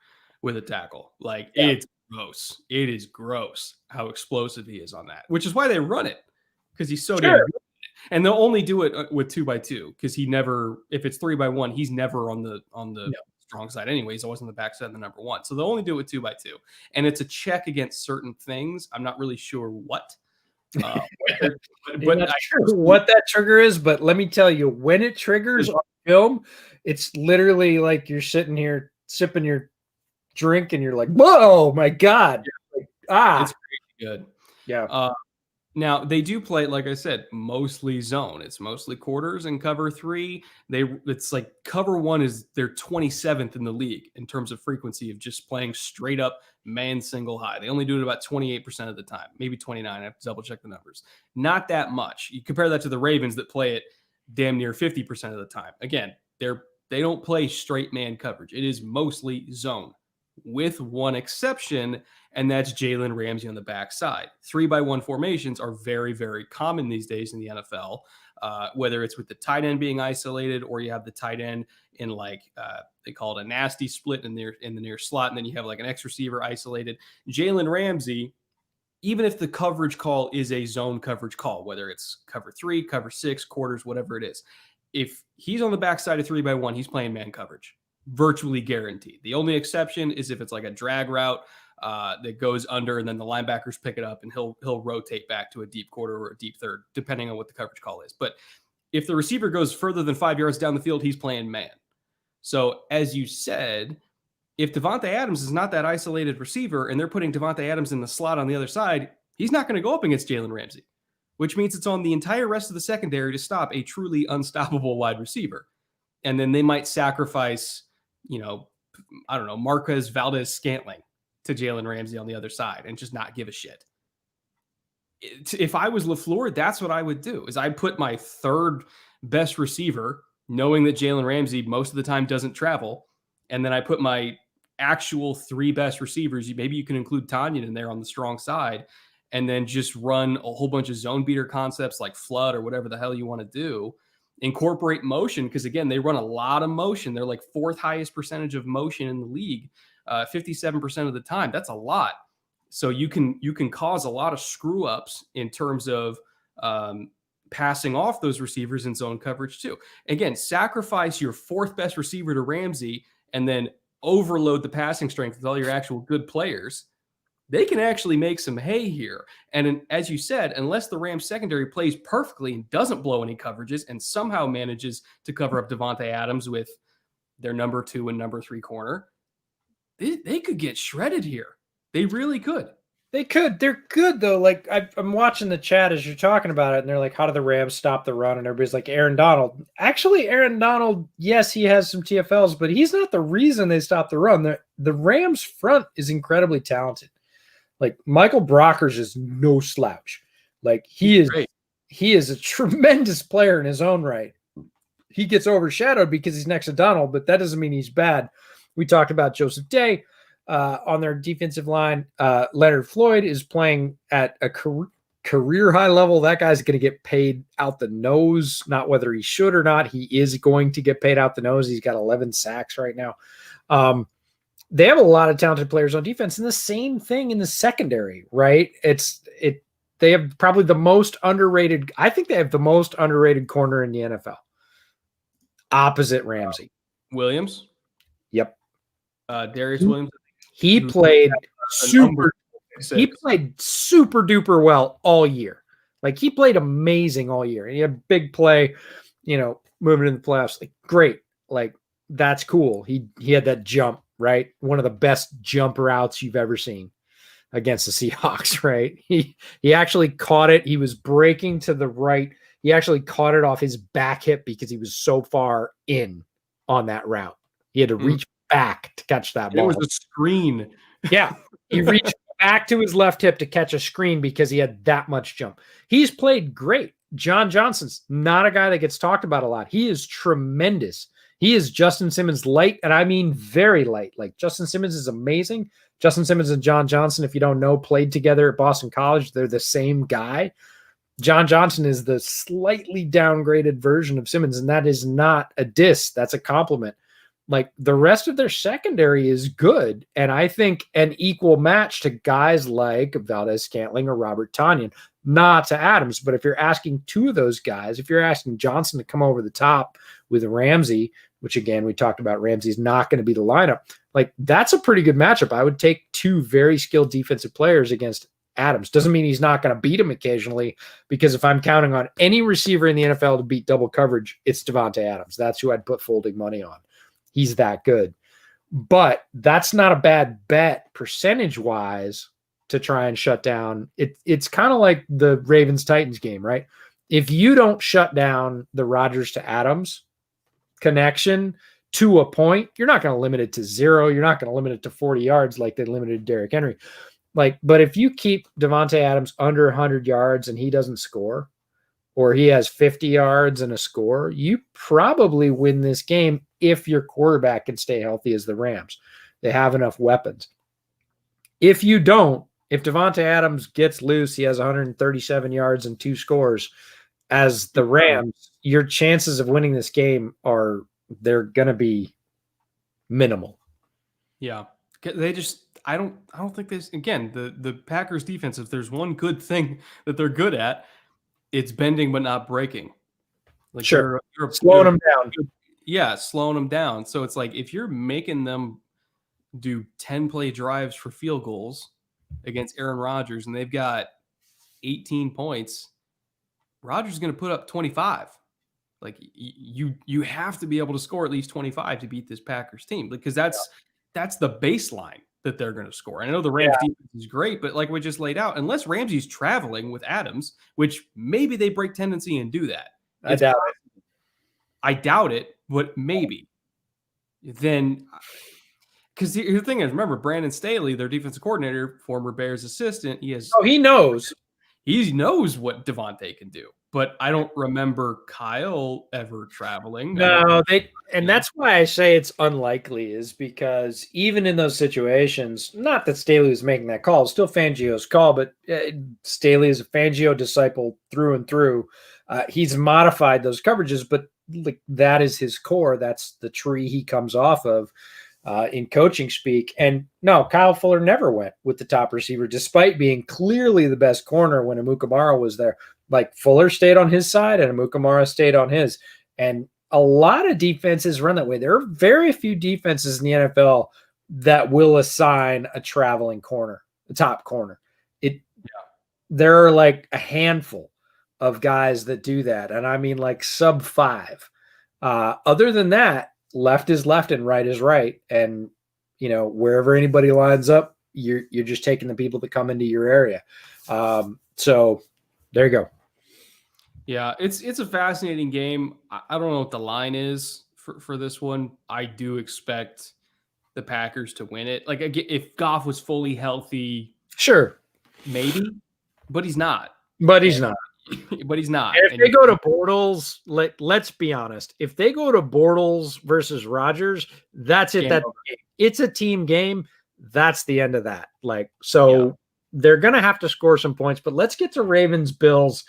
with a tackle. Like It's gross. It is gross how explosive he is on that, which is why they run it, because he's so damn good. And they'll only do it with 2x2 because he never, if it's 3x1, he's never on the strong side anyway. He's always on the back side of the number one. So they'll only do it with 2x2. And it's a check against certain things. I'm not really sure what. But not sure what that trigger is, but let me tell you, when it triggers on film, it's literally like you're sitting here sipping your drink and you're like, whoa, my God. It's pretty good. Yeah. Now, they do play, like I said, mostly zone. It's mostly quarters and cover three. It's like cover one is they're 27th in the league in terms of frequency of just playing straight up man single high. They only do it about 28% of the time, maybe 29. I have to double check the numbers. Not that much. You compare that to the Ravens that play it damn near 50% of the time. Again, they don't play straight man coverage. It is mostly zone, with one exception, and that's Jalen Ramsey on the backside. 3x1 formations are very, very common these days in the NFL, whether it's with the tight end being isolated or you have the tight end in they call it a nasty split in the near slot, and then you have like an X receiver isolated. Jalen Ramsey, even if the coverage call is a zone coverage call, whether it's cover 3, cover 6, quarters, whatever it is, if he's on the backside of 3-by-1, he's playing man coverage, virtually guaranteed. The only exception is if it's like a drag route that goes under, and then the linebackers pick it up, and he'll rotate back to a deep quarter or a deep third, depending on what the coverage call is. But if the receiver goes further than 5 yards down the field, he's playing man. So as you said, if Davante Adams is not that isolated receiver and they're putting Davante Adams in the slot on the other side, he's not going to go up against Jalen Ramsey, which means it's on the entire rest of the secondary to stop a truly unstoppable wide receiver. And then they might sacrifice, Marquez Valdez-Scantling to Jalen Ramsey on the other side and just not give a shit. If I was LaFleur, that's what I would do, is I'd put my third best receiver, knowing that Jalen Ramsey most of the time doesn't travel, and then I put my actual 3 best receivers, maybe you can include Tanyan in there on the strong side, and then just run a whole bunch of zone beater concepts like flood or whatever the hell you want to do. Incorporate motion, because again, they run a lot of motion. They're like 4th highest percentage of motion in the league, 57% of the time. That's a lot. So you can cause a lot of screw ups in terms of passing off those receivers in zone coverage too. Again, sacrifice your 4th best receiver to Ramsey and then overload the passing strength with all your actual good players. They can actually make some hay here. And as you said, unless the Rams secondary plays perfectly and doesn't blow any coverages and somehow manages to cover up Davante Adams with their number 2 and number 3 corner, they could get shredded here. They really could. They could. They're good, though. Like, I'm watching the chat as you're talking about it, and they're like, how do the Rams stop the run? And everybody's like, Aaron Donald. Actually, Aaron Donald, yes, he has some TFLs, but he's not the reason they stop the run. The Rams front is incredibly talented. Like, Michael Brockers is no slouch. Like, he is a tremendous player in his own right. He gets overshadowed because he's next to Donald, but that doesn't mean he's bad. We talked about Joseph Day. On their defensive line, Leonard Floyd is playing at a career high level. That guy's going to get paid out the nose, not whether he should or not. He is going to get paid out the nose. He's got 11 sacks right now. They have a lot of talented players on defense, and the same thing in the secondary, right? They have probably the most underrated. I think they have the most underrated corner in the NFL, opposite Ramsey. Williams. Yep. Darius Williams. He played super duper well all year. Like, he played amazing all year. And he had a big play, moving in the playoffs. Like, great. Like, that's cool. He had that jump, right? One of the best jump routes you've ever seen against the Seahawks, right? He actually caught it. He was breaking to the right. He actually caught it off his back hip because he was so far in on that route. He had to reach back to catch that ball. It was a screen. Yeah. He reached back to his left hip to catch a screen because he had that much jump. He's played great. John Johnson's not a guy that gets talked about a lot. He is tremendous. He is Justin Simmons light, and I mean very light. Like, Justin Simmons is amazing. Justin Simmons and John Johnson, if you don't know, played together at Boston College. They're the same guy. John Johnson is the slightly downgraded version of Simmons, and that is not a diss. That's a compliment. Like, the rest of their secondary is good, and I think an equal match to guys like Valdez-Scantling or Robert Tanyan, not to Adams. But if you're asking 2 of those guys, if you're asking Johnson to come over the top with Ramsey, which again, we talked about, Ramsey's not going to be the lineup, like, that's a pretty good matchup. I would take 2 very skilled defensive players against Adams. Doesn't mean he's not going to beat him occasionally, because if I'm counting on any receiver in the NFL to beat double coverage, it's Davante Adams. That's who I'd put folding money on. He's that good. But that's not a bad bet percentage-wise to try and shut down. It's kind of like the Ravens-Titans game, right? If you don't shut down the Rodgers to Adams connection to a point, you're not going to limit it to 0. You're not going to limit it to 40 yards like they limited Derrick Henry. But if you keep Davante Adams under 100 yards and he doesn't score, or he has 50 yards and a score, you probably win this game if your quarterback can stay healthy as the Rams. They have enough weapons. If you don't, if Davante Adams gets loose, he has 137 yards and 2 scores as the Rams, your chances of winning this game they're going to be minimal. Yeah. I don't think this, again, the Packers defense, if there's one good thing that they're good at, it's bending but not breaking. Like sure. Slowing them down. Yeah, slowing them down. So it's like if you're making them do 10-play drives for field goals against Aaron Rodgers and they've got 18 points, Rodgers is going to put up 25. Like you have to be able to score at least 25 to beat this Packers team, because that's the baseline that they're going to score. And I know the Rams defense is great, but like we just laid out, unless Ramsey's traveling with Adams, which maybe they break tendency and do that. I doubt it, but maybe. Then, because the thing is, remember, Brandon Staley, their defensive coordinator, former Bears assistant, he knows what Devontae can do. But I don't remember Kyle ever traveling. No, that's why I say it's unlikely, is because even in those situations, not that Staley was making that call, still Fangio's call, but Staley is a Fangio disciple through and through. He's modified those coverages, but like that is his core. That's the tree he comes off of in coaching speak. And no, Kyle Fuller never went with the top receiver, despite being clearly the best corner when Amukamara was there. Like Fuller stayed on his side and Amukamara stayed on his. And a lot of defenses run that way. There are very few defenses in the NFL that will assign a traveling corner, the top corner. There are like a handful of guys that do that. And I mean like sub 5. Other than that, left is left and right is right. And, you know, wherever anybody lines up, you're just taking the people that come into your area. So there you go. Yeah, it's a fascinating game. I don't know what the line is for this one. I do expect the Packers to win it. Like, if Goff was fully healthy, sure, maybe, but he's not. But he's not. But he's not. And if they go to Bortles, let's be honest. If they go to Bortles versus Rodgers, that's it. It's a team game. That's the end of that. Like, so they're going to have to score some points. But let's get to Ravens Bills.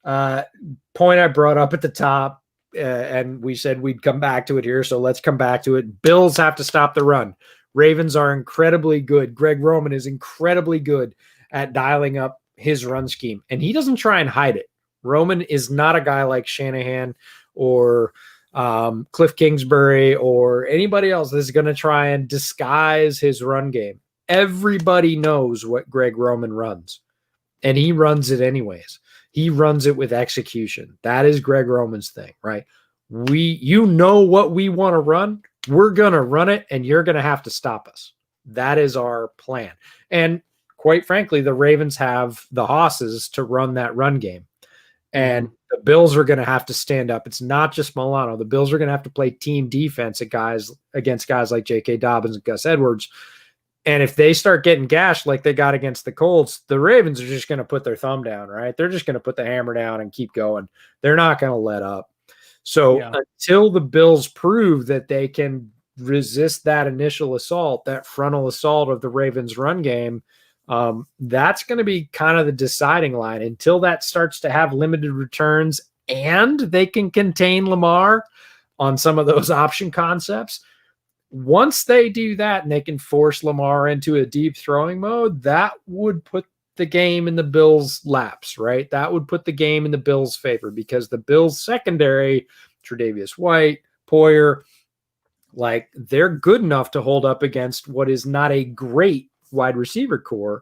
Point I brought up at the top, and we said we'd come back to it here. So let's come back to it. Bills have to stop the run. Ravens are incredibly good. Greg Roman is incredibly good at dialing up his run scheme, and he doesn't try and hide it. Roman is not a guy like Shanahan or Cliff Kingsbury or anybody else that's going to try and disguise his run game. Everybody knows what Greg Roman runs, and he runs it anyways. He runs it with execution. That is Greg Roman's thing, right? You know what we want to run. We're going to run it, and you're going to have to stop us. That is our plan. And quite frankly, the Ravens have the hosses to run that run game. And the Bills are going to have to stand up. It's not just Milano. The Bills are going to have to play team defense against guys like J.K. Dobbins and Gus Edwards. And if they start getting gashed like they got against the Colts, the Ravens are just going to put their thumb down, right? They're just going to put the hammer down and keep going. They're not going to let up. So until the Bills prove that they can resist that initial assault, that frontal assault of the Ravens run game, that's going to be kind of the deciding line. Until that starts to have limited returns and they can contain Lamar on some of those option concepts. Once they do that and they can force Lamar into a deep throwing mode, that would put the game in the Bills' laps, right? That would put the game in the Bills' favor, because the Bills' secondary, Tre'Davious White, Poyer, like they're good enough to hold up against what is not a great wide receiver core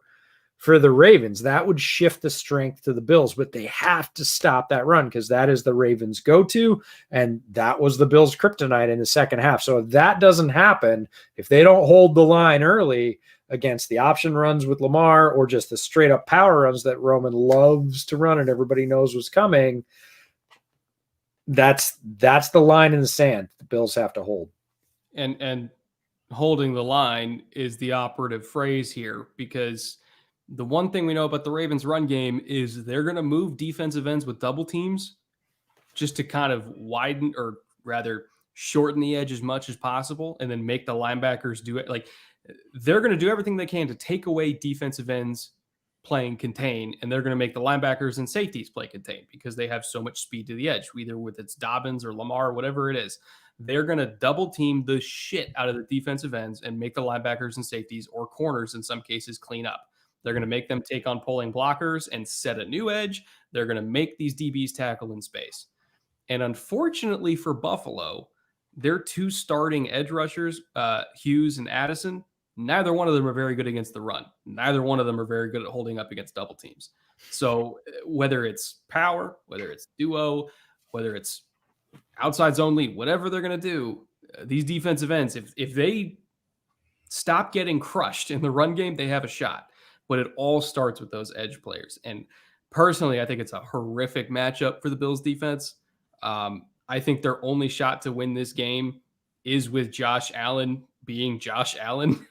for the Ravens. That would shift the strength to the Bills, but they have to stop that run because that is the Ravens' go-to, and that was the Bills' kryptonite in the second half. So if that doesn't happen, if they don't hold the line early against the option runs with Lamar or just the straight-up power runs that Roman loves to run and everybody knows was coming, that's the line in the sand the Bills have to hold. And holding the line is the operative phrase here, because the one thing we know about the Ravens run game is they're going to move defensive ends with double teams just to kind of widen, or rather shorten the edge as much as possible, and then make the linebackers do it. Like, they're going to do everything they can to take away defensive ends playing contain, and they're going to make the linebackers and safeties play contain because they have so much speed to the edge, either with it's Dobbins or Lamar or whatever it is. they're going to double team the shit out of the defensive ends and make the linebackers and safeties or corners in some cases clean up. They're going to make them take on pulling blockers and set a new edge. They're going to make these DBs tackle in space. And unfortunately for Buffalo, their two starting edge rushers, Hughes and Addison, neither one of them are very good against the run. Neither one of them are very good at holding up against double teams. So whether it's power, whether it's duo, whether it's outside zone lead, whatever they're going to do, these defensive ends, if they stop getting crushed in the run game, they have a shot. But it all starts with those edge players. And personally, I think it's a horrific matchup for the Bills defense. I think their only shot to win this game is with Josh Allen being Josh Allen,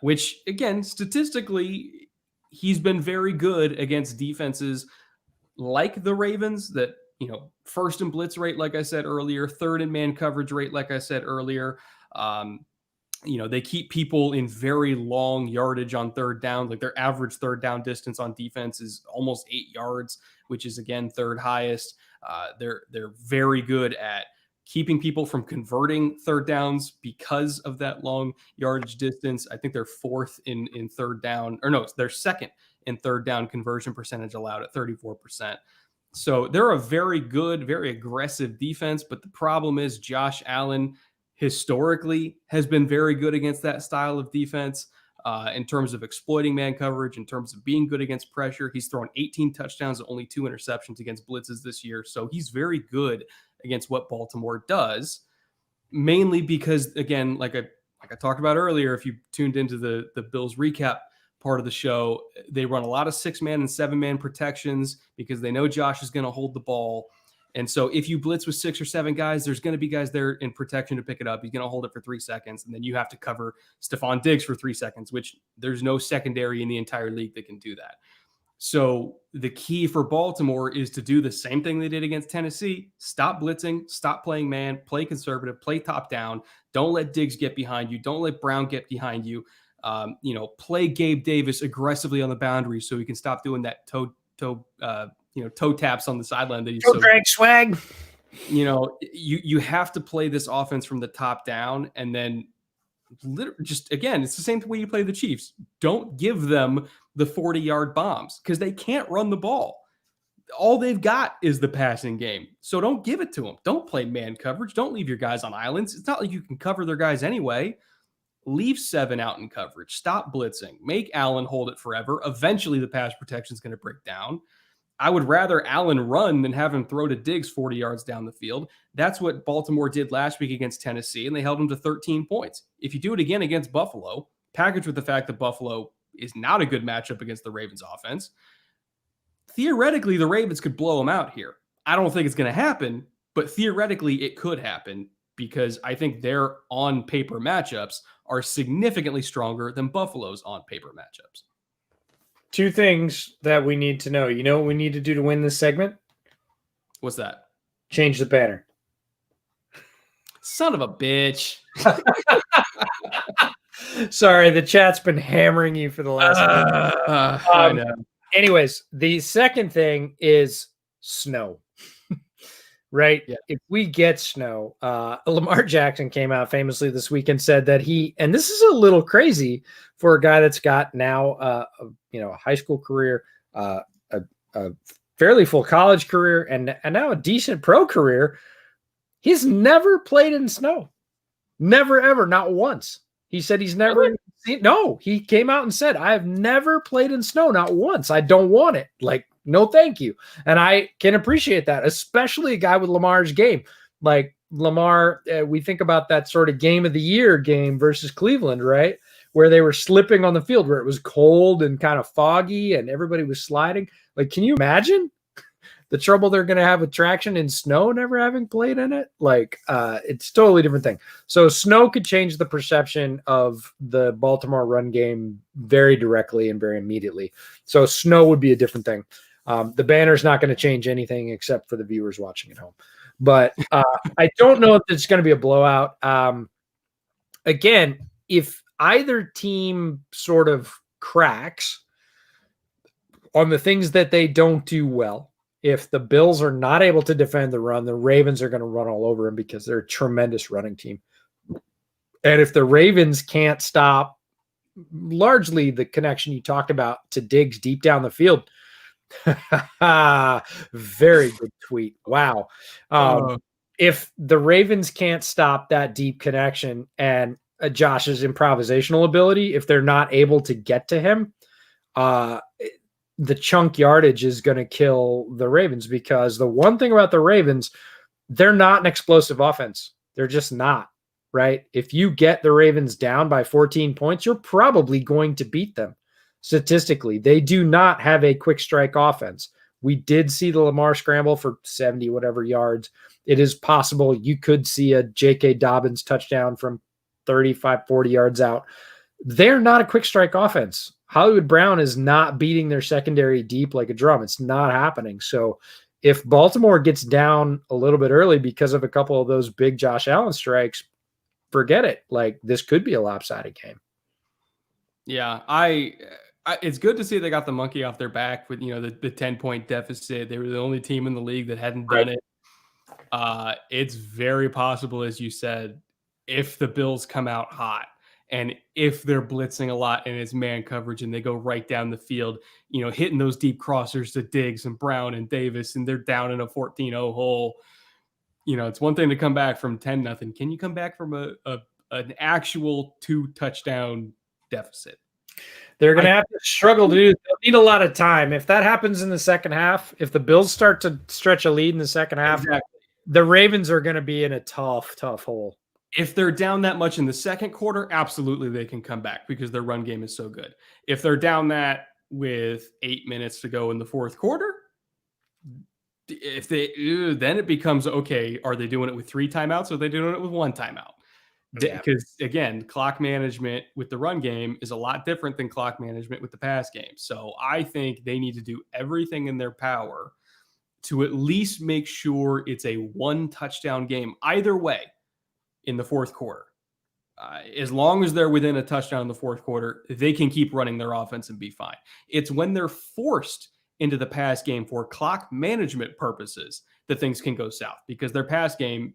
which, again, statistically, he's been very good against defenses like the Ravens that, first in blitz rate, like I said earlier, third in man coverage rate, like I said earlier. They keep people in very long yardage on third down. Like their average third down distance on defense is almost 8 yards, which is, again, third highest. They're very good at keeping people from converting third downs because of that long yardage distance. I think they're fourth in third down, or no, they're second in third down conversion percentage allowed at 34%. So they're a very good, very aggressive defense. But the problem is Josh Allen historically has been very good against that style of defense in terms of exploiting man coverage, in terms of being good against pressure. He's thrown 18 touchdowns and only 2 interceptions against blitzes this year. So he's very good against what Baltimore does, mainly because, again, like I talked about earlier, if you tuned into the Bills recap part of the show, they run a lot of 6-man and 7-man protections because they know Josh is going to hold the ball. And so if you blitz with 6 or 7 guys, there's going to be guys there in protection to pick it up. He's going to hold it for 3 seconds, and then you have to cover Stephon Diggs for 3 seconds, which there's no secondary in the entire league that can do that. So the key for Baltimore is to do the same thing they did against Tennessee. Stop blitzing, stop playing man, play conservative, play top down. Don't let Diggs get behind you. Don't let Brown get behind you. Play Gabe Davis aggressively on the boundary so he can stop doing that toe taps on the sideline that he's so drag swag. You have to play this offense from the top down, and then just, again, it's the same way you play the Chiefs. Don't give them the 40-yard bombs because they can't run the ball. All they've got is the passing game. So don't give it to them. Don't play man coverage. Don't leave your guys on islands. It's not like you can cover their guys anyway. Leave 7 out in coverage. Stop blitzing. Make Allen hold it forever. Eventually the pass protection is going to break down. I would rather Allen run than have him throw to Diggs 40 yards down the field. That's what Baltimore did last week against Tennessee, and they held them to 13 points. If you do it again against Buffalo, packaged with the fact that Buffalo is not a good matchup against the Ravens offense, theoretically, the Ravens could blow them out here. I don't think it's going to happen, but theoretically, it could happen because I think their on-paper matchups are significantly stronger than Buffalo's on-paper matchups. 2 things that we need to know. You know what we need to do to win this segment? What's that? Change the banner. Son of a bitch. Sorry, the chat's been hammering you for the last I know. Anyways, the second thing is snow. Right? Yeah. If we get snow, Lamar Jackson came out famously this week and said that and this is a little crazy for a guy that's got now a high school career, a fairly full college career, and now a decent pro career. He's never played in snow. Never, ever, not once. He said he's never seen. No, he came out and said, I have never played in snow, not once. I don't want it. Like, no, thank you. And I can appreciate that, especially a guy with Lamar's game. Like Lamar, we think about that sort of game of the year game versus Cleveland, right? Where they were slipping on the field, where it was cold and kind of foggy and everybody was sliding. Like, can you imagine the trouble they're going to have with traction in snow, never having played in it? Like, it's a totally different thing. So snow could change the perception of the Baltimore run game very directly and very immediately. So snow would be a different thing. The banner's not going to change anything except for the viewers watching at home. But I don't know if it's going to be a blowout. Again, if either team sort of cracks on the things that they don't do well, if the Bills are not able to defend the run, the Ravens are going to run all over them because they're a tremendous running team. And if the Ravens can't stop largely the connection you talked about to Diggs deep down the field, very good tweet. Wow. If the Ravens can't stop that deep connection and Josh's improvisational ability, if they're not able to get to him, the chunk yardage is going to kill the Ravens, because the one thing about the Ravens, they're not an explosive offense. They're just not, right? If you get the Ravens down by 14 points, you're probably going to beat them. Statistically, they do not have a quick strike offense. We did see the Lamar scramble for 70 whatever yards. It is possible you could see a J.K. Dobbins touchdown from 35, 40 yards out. They're not a quick strike offense. Hollywood Brown is not beating their secondary deep like a drum. It's not happening. So if Baltimore gets down a little bit early because of a couple of those big Josh Allen strikes, forget it. Like, this could be a lopsided game. Yeah, it's good to see they got the monkey off their back with, the 10-point deficit. They were the only team in the league that hadn't done it. It's very possible, as you said, if the Bills come out hot and if they're blitzing a lot and it's man coverage and they go right down the field, hitting those deep crossers to Diggs and Brown and Davis, and they're down in a 14-0 hole. It's one thing to come back from 10-0. Can you come back from an actual 2-touchdown deficit? They're going to have to struggle to do it. They'll need a lot of time. If that happens in the second half, if the Bills start to stretch a lead in the second half, the Ravens are going to be in a tough hole. If they're down that much in the second quarter, absolutely they can come back because their run game is so good. If they're down that with 8 minutes to go in the fourth quarter, then it becomes, okay, are they doing it with 3 timeouts or are they doing it with 1 timeout? Because, again, clock management with the run game is a lot different than clock management with the pass game. So I think they need to do everything in their power to at least make sure it's a 1-touchdown game either way in the fourth quarter. As long as they're within a touchdown in the fourth quarter, they can keep running their offense and be fine. It's when they're forced into the pass game for clock management purposes that things can go south, because their pass game,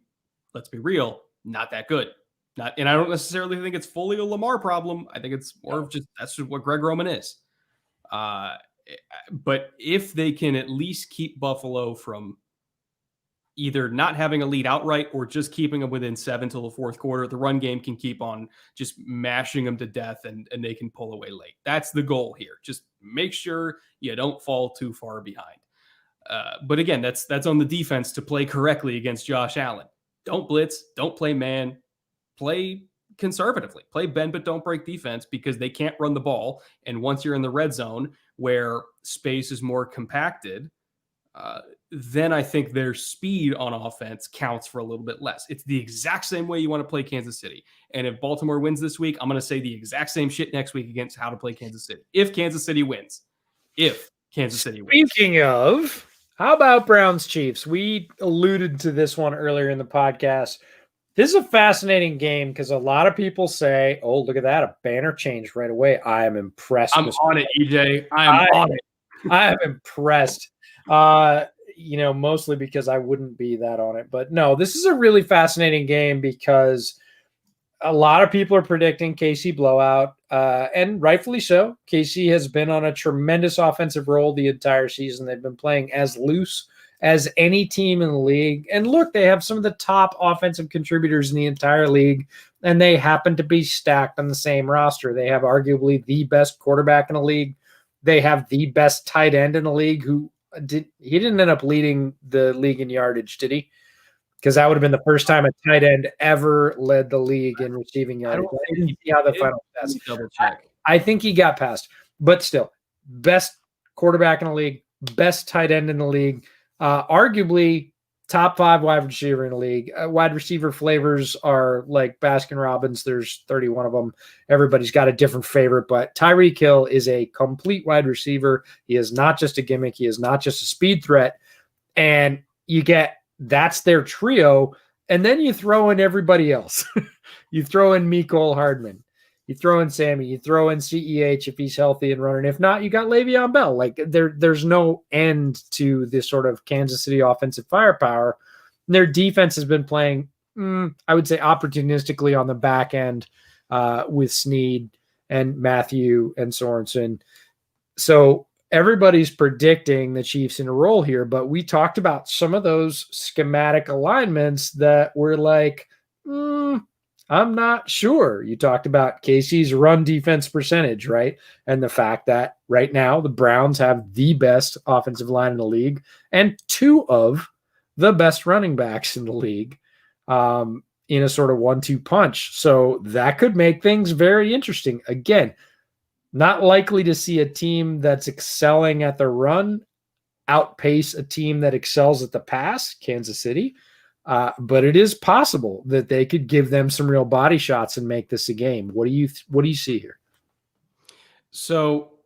let's be real, not that good. And I don't necessarily think it's fully a Lamar problem. I think it's more of just that's just what Greg Roman is. But if they can at least keep Buffalo from either not having a lead outright or just keeping them within 7 till the fourth quarter, the run game can keep on just mashing them to death and they can pull away late. That's the goal here. Just make sure you don't fall too far behind. But again, that's on the defense to play correctly against Josh Allen. Don't blitz, don't play man, play conservatively, play bend but don't break defense, because they can't run the ball. And once you're in the red zone where space is more compacted, then I think their speed on offense counts for a little bit less. It's the exact same way you want to play Kansas City. And if Baltimore wins this week, I'm going to say the exact same shit next week against how to play Kansas City. If Kansas City wins. Speaking of, how about Browns Chiefs? We alluded to this one earlier in the podcast. This is a fascinating game because a lot of people say, oh, look at that, a banner changed right away. I am impressed. I'm on it, EJ. I am on it. I am impressed. Mostly because I wouldn't be that on it. But no, this is a really fascinating game because a lot of people are predicting KC blowout, and rightfully so. KC has been on a tremendous offensive roll the entire season. They've been playing as loose as any team in the league. And look, they have some of the top offensive contributors in the entire league, and they happen to be stacked on the same roster. They have arguably the best quarterback in the league. They have the best tight end in the league he didn't end up leading the league in yardage, did he? Because that would have been the first time a tight end ever led the league in receiving yardage. I didn't see how the final test. Double check. I think he got past, but still, best quarterback in the league, best tight end in the league, arguably top 5 wide receiver in the league. Wide receiver flavors are like Baskin Robbins. There's 31 of them. Everybody's got a different favorite, but Tyreek Hill is a complete wide receiver. He is not just a gimmick. He is not just a speed threat. And that's their trio. And then you throw in everybody else. You throw in Mecole Hardman. You throw in Sammy, you throw in CEH if he's healthy and running. If not, you got Le'Veon Bell. Like there's no end to this sort of Kansas City offensive firepower. And their defense has been playing, I would say, opportunistically on the back end with Snead and Matthew and Sorensen. So everybody's predicting the Chiefs in a role here, but we talked about some of those schematic alignments that were like, I'm not sure. You talked about KC's run defense percentage, right? And the fact that right now the Browns have the best offensive line in the league and two of the best running backs in the league in a sort of 1-2 punch. So that could make things very interesting. Again, not likely to see a team that's excelling at the run outpace a team that excels at the pass, Kansas City. But it is possible that they could give them some real body shots and make this a game. What do you see here? So,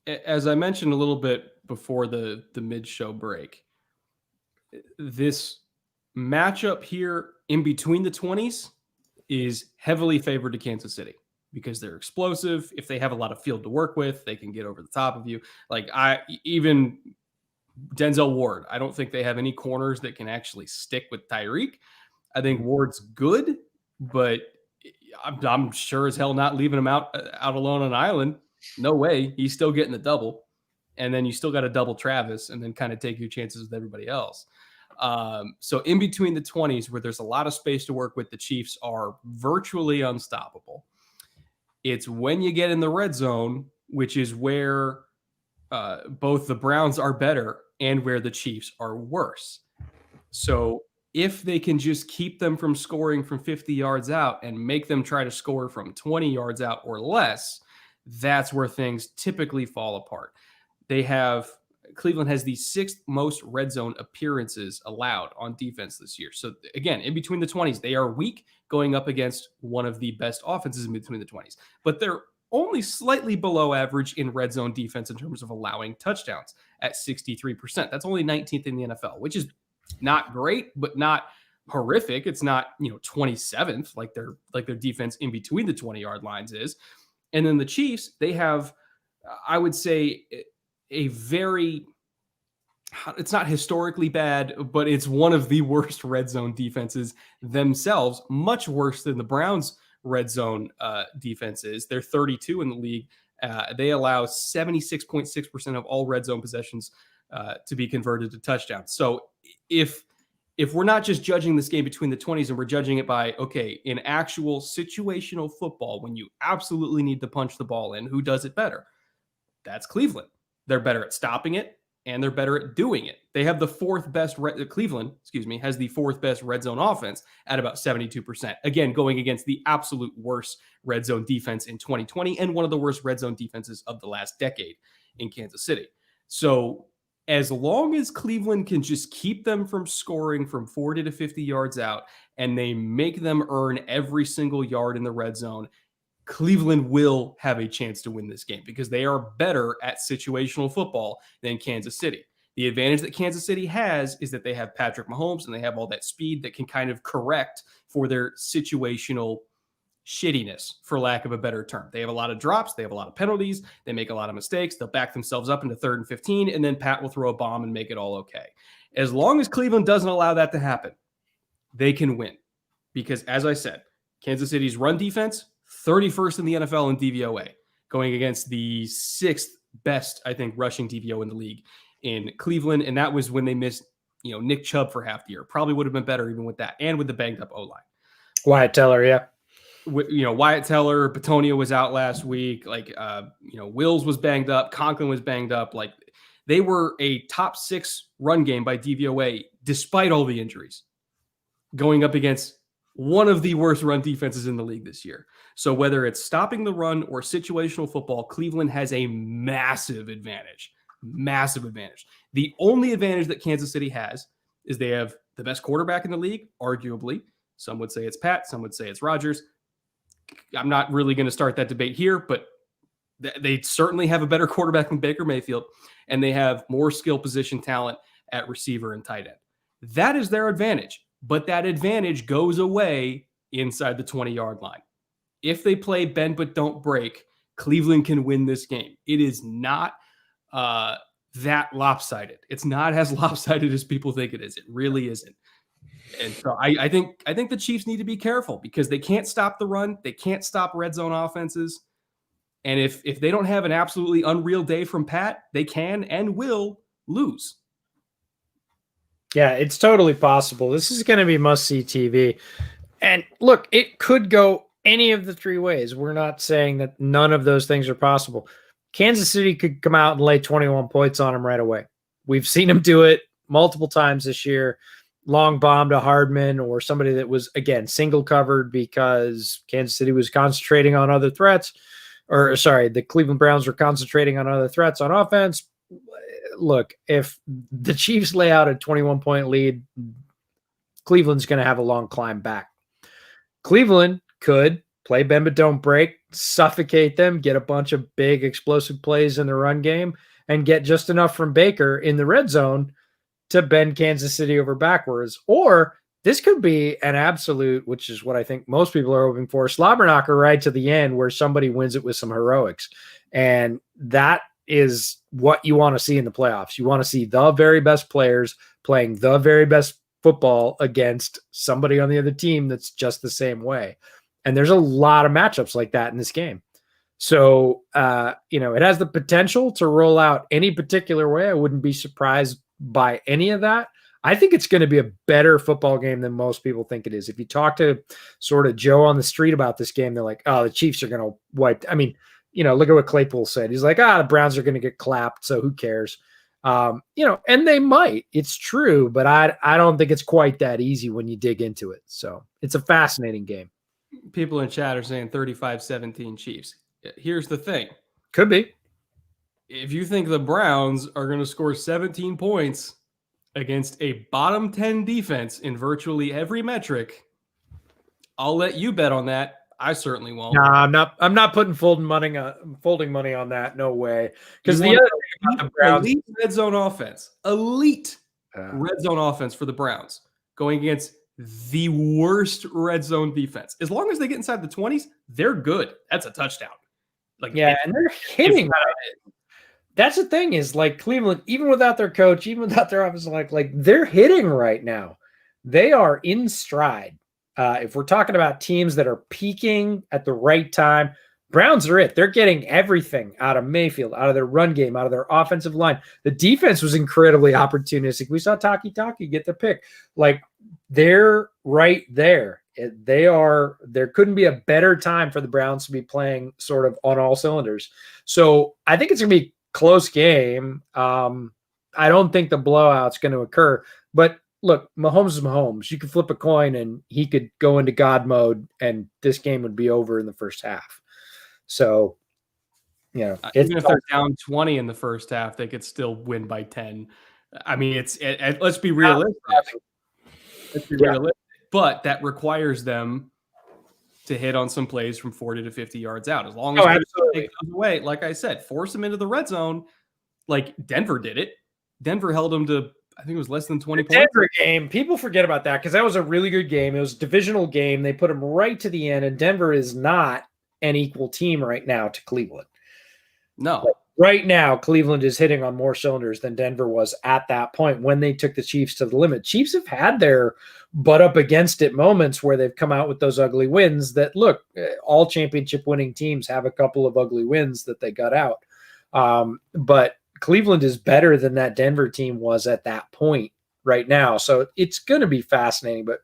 as I mentioned a little bit before the mid-show break, this matchup here in between the 20s is heavily favored to Kansas City because they're explosive. If they have a lot of field to work with, they can get over the top of you. Like even Denzel Ward, I don't think they have any corners that can actually stick with Tyreek. I think Ward's good, but I'm sure as hell not leaving him out alone on an island. No way. He's still getting the double. And then you still got to double Travis and then kind of take your chances with everybody else. So in between the 20s, where there's a lot of space to work with, the Chiefs are virtually unstoppable. It's when you get in the red zone, which is where both the Browns are better and where the Chiefs are worse. So if they can just keep them from scoring from 50 yards out and make them try to score from 20 yards out or less, that's where things typically fall apart. Cleveland has the 6th most red zone appearances allowed on defense this year. So again, in between the 20s, they are weak going up against one of the best offenses in between the 20s, but they're only slightly below average in red zone defense in terms of allowing touchdowns at 63%. That's only 19th in the NFL, which is not great, but not horrific. It's not, 27th like their defense in between the 20-yard lines is. And then the Chiefs, they have, I would say, it's not historically bad, but it's one of the worst red zone defenses themselves, much worse than the Browns' red zone defenses. They're 32 in the league. They allow 76.6% of all red zone possessions to be converted to touchdowns. So if we're not just judging this game between the 20s and we're judging it by, okay, in actual situational football, when you absolutely need to punch the ball in, who does it better? That's Cleveland. They're better at stopping it and they're better at doing it. They have the 4th best Cleveland, has the 4th best red zone offense at about 72%. Again, going against the absolute worst red zone defense in 2020 and one of the worst red zone defenses of the last decade in Kansas City. So as long as Cleveland can just keep them from scoring from 40 to 50 yards out and they make them earn every single yard in the red zone, Cleveland will have a chance to win this game because they are better at situational football than Kansas City. The advantage that Kansas City has is that they have Patrick Mahomes and they have all that speed that can kind of correct for their situational shittiness, for lack of a better term. They have a lot of drops. They have a lot of penalties. They make a lot of mistakes. They'll back themselves up into 3rd and 15, and then Pat will throw a bomb and make it all okay. As long as Cleveland doesn't allow that to happen, they can win. Because as I said, Kansas City's run defense, 31st in the NFL in DVOA, going against the 6th best, I think, rushing DVO in the league in Cleveland. And that was when they missed, Nick Chubb for half the year. Probably would have been better even with that and with the banged up O-line. Wyatt Teller, yeah. Wyatt Teller, Petonio was out last week. Wills was banged up. Conklin was banged up. Like, they were a top 6 run game by DVOA despite all the injuries, going up against one of the worst run defenses in the league this year. So whether it's stopping the run or situational football, Cleveland has a massive advantage. Massive advantage. The only advantage that Kansas City has is they have the best quarterback in the league, arguably. Some would say it's Pat. Some would say it's Rodgers. I'm not really going to start that debate here, but they certainly have a better quarterback than Baker Mayfield, and they have more skill position talent at receiver and tight end. That is their advantage, but that advantage goes away inside the 20-yard line. if they play bend but don't break, Cleveland can win this game. It is not that lopsided. It's not as lopsided as people think it is. It really isn't. And so I think the Chiefs need to be careful because they can't stop the run. They can't stop red zone offenses. And if they don't have an absolutely unreal day from Pat, they can and will lose. Yeah, it's totally possible. This is going to be must-see TV. And look, it could go any of the three ways. We're not saying that none of those things are possible. Kansas City could come out and lay 21 points on them right away. We've seen them do it multiple times this year. Long bomb to Hardman or somebody that was, again, single covered because Kansas City was concentrating on other threats. Or, sorry, the Cleveland Browns were concentrating on other threats on offense. Look, if the Chiefs lay out a 21-point lead, Cleveland's going to have a long climb back. Cleveland could play bend but don't break, suffocate them, get a bunch of big explosive plays in the run game, and get just enough from Baker in the red zone to bend Kansas City over backwards. Or this could be an absolute, which is what I think most people are hoping for, slobber knocker right to the end where somebody wins it with some heroics. And that is what you want to see in the playoffs. You want to see the very best players playing the very best football against somebody on the other team that's just the same way. And there's a lot of matchups like that in this game. So, it has the potential to roll out any particular way. I wouldn't be surprised by any of that. I think it's going to be a better football game than most people think it is. If you talk to sort of Joe on the street about this game, they're like, oh, the Chiefs are going to wipe. I mean, look at what Claypool said. He's like, the Browns are going to get clapped, so who cares? And they might. It's true, but I don't think it's quite that easy when you dig into it. So it's a fascinating game. People in chat are saying 35-17 Chiefs. Here's the thing. Could be. If you think the Browns are going to score 17 points against a bottom 10 defense in virtually every metric, I'll let you bet on that. I certainly won't. No, I'm not putting folding money on that. No way. Because the other thing about the Browns, elite red zone offense, red zone offense for the Browns going against the worst red zone defense. As long as they get inside the 20s, they're good. That's a touchdown. And they're hitting. That's the thing is like Cleveland, even without their coach, even without their offensive like they're hitting right now. They are in stride. If we're talking about teams that are peaking at the right time, Browns are it. They're getting everything out of Mayfield, out of their run game, out of their offensive line. The defense was incredibly opportunistic. We saw Taki get the pick. Like they're right there. There couldn't be a better time for the Browns to be playing sort of on all cylinders. So I think it's going to be a close game. I don't think the blowout's going to occur, but look, Mahomes is Mahomes. You could flip a coin and he could go into God mode and this game would be over in the first half. So, even if they're down 20 in the first half, they could still win by 10. I mean, let's be realistic. But that requires them to hit on some plays from 40 to 50 yards out. As long as they take those away, like I said, force them into the red zone. Like Denver did it. Denver held them to, I think it was less than 20 points. Denver game, people forget about that because that was a really good game. It was a divisional game. They put them right to the end, and Denver is not an equal team right now to Cleveland. No. But right now, Cleveland is hitting on more cylinders than Denver was at that point when they took the Chiefs to the limit. Chiefs have had their butt up against it moments where they've come out with those ugly wins that, look, all championship winning teams have a couple of ugly wins that they got out. But Cleveland is better than that Denver team was at that point right now. So it's going to be fascinating, but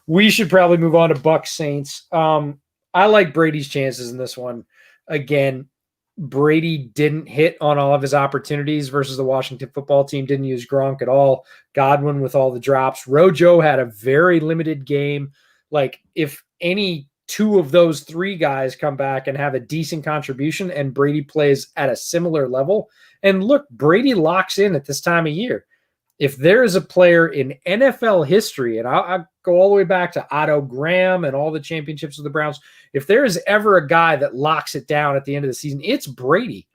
we should probably move on to Bucs Saints. I like Brady's chances in this one. Again, Brady didn't hit on all of his opportunities versus the Washington football team, didn't use Gronk at all. Godwin with all the drops. Rojo had a very limited game. Like if any two of those three guys come back and have a decent contribution and Brady plays at a similar level. And look, Brady locks in at this time of year. If there is a player in NFL history, and I'll go all the way back to Otto Graham and all the championships of the Browns, if there is ever a guy that locks it down at the end of the season, it's Brady.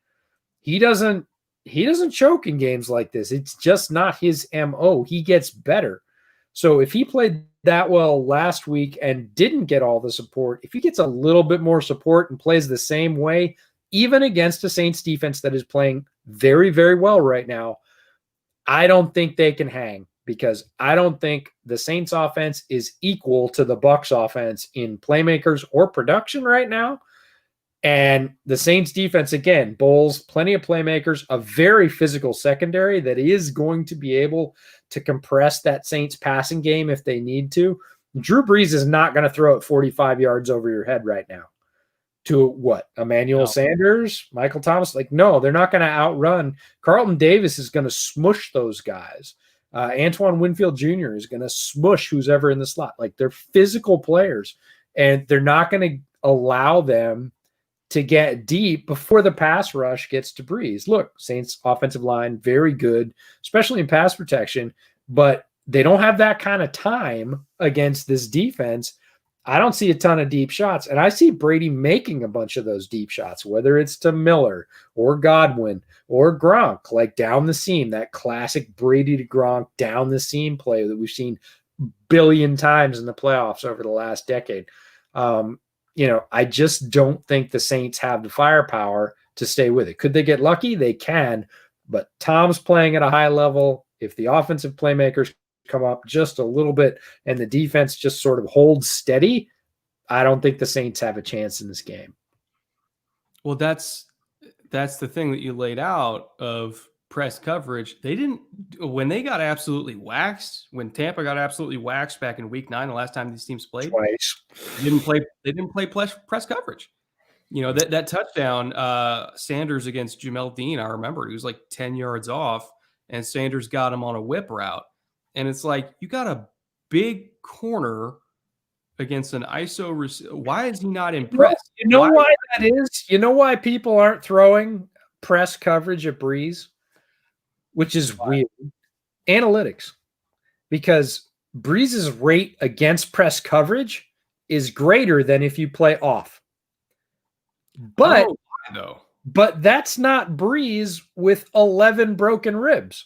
He doesn't choke in games like this. It's just not his MO. He gets better. So if he played that well last week and didn't get all the support, if he gets a little bit more support and plays the same way, even against a Saints defense that is playing very, very well right now, I don't think they can hang, because I don't think the Saints offense is equal to the Bucs offense in playmakers or production right now. And the Saints defense, again, Bowles, plenty of playmakers, a very physical secondary that is going to be able to compress that Saints passing game if they need to. Drew Brees is not going to throw it 45 yards over your head right now. To what? Emmanuel Sanders, Michael Thomas? Like, no, they're not going to outrun. Carlton Davis is going to smush those guys. Antoine Winfield Jr. is going to smush who's ever in the slot. Like, they're physical players, and they're not going to allow them to get deep before the pass rush gets to Brees. Look, Saints offensive line, very good, especially in pass protection, but they don't have that kind of time against this defense. I don't see a ton of deep shots, and I see Brady making a bunch of those deep shots, whether it's to Miller or Godwin or Gronk, like down the seam, that classic Brady to Gronk down the seam play that we've seen billion times in the playoffs over the last decade. I just don't think the Saints have the firepower to stay with it. Could they get lucky? They can, but Tom's playing at a high level. If the offensive playmakers come up just a little bit and the defense just sort of holds steady, I don't think the Saints have a chance in this game. Well, that's the thing that you laid out of press coverage. They didn't, when they got absolutely waxed, when Tampa got absolutely waxed back in week 9, the last time these teams played, twice, they didn't play press coverage. That touchdown, Sanders against Jamel Dean, I remember he was like 10 yards off and Sanders got him on a whip route. And it's like, you got a big corner against an ISO. Why is he not impressed? You know why that is? You know why people aren't throwing press coverage at Brees? Which is weird. Analytics. Because Brees's rate against press coverage is greater than if you play off. But that's not Brees with 11 broken ribs.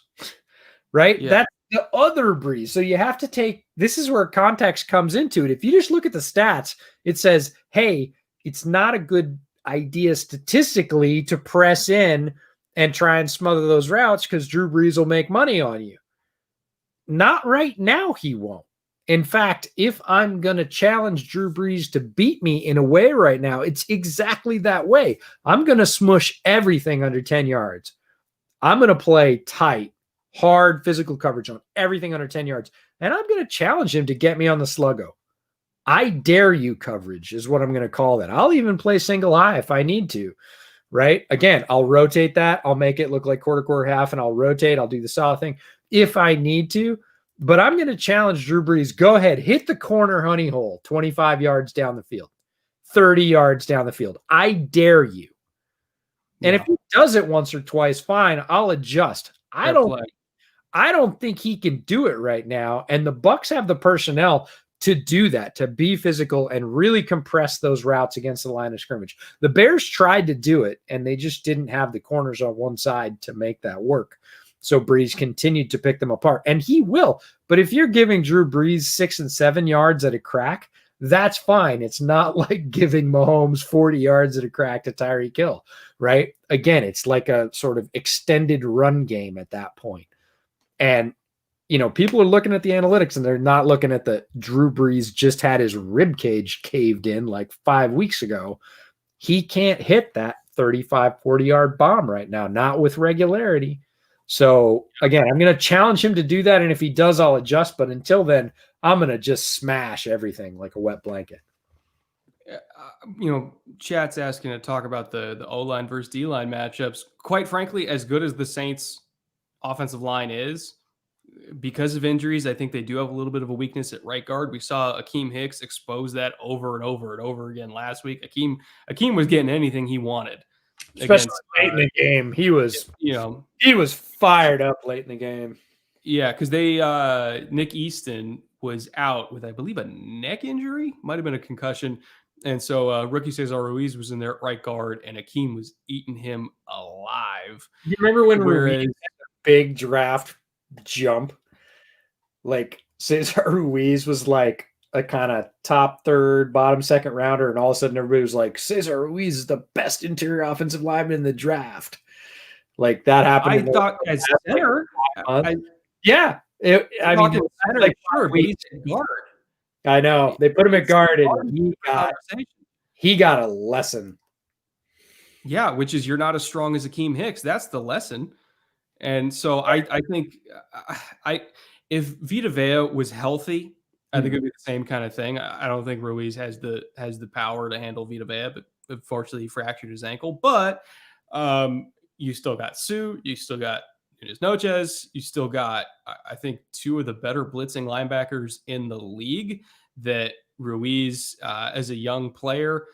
Right? Yeah. That's the other Brees. So you have to take, this is where context comes into it. If you just look at the stats, it says, hey, it's not a good idea statistically to press in and try and smother those routes because Drew Brees will make money on you. Not right now, he won't. In fact, if I'm going to challenge Drew Brees to beat me in a way right now, it's exactly that way. I'm going to smush everything under 10 yards. I'm going to play tight, hard physical coverage on everything under 10 yards. And I'm going to challenge him to get me on the sluggo. I dare you coverage is what I'm going to call that. I'll even play single high if I need to, right? Again, I'll rotate that. I'll make it look like quarter half and I'll rotate. I'll do the solid thing if I need to. But I'm going to challenge Drew Brees. Go ahead, hit the corner honey hole 25 yards down the field, 30 yards down the field. I dare you. And if he does it once or twice, fine, I'll adjust. I don't think he can do it right now. And the Bucs have the personnel to do that, to be physical and really compress those routes against the line of scrimmage. The Bears tried to do it, and they just didn't have the corners on one side to make that work. So Brees continued to pick them apart, and he will. But if you're giving Drew Brees 6 and 7 yards at a crack, that's fine. It's not like giving Mahomes 40 yards at a crack to Tyreek Hill, right? Again, it's like a sort of extended run game at that point. And, people are looking at the analytics and they're not looking at the Drew Brees just had his rib cage caved in like 5 weeks ago. He can't hit that 35, 40-yard bomb right now, not with regularity. So, again, I'm going to challenge him to do that. And if he does, I'll adjust. But until then, I'm going to just smash everything like a wet blanket. Chat's asking to talk about the O-line versus D-line matchups. Quite frankly, as good as the Saints' offensive line is, because of injuries, I think they do have a little bit of a weakness at right guard. We saw Akeem Hicks expose that over and over and over again last week. Akeem was getting anything he wanted. Especially late in the game. He was fired up late in the game. Yeah, because Nick Easton was out with, I believe, a neck injury. Might have been a concussion. And so rookie Cesar Ruiz was in there at right guard, and Akeem was eating him alive. You remember when Ruiz had a big draft jump? Like Cesar Ruiz was like a kind of top third, bottom second rounder, and all of a sudden everybody was like, Cesar Ruiz is the best interior offensive lineman in the draft. Like that happened. I thought as center. Yeah. I mean, center, like, sure, but he's a guard. I know. They put him at guard, and he got a lesson. Yeah, which is you're not as strong as Akeem Hicks. That's the lesson. And so I think if Vita Vea was healthy, I think it'd be the same kind of thing. I don't think Ruiz has the power to handle Vita Vea, but unfortunately he fractured his ankle. But you still got Sue, you still got Nunes Noches, you still got, I think, two of the better blitzing linebackers in the league. That Ruiz, as a young player,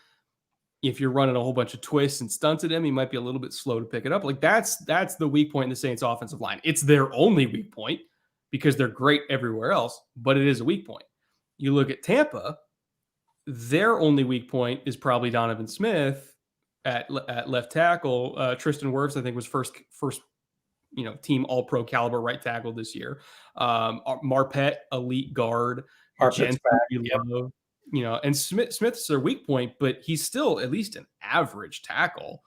if you're running a whole bunch of twists and stunts at him, he might be a little bit slow to pick it up. Like that's the weak point in the Saints offensive line. It's their only weak point because they're great everywhere else, but it is a weak point. You look at Tampa, their only weak point is probably Donovan Smith at left tackle. Tristan Wirfs, I think, was first team All-Pro caliber right tackle this year. Marpet, elite guard. Marpet's back, and Smith's their weak point, but he's still at least an average tackle,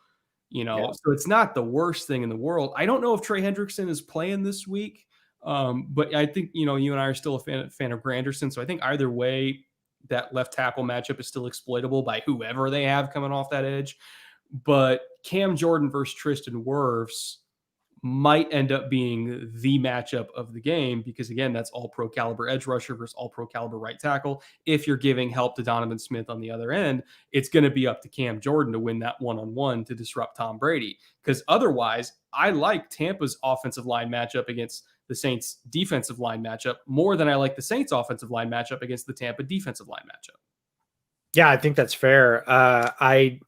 so it's not the worst thing in the world. I don't know if Trey Hendrickson is playing this week, but I think, you and I are still a fan of Granderson, so I think either way, that left tackle matchup is still exploitable by whoever they have coming off that edge. But Cam Jordan versus Tristan Wirfs might end up being the matchup of the game because, again, that's all-pro caliber edge rusher versus all-pro caliber right tackle. If you're giving help to Donovan Smith on the other end, it's going to be up to Cam Jordan to win that one-on-one to disrupt Tom Brady. Because otherwise, I like Tampa's offensive line matchup against the Saints' defensive line matchup more than I like the Saints' offensive line matchup against the Tampa defensive line matchup. Yeah, I think that's fair.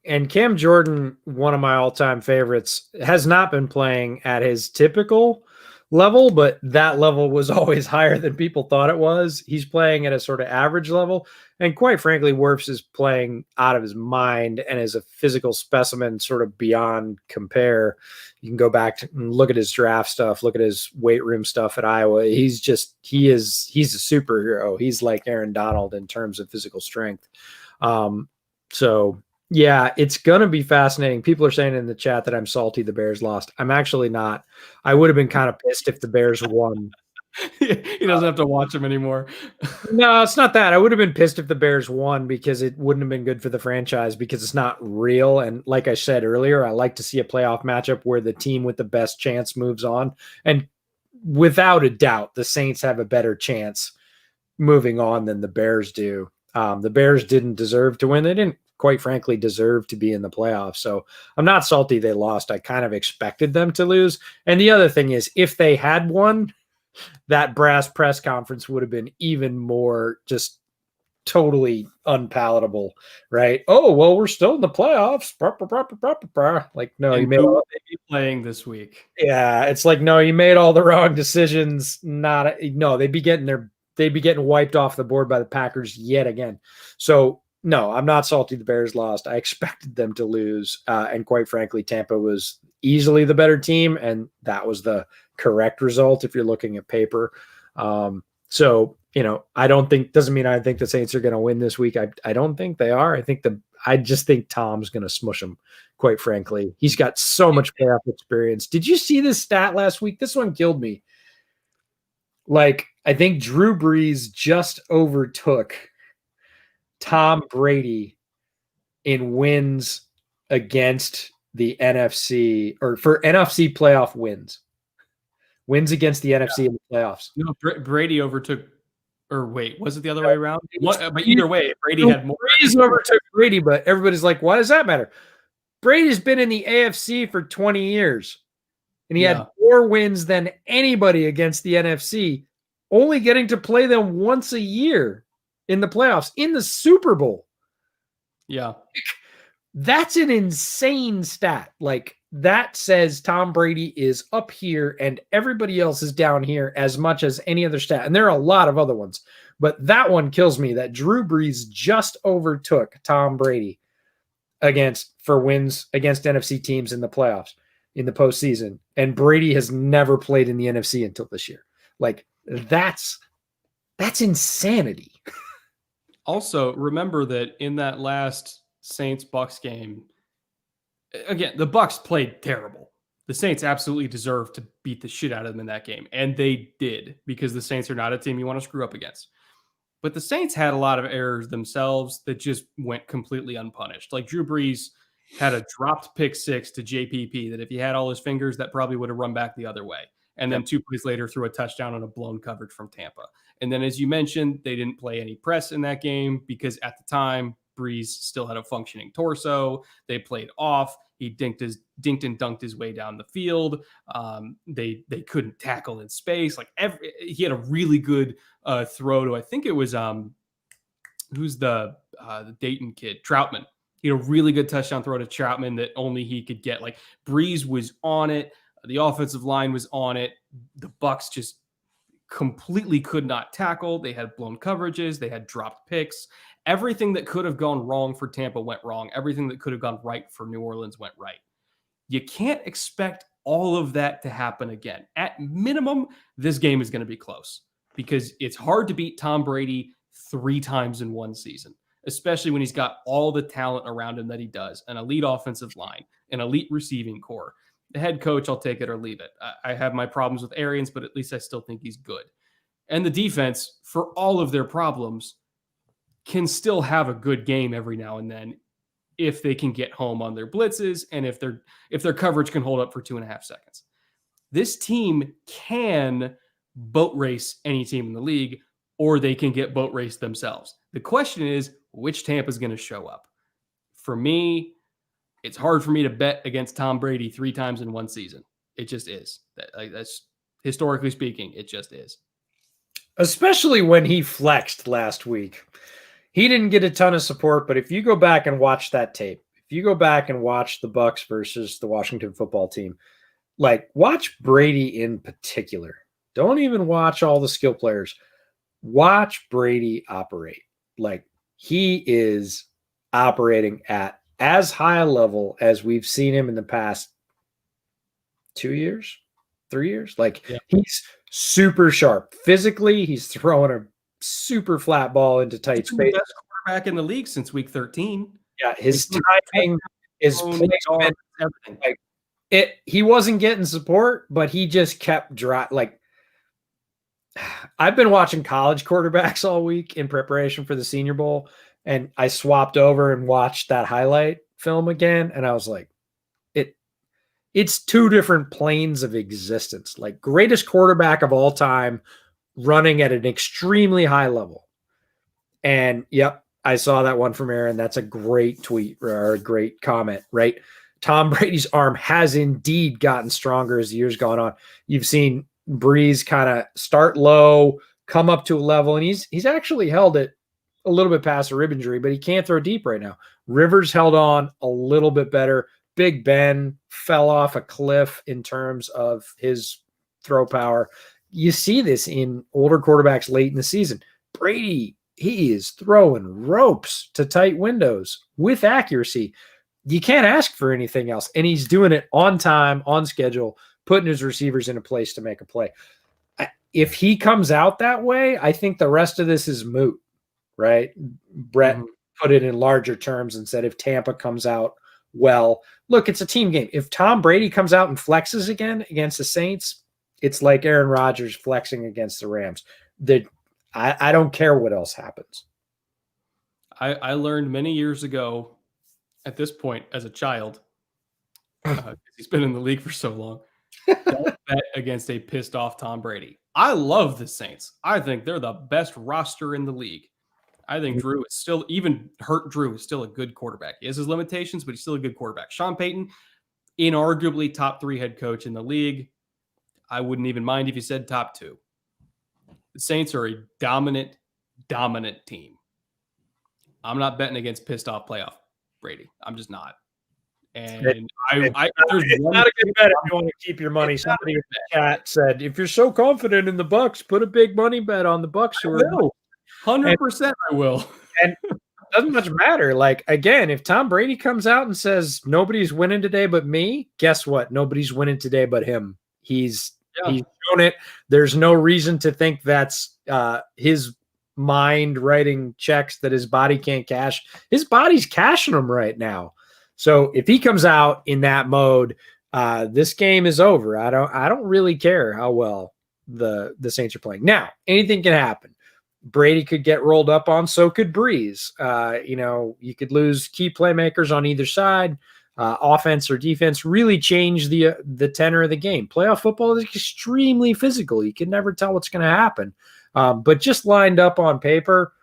And Cam Jordan, one of my all-time favorites, has not been playing at his typical level, but that level was always higher than people thought it was. He's playing at a sort of average level. And quite frankly, Wirfs is playing out of his mind and is a physical specimen sort of beyond compare. You can go back and look at his draft stuff, look at his weight room stuff at Iowa. He's a superhero. He's like Aaron Donald in terms of physical strength. So yeah, it's going to be fascinating. People are saying in the chat that I'm salty the Bears lost. I'm actually not. I would have been kind of pissed if the Bears won. He doesn't have to watch them anymore. No, it's not that. I would have been pissed if the Bears won because it wouldn't have been good for the franchise because it's not real. And like I said earlier, I like to see a playoff matchup where the team with the best chance moves on. And without a doubt, the Saints have a better chance moving on than the Bears do. The Bears didn't deserve to win. They didn't, quite frankly, deserve to be in the playoffs. So I'm not salty they lost. I kind of expected them to lose. And the other thing is, if they had won, that brass press conference would have been even more just totally unpalatable, right? Oh, well, we're still in the playoffs. Like, no, and you made all they be playing this week. Yeah, it's like, no, you made all the wrong decisions. They'd be getting wiped off the board by the Packers yet again. So no, I'm not salty the Bears lost. I expected them to lose. And quite frankly, Tampa was easily the better team. And that was the correct result if you're looking at paper. So, doesn't mean I think the Saints are going to win this week. I don't think they are. I just think Tom's going to smush them, quite frankly. He's got so much playoff experience. Did you see this stat last week? This one killed me. Like, I think Drew Brees just overtook Tom Brady in wins against the NFC, or for NFC playoff wins against the NFC in the playoffs. No, Brady overtook, or wait, was it the other way around? But either way, Brady had more. Brees overtook Brady, but everybody's like, why does that matter? Brady's been in the AFC for 20 years, and he had more wins than anybody against the NFC, only getting to play them once a year in the playoffs, in the Super Bowl. Yeah. That's an insane stat. Like, that says Tom Brady is up here and everybody else is down here as much as any other stat. And there are a lot of other ones, but that one kills me that Drew Brees just overtook Tom Brady for wins against NFC teams in the playoffs, in the postseason. And Brady has never played in the NFC until this year. Like, that's That's insanity. Also, remember that in that last Saints-Bucks game, again, the Bucks played terrible. The Saints absolutely deserved to beat the shit out of them in that game, and they did, because the Saints are not a team you want to screw up against. But the Saints had a lot of errors themselves that just went completely unpunished. Like Drew Brees had a dropped pick 6 to JPP that if he had all his fingers, that probably would have run back the other way. And then 2 plays later threw a touchdown on a blown coverage from Tampa. And then, as you mentioned, they didn't play any press in that game because at the time, Brees still had a functioning torso. They played off. He dinked and dunked his way down the field. They couldn't tackle in space. Like he had a really good throw to, I think it was who's the Dayton kid, Troutman. He had a really good touchdown throw to Troutman that only he could get. Like Brees was on it. The offensive line was on it. The Bucks just completely could not tackle. They had blown coverages. They had dropped picks. Everything that could have gone wrong for Tampa went wrong. Everything that could have gone right for New Orleans went right. You can't expect all of that to happen again. At minimum, this game is going to be close because it's hard to beat Tom Brady 3 times in one season, especially when he's got all the talent around him that he does, an elite offensive line, an elite receiving core. The head coach, I'll take it or leave it. I have my problems with Arians, but at least I still think he's good. And the defense, for all of their problems, can still have a good game every now and then if they can get home on their blitzes and if their coverage can hold up for 2.5 seconds. This team can boat race any team in the league, or they can get boat raced themselves. The question is, which Tampa is going to show up? For me, it's hard for me to bet against Tom Brady 3 times in one season. It just is. That's historically speaking, it just is. Especially when he flexed last week. He didn't get a ton of support, but if you go back and watch that tape, if you go back and watch the Bucks versus the Washington football team, like watch Brady in particular. Don't even watch all the skill players. Watch Brady operate. Like he is operating at as high a level as we've seen him in the past 2 years, 3 years. Like he's super sharp. Physically, he's throwing a super flat ball into tight space. Best quarterback in the league since week 13. Yeah, his timing, his placement, everything. Like he wasn't getting support, but he just kept dry. Like I've been watching college quarterbacks all week in preparation for the Senior Bowl, and I swapped over and watched that highlight film again, and I was like, it's 2 different planes of existence. Like greatest quarterback of all time, running at an extremely high level. And yep, I saw that one from Aaron. That's a great tweet or a great comment, right? Tom Brady's arm has indeed gotten stronger as the years gone on. You've seen Brees kind of start low, come up to a level, and he's actually held it a little bit past a rib injury, but he can't throw deep right now. Rivers held on a little bit better. Big Ben fell off a cliff in terms of his throw power. You see this in older quarterbacks late in the season. Brady, he is throwing ropes to tight windows with accuracy. You can't ask for anything else. And he's doing it on time, on schedule, putting his receivers in a place to make a play. If he comes out that way, I think the rest of this is moot, right? Brett put it in larger terms and said if Tampa comes out well, look, it's a team game. If Tom Brady comes out and flexes again against the Saints, it's like Aaron Rodgers flexing against the Rams. I don't care what else happens. I learned many years ago, at this point as a child, he's been in the league for so long, don't bet against a pissed off Tom Brady. I love the Saints. I think they're the best roster in the league. I think Drew is still, even hurt Drew is still a good quarterback. He has his limitations, but he's still a good quarterback. Sean Payton, inarguably top 3 head coach in the league. I wouldn't even mind if you said top 2. The Saints are a dominant team. I'm not betting against pissed off playoff Brady. I'm just not. And it's not a good bet if you want to keep your money. Somebody in the chat said, if you're so confident in the Bucks, put a big money bet on the Bucks. 100% I will. And it doesn't much matter. Like, again, if Tom Brady comes out and says, nobody's winning today but me, guess what? Nobody's winning today but him. He's shown it. There's no reason to think that's his mind writing checks that his body can't cash. His body's cashing them right now. So if he comes out in that mode, this game is over. I don't really care how well the Saints are playing. Now, anything can happen. Brady could get rolled up on, so could Breeze. You could lose key playmakers on either side. Offense or defense really change the tenor of the game. Playoff football is extremely physical. You can never tell what's going to happen. But just lined up on paper,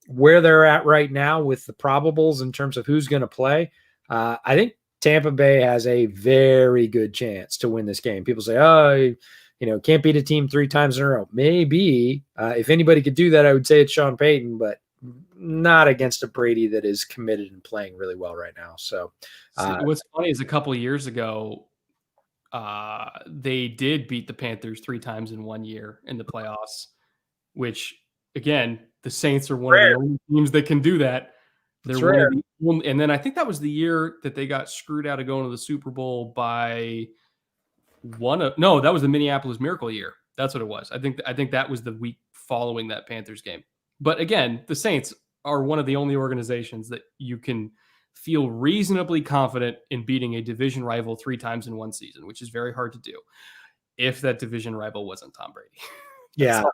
where they're at right now with the probables in terms of who's going to play, I think Tampa Bay has a very good chance to win this game. People say, oh, can't beat a team 3 times in a row. Maybe. If anybody could do that, I would say it's Sean Payton, but not against a Brady that is committed and playing really well right now. So what's funny is a couple of years ago, they did beat the Panthers 3 times in 1 year in the playoffs, which, again, the Saints are one of the only teams that can do that. They're rare. And then I think that was the year that they got screwed out of going to the Super Bowl by that was the Minneapolis Miracle year. That's what it was. I think that was the week following that Panthers game. But again, the Saints are one of the only organizations that you can feel reasonably confident in beating a division rival 3 times in one season, which is very hard to do if that division rival wasn't Tom Brady. Yeah,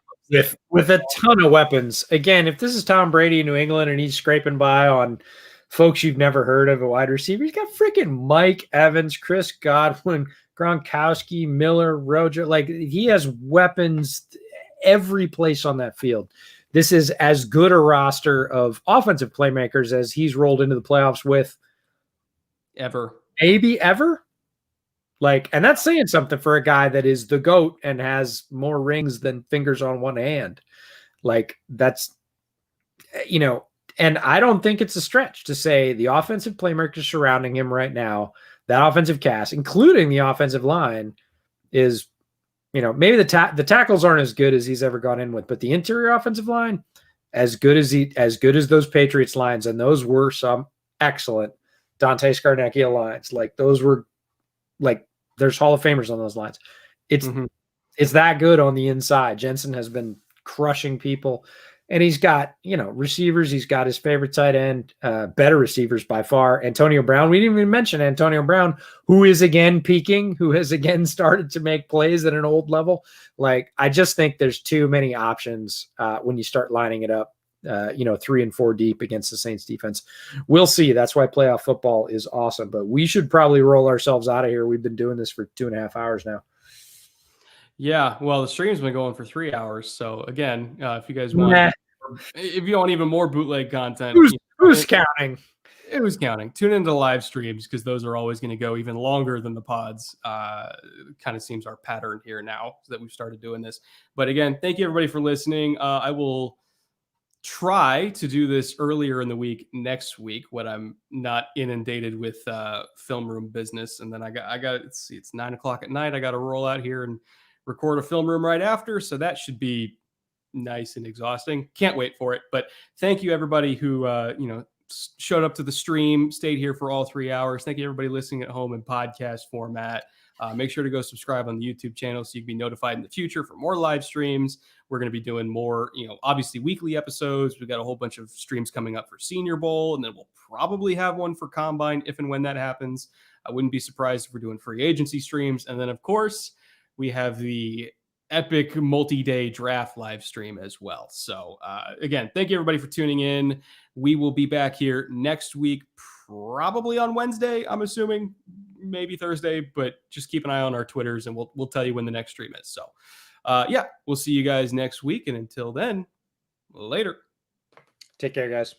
with a ton of weapons. Again, if this is Tom Brady in New England and he's scraping by on folks you've never heard of, a wide receiver, he's got freaking Mike Evans, Chris Godwin, Gronkowski, Miller, Rojo. Like, he has weapons every place on that field. This is as good a roster of offensive playmakers as he's rolled into the playoffs with maybe ever. And that's saying something for a guy that is the GOAT and has more rings than fingers on one hand. That's, and I don't think it's a stretch to say the offensive playmakers surrounding him right now, that offensive cast, including the offensive line, is, maybe the tackles aren't as good as he's ever gone in with, but the interior offensive line, as good as those Patriots lines, and those were some excellent Dante Scarnecchia lines. Those were there's Hall of Famers on those lines. It's that good on the inside. Jensen has been crushing people, and he's got, receivers. He's got his favorite tight end, better receivers by far. Antonio Brown. We didn't even mention Antonio Brown, who is again peaking, who has again started to make plays at an old level. I just think there's too many options when you start lining it up, 3 and 4 deep against the Saints defense. We'll see. That's why playoff football is awesome, but we should probably roll ourselves out of here. We've been doing this for 2.5 hours now. Yeah, well, the stream's been going for 3 hours. So again, if you guys want, if you want even more bootleg content, who's counting? Who's counting? Tune into live streams, because those are always going to go even longer than the pods. Kind of seems our pattern here now that we've started doing this. But again, thank you everybody for listening. I will try to do this earlier in the week next week when I'm not inundated with film room business. And then I got let's see, it's 9:00 at night. I got to roll out here and record a film room right after. So that should be nice and exhausting. Can't wait for it. But thank you everybody who, showed up to the stream, stayed here for all 3 hours. Thank you everybody listening at home in podcast format. Make sure to go subscribe on the YouTube channel so you can be notified in the future for more live streams. We're going to be doing more, obviously weekly episodes. We've got a whole bunch of streams coming up for Senior Bowl, and then we'll probably have one for Combine if and when that happens. I wouldn't be surprised if we're doing free agency streams. And then, of course, we have the epic multi-day draft live stream as well. So again, thank you everybody for tuning in. We will be back here next week, probably on Wednesday, I'm assuming, maybe Thursday, but just keep an eye on our Twitters and we'll tell you when the next stream is. So we'll see you guys next week. And until then, later. Take care, guys.